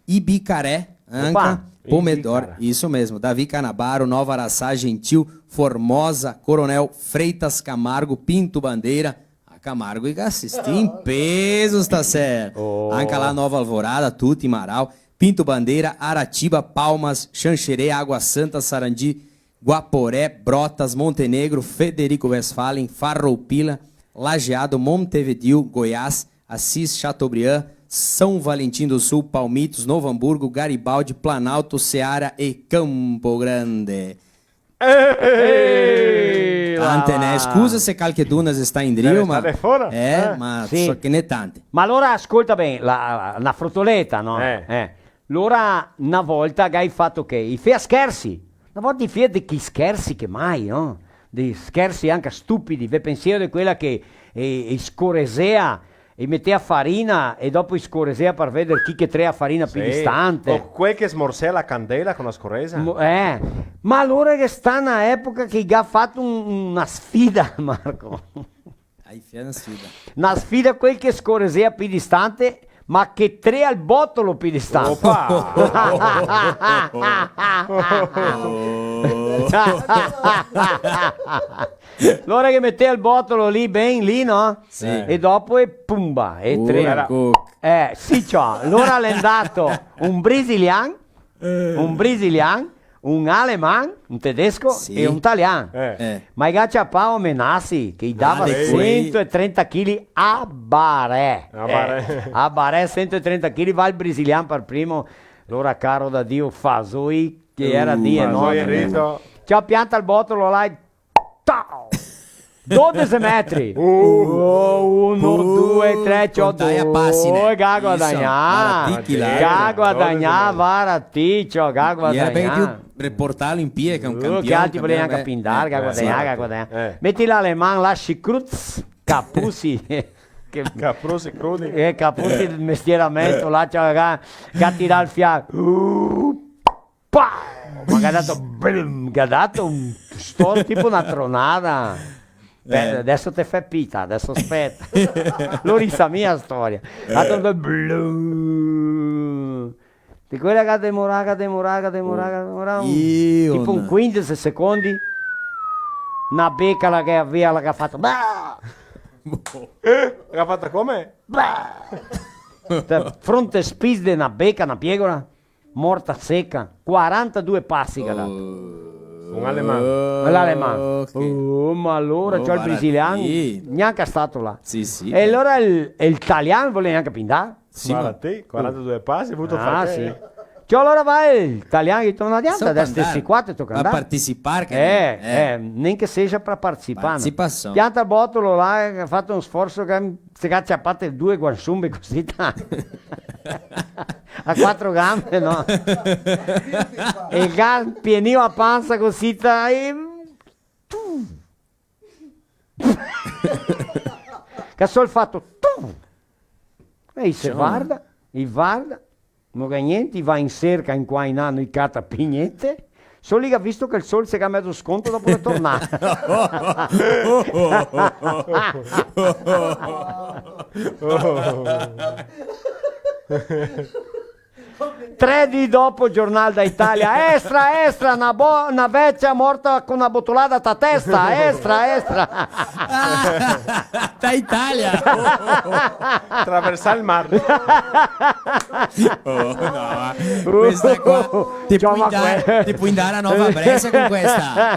Ibicaré, Anca, Pomedoro, isso mesmo, Davi Canabaro, Nova Araçá, Gentil, Formosa, Coronel Freitas Camargo, Pinto Bandeira, Camargo e assistir em pesos, tá certo? Anca lá, Nova Alvorada, Tuti, Marau, Pinto Bandeira, Aratiba, Palmas, Xanxerê, Água Santa, Sarandi, Guaporé, Brotas, Montenegro, Federico Westphalen, Farroupilha, Lajeado, Montevideo, Goiás, Assis, Chateaubriand, São Valentim do Sul, Palmitos, Novo Hamburgo, Garibaldi, Planalto, Ceará e Campo Grande. Tante, né? Scusa se qualche dunas sta in drio, ma ma sì. so che ne tante. Ma allora ascolta bene, una frutoletta, no? Allora una volta hai fatto che i fea scherzi. Una volta i fea di chi scherzi che mai, no? Di scherzi anche stupidi, ve pensiero di quella che scoresea e metteva farina e dopo scoresea per vedere chi che trea farina più distante. O quel che smorsea la candela con la scorresa. Ma allora che sta una epoca che ha fatto una sfida, Marco. Una sfida quel che scoresea più distante, ma che trea il bottolo più distante. Allora che metteva il bottolo lì, ben lì, no? Sì. E dopo e pumba, e tre. Sì, ciò. Allora è andato un brasiliano, un alemán, un tedesco e un italiano. Ma i gacciapao Menassi che gli dava 130 kg a Baré. A Baré 130 kg, va il brasiliano per primo. Allora caro da Dio Fasoi che era di enorme. Ciao, pianta il bottolo là e 12 metri. 1, 2, 3, 4, passi, né? Ga guadagnare, Varaticcio, ga guadagnare. Era più riportarlo in piedi che un campione. Che altri volevano anche pindare, ga guadagnare. Metti l'aleman là, Schickrutz, Capussi. Caprusi crudi. Capussi del mestieramento là, ga tirare il fiato. Ma che ha dato un sto tipo una tronata. Adesso te fai pita, adesso aspetta. Lo risa mia storia. Di quella che demorava tipo un 15 secondi. Una becca la che aveva la che ha fatto. L'ha fatta come? Fronte spis di una becca, una piegola morta secca, 42 passi che ha dato. Un alemán. L'aleman. Ma allora c'ho il brasiliano, neanche è stato là. Sì. E allora l'italiano voleva anche pindare? Sì, ma te, 42 passi, hai avuto sì. Cioè allora va l'italiano che torna di alta, adesso questi qua ti tocca andare. A partecipare. Neanche sia per partecipare. Partecipazione. Pianta il bottolo là, ha fatto uno sforzo che si cacciapate 2 guansumbe così a 4 gambe, no? E il gas pienivo a panza così e... che solo fatto e se guarda, non ha niente, va in cerca in qua in anno, in cata pignette. Solo lì ha visto che il sole si è messo sconto dopo è tornato. 3 di dopo, giornale da Italia, extra, una vecchia morta con una bottolata a testa, extra. Da Italia. Attraversare il mare. Questa qua ti puoi andare a Nova Brescia con questa.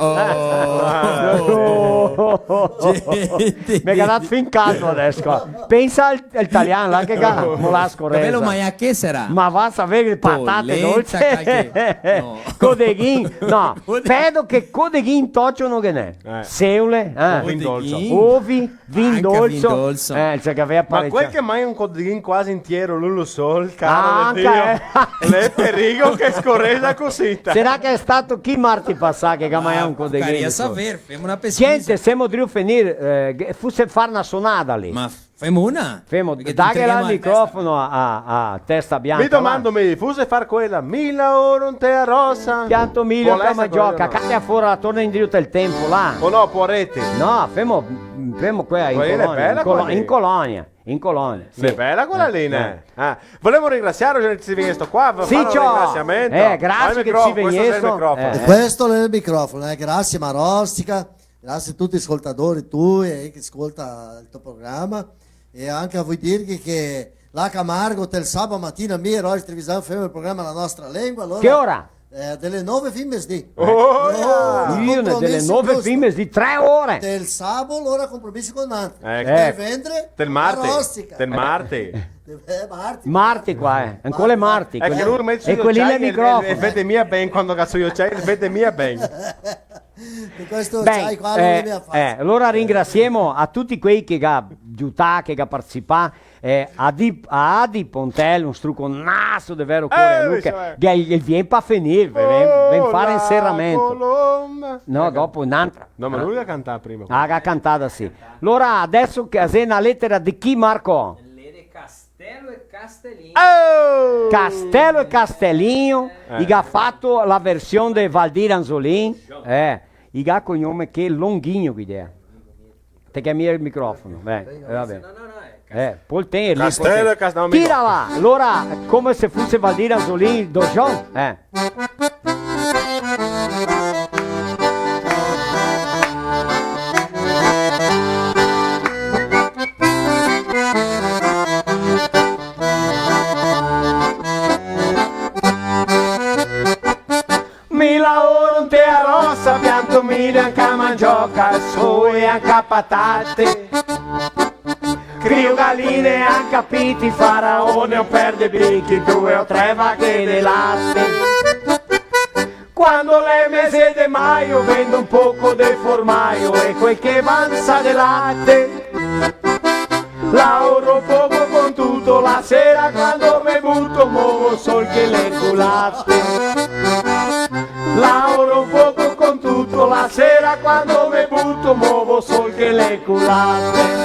Mi ha dato fincato adesso. Pensa all'italiano là che molasco Bello, ma che sarà? Ma va a sapere patate dolci. Codeghin. No, vedo che codeghin toccio non che ne. Seule, ovi, vin dolce. indolso, che aveva ma quel che mai un codriguin quasi intero, non lo so, il caro di Dio. Le perigo che scorresa cosita. Será che è stato chi Marti passà che mai un codriguin? Queria saber, femo una pesquisa. Gente, siamo driu finir, fosse far una sonata lì. Ma femo una? Dagli il microfono a testa bianca. Mi domando, mi fuse far quella, 1000 ore un te a rossa. Pianto 1000 come gioca, cacchia fuori la torna in driu del tempo là. O no, Poretti? No, femo quella in Colonia. In Colonia. Sì. È bella quella lì, né? Volevo ringraziare che ci viene qua. Sì, ciao. Grazie che ci viene. Questo è il microfono. Grazie Marostica, grazie a tutti gli ascoltatori, tu che ascolta il tuo programma. E anche a voi dirvi che la Camargo del sabato mattina mi ero in televisione facciamo il programma La Nostra Lingua. Allora, che ora? Delle 9 fino di. Delle 9 fino di 3 ore. Del sabato l'ora compromesso con Nanti. Del ventre. Del Marti. Marti qua, ancora Marti. È che lui mette su quelli il microfono. E vede mia ben quando cazzo io c'è, vede mia ben. Questo c'hai qua non mi ha fatto. Allora ringraziamo a tutti quei che ha aiutato, che ha partecipato, a Adi Pontel, un strucco naso di vero cuore, che gli viene per finire, viene fare il serramento. No, dopo un'altra. No, ma lui l'ha cantata prima. Ha cantata sì. Allora adesso che c'è una lettera di chi Marco? Castello e Castellino. Castello e Castellino, che ha fatto la versione di Valdir Anzolin, che ha cognome che è Longhigno idea. Te chiami il microfono, vabbè. Poi te Castello e Castellino. Tira là, allora come se fosse Valdir Anzolin Dojon, pianto Miriam che mangioca e anche patate. Crio galline e anche piti, faraone o perde bicchi, 2 o 3 vacche di latte. Quando le mese di maio vendo un poco del formaio e quel che avanza del latte. Lavoro poco con tutto, la sera quando mi butto muovo sol che le culate. Lavoro poco con tutto, la sera quando mi butto muovo sol che le culate.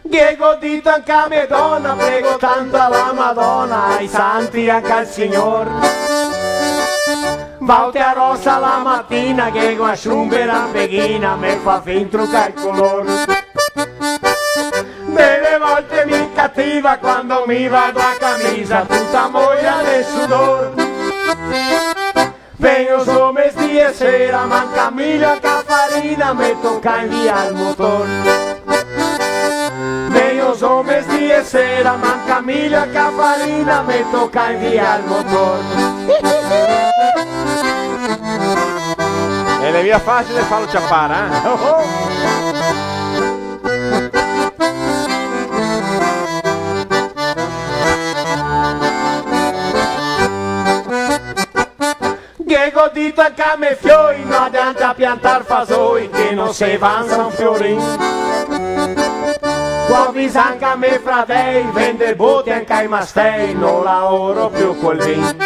Diego dito anche a mia donna, prego tanto alla Madonna, ai santi anche al Signor. Vaute a rossa la mattina che con sciumbera peghina me fa fin trucca il color. Delle volte mi cattiva quando mi vado a camisa tutta moglia del sudor. Vengo su mesti e sera, manca miglio che farina, me tocca in via il motor. Vengo su mesti e sera, manca miglio che farina, me tocca in via il motor. E le via facile farlo ciappare, Diego dito anche a me fiori, non adianta piantar fasoi che non si avanza un fiorin. Qua bisanca a me fratei, vende botti anche ai mastei, non lavoro più col vin.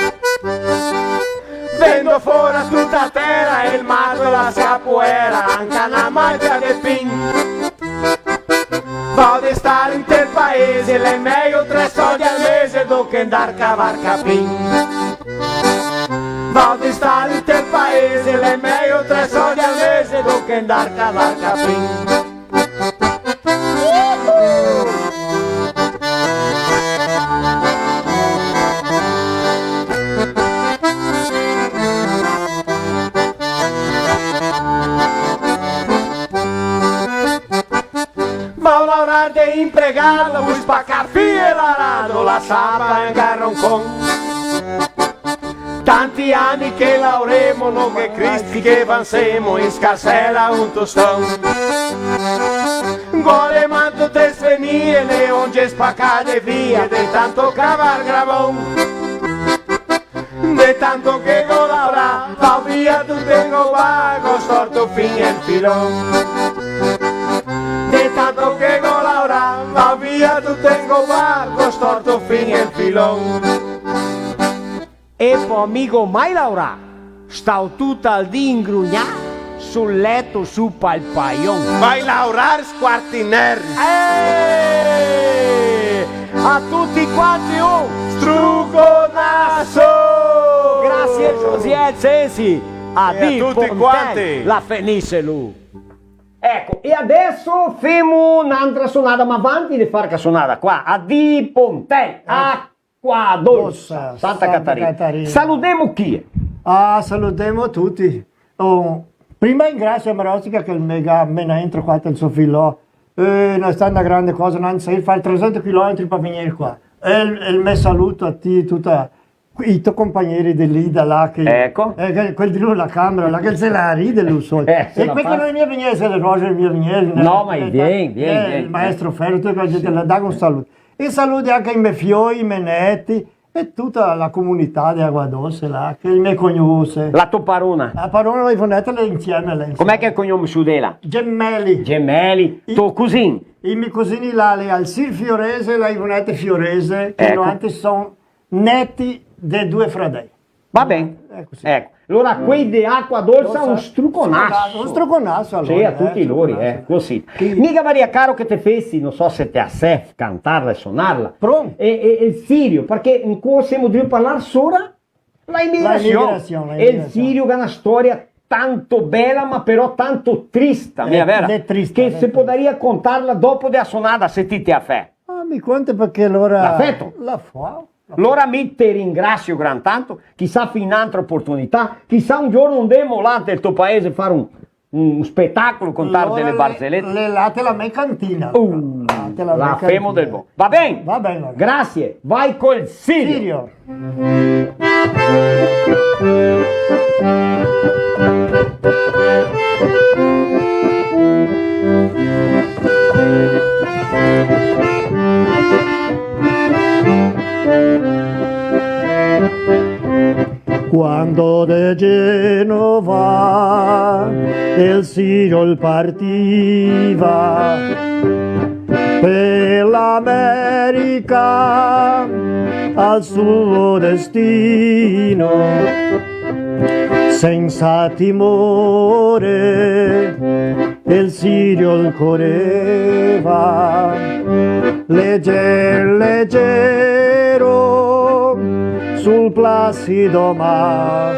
Vendo fuori a tutta terra e il mago e la capoeira, anche una mangia del pin. Vado a stare in quel paese, le meglio 3 soldi al mese, do che andar a cavar capin. Vado a stare in quel paese, le meglio 3 soldi al mese, do che andar a cavar capin. Va a lavorare de impregado, vuoi spaccar via l'arado, la sapa in garroncon. Tanti anni che lavoremo, non che Cristi che vansemo, in scarsella un tostone. coches pa' calle vía, de tanto cavar gravón. De tanto que colabora, todavía tú tengo vagos, torto fin el filón. De tanto que colabora, todavía tú tengo vagos, torto fin el filón. E poi amico mai Laura, stavo tutta al dì ingrugnà sul letto su palpaion. Vai laurar squartiner. A tutti quanti un strugonasso! Grazie Josiel Sensi. A tutti quanti. La fenisse lui. Ecco, e adesso femo un'altra sonata, ma avanti di fare che sonata qua. A di Pontel, Acqua Dolce, Santa Catarina. Salutiamo chi? Salutiamo tutti. Prima ringrazio Marostica che mi ha introducato il suo filo. Non è stata una grande cosa, non sei fare 300 km per venire qua. E il mio saluto a te, tutti i tuoi compagni di lì, da là, che, ecco. Quel di lui la camera, là, che se la ride lui solo. E qui che non mi viene, se le rose mi viene. No, ma vieni. Il maestro Ferro, tu che le dà un saluto. E saluti anche i miei fioi, i miei netti e tutta la comunità di Aguadolce là, che mi conosce. La tua parona? La parona la fonete insieme. Com'è che è il cognome su della? Gemelli. Gemelli. Tuo cugino? I miei cugini là, le Alcir Fiorese e la Ivonette Fiorese, che sono netti dei due fratelli. Va bene. Ecco. Allora, quei di Acqua Dolce un struconasso. Un struconasso, allora. Sì, a tutti loro, così. Mica Maria Caro che te fessi, non so se te a sé cantarla e suonarla. Pronto. E il Sirio, perché in cui siamo dovuti parlare solo la immigrazione. E il Sirio che è una storia tanto bella, ma però tanto triste, mia vera. Che se potrebbe contarla dopo della suonata, se ti a fe. Mi conta perché allora... L'affetto. Allora mi te ringrazio gran tanto, chissà fin un'altra opportunità, chissà un giorno un demolante il tuo paese fare un spettacolo, contare allora delle barzellette. Le late la mia cantina. La femo del buon. Va bene? Va bene. Grazie. Vai col Sirio. Quando de Genova il Sirio partiva per l'America al suo destino, senza timore il Sirio correva, leggero sul placido mar.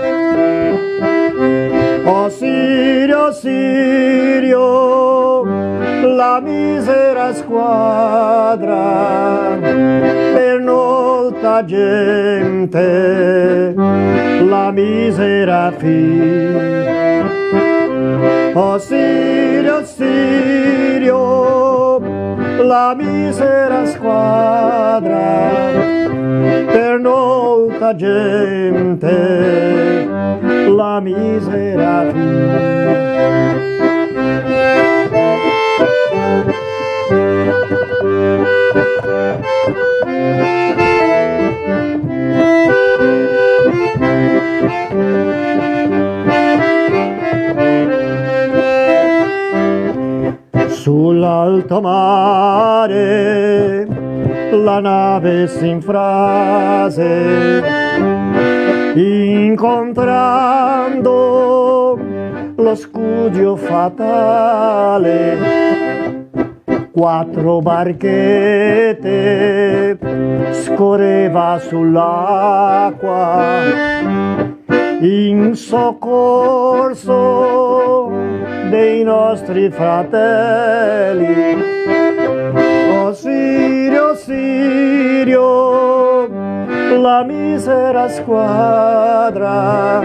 Oh Sirio, Sirio, la misera squadra per molta gente, la misera figlia. Oh Sirio, Sirio, la misera squadra per molta gente, la misera figlia. Sull'alto mare la nave si infrase, incontrando lo scudio fatale. 4 barchette scorreva sull'acqua in soccorso dei nostri fratelli. Oh Sirio, Sirio, la misera squadra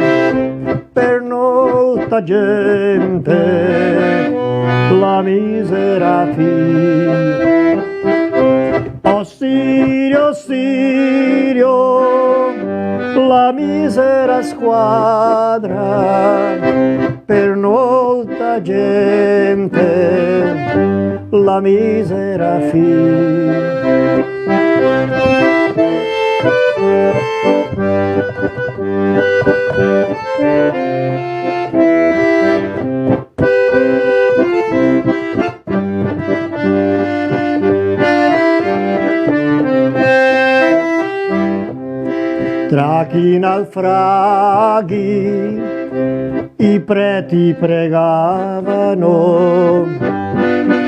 per molta gente, la misera figlia. Oh Sirio, Sirio, la misera squadra per molta gente, la misera fine. Tra chi naufraghi i preti pregavano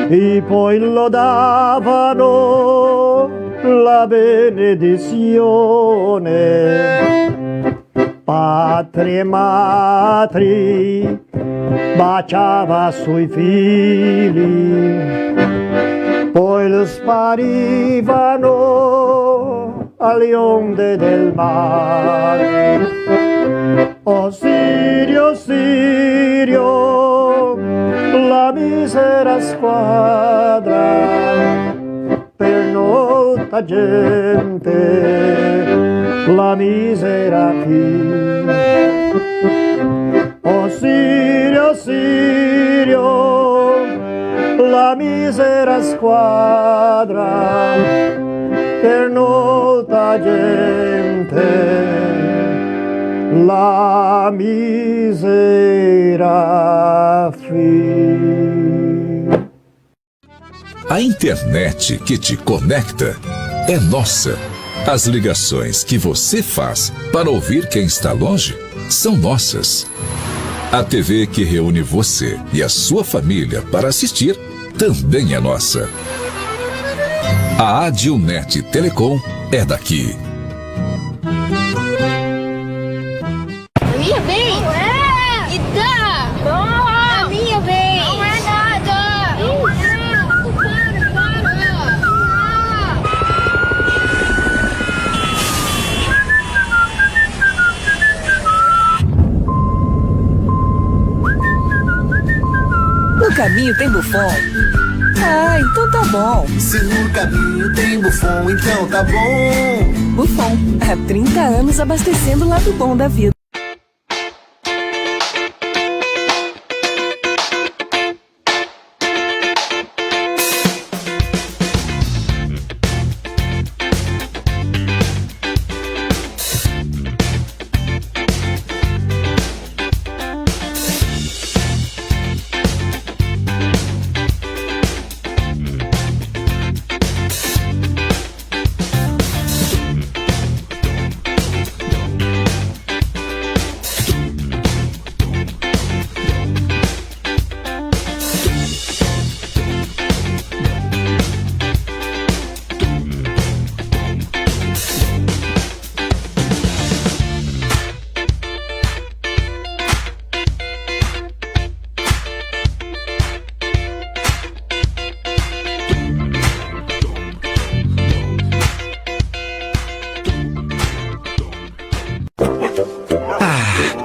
e poi lodavano la benedizione. Padri e madri baciava sui figli, poi lo sparivano alle onde del mare. Oh Sirio, Sirio, la misera squadra, per molta gente, la misera fine. Oh Sirio, Sirio, la misera squadra, per molta gente, la misera fine. A internet que te conecta é nossa. As ligações que você faz para ouvir quem está longe são nossas. A TV que reúne você e a sua família para assistir também é nossa. A Adilnet Telecom é daqui. Minha vez? Não é! E dá! Porra! A minha vez! Não é nada! Não é! No caminho tem Buffon? Ah, então tá bom. Se no caminho tem Buffon, então tá bom. Buffon, há 30 anos abastecendo o lado bom da vida.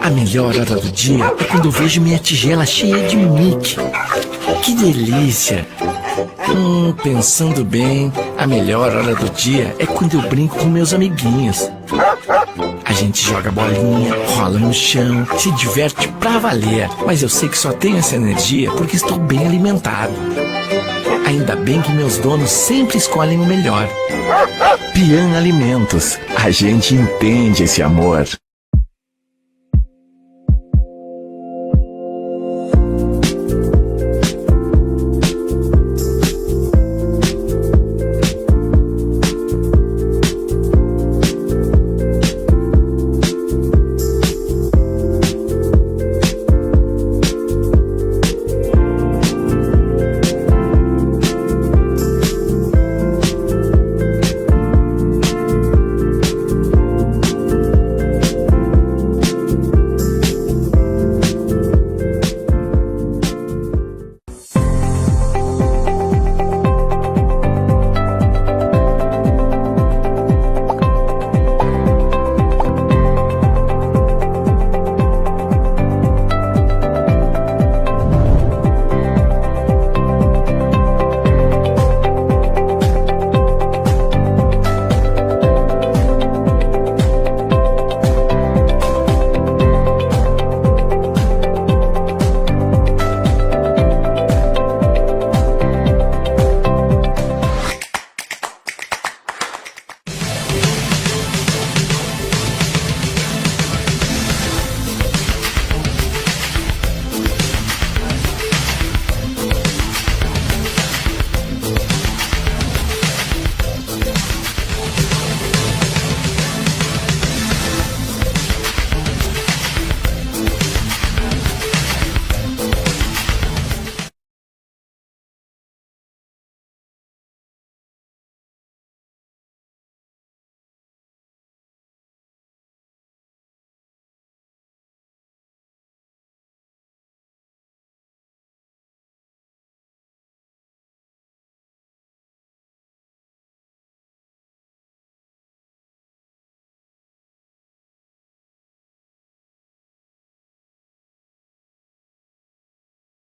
A melhor hora do dia é quando eu vejo minha tigela cheia de Mickey. Que delícia! Pensando bem, a melhor hora do dia é quando eu brinco com meus amiguinhos. A gente joga bolinha, rola no chão, se diverte pra valer. Mas eu sei que só tenho essa energia porque estou bem alimentado. Ainda bem que meus donos sempre escolhem o melhor. Pian Alimentos. A gente entende esse amor.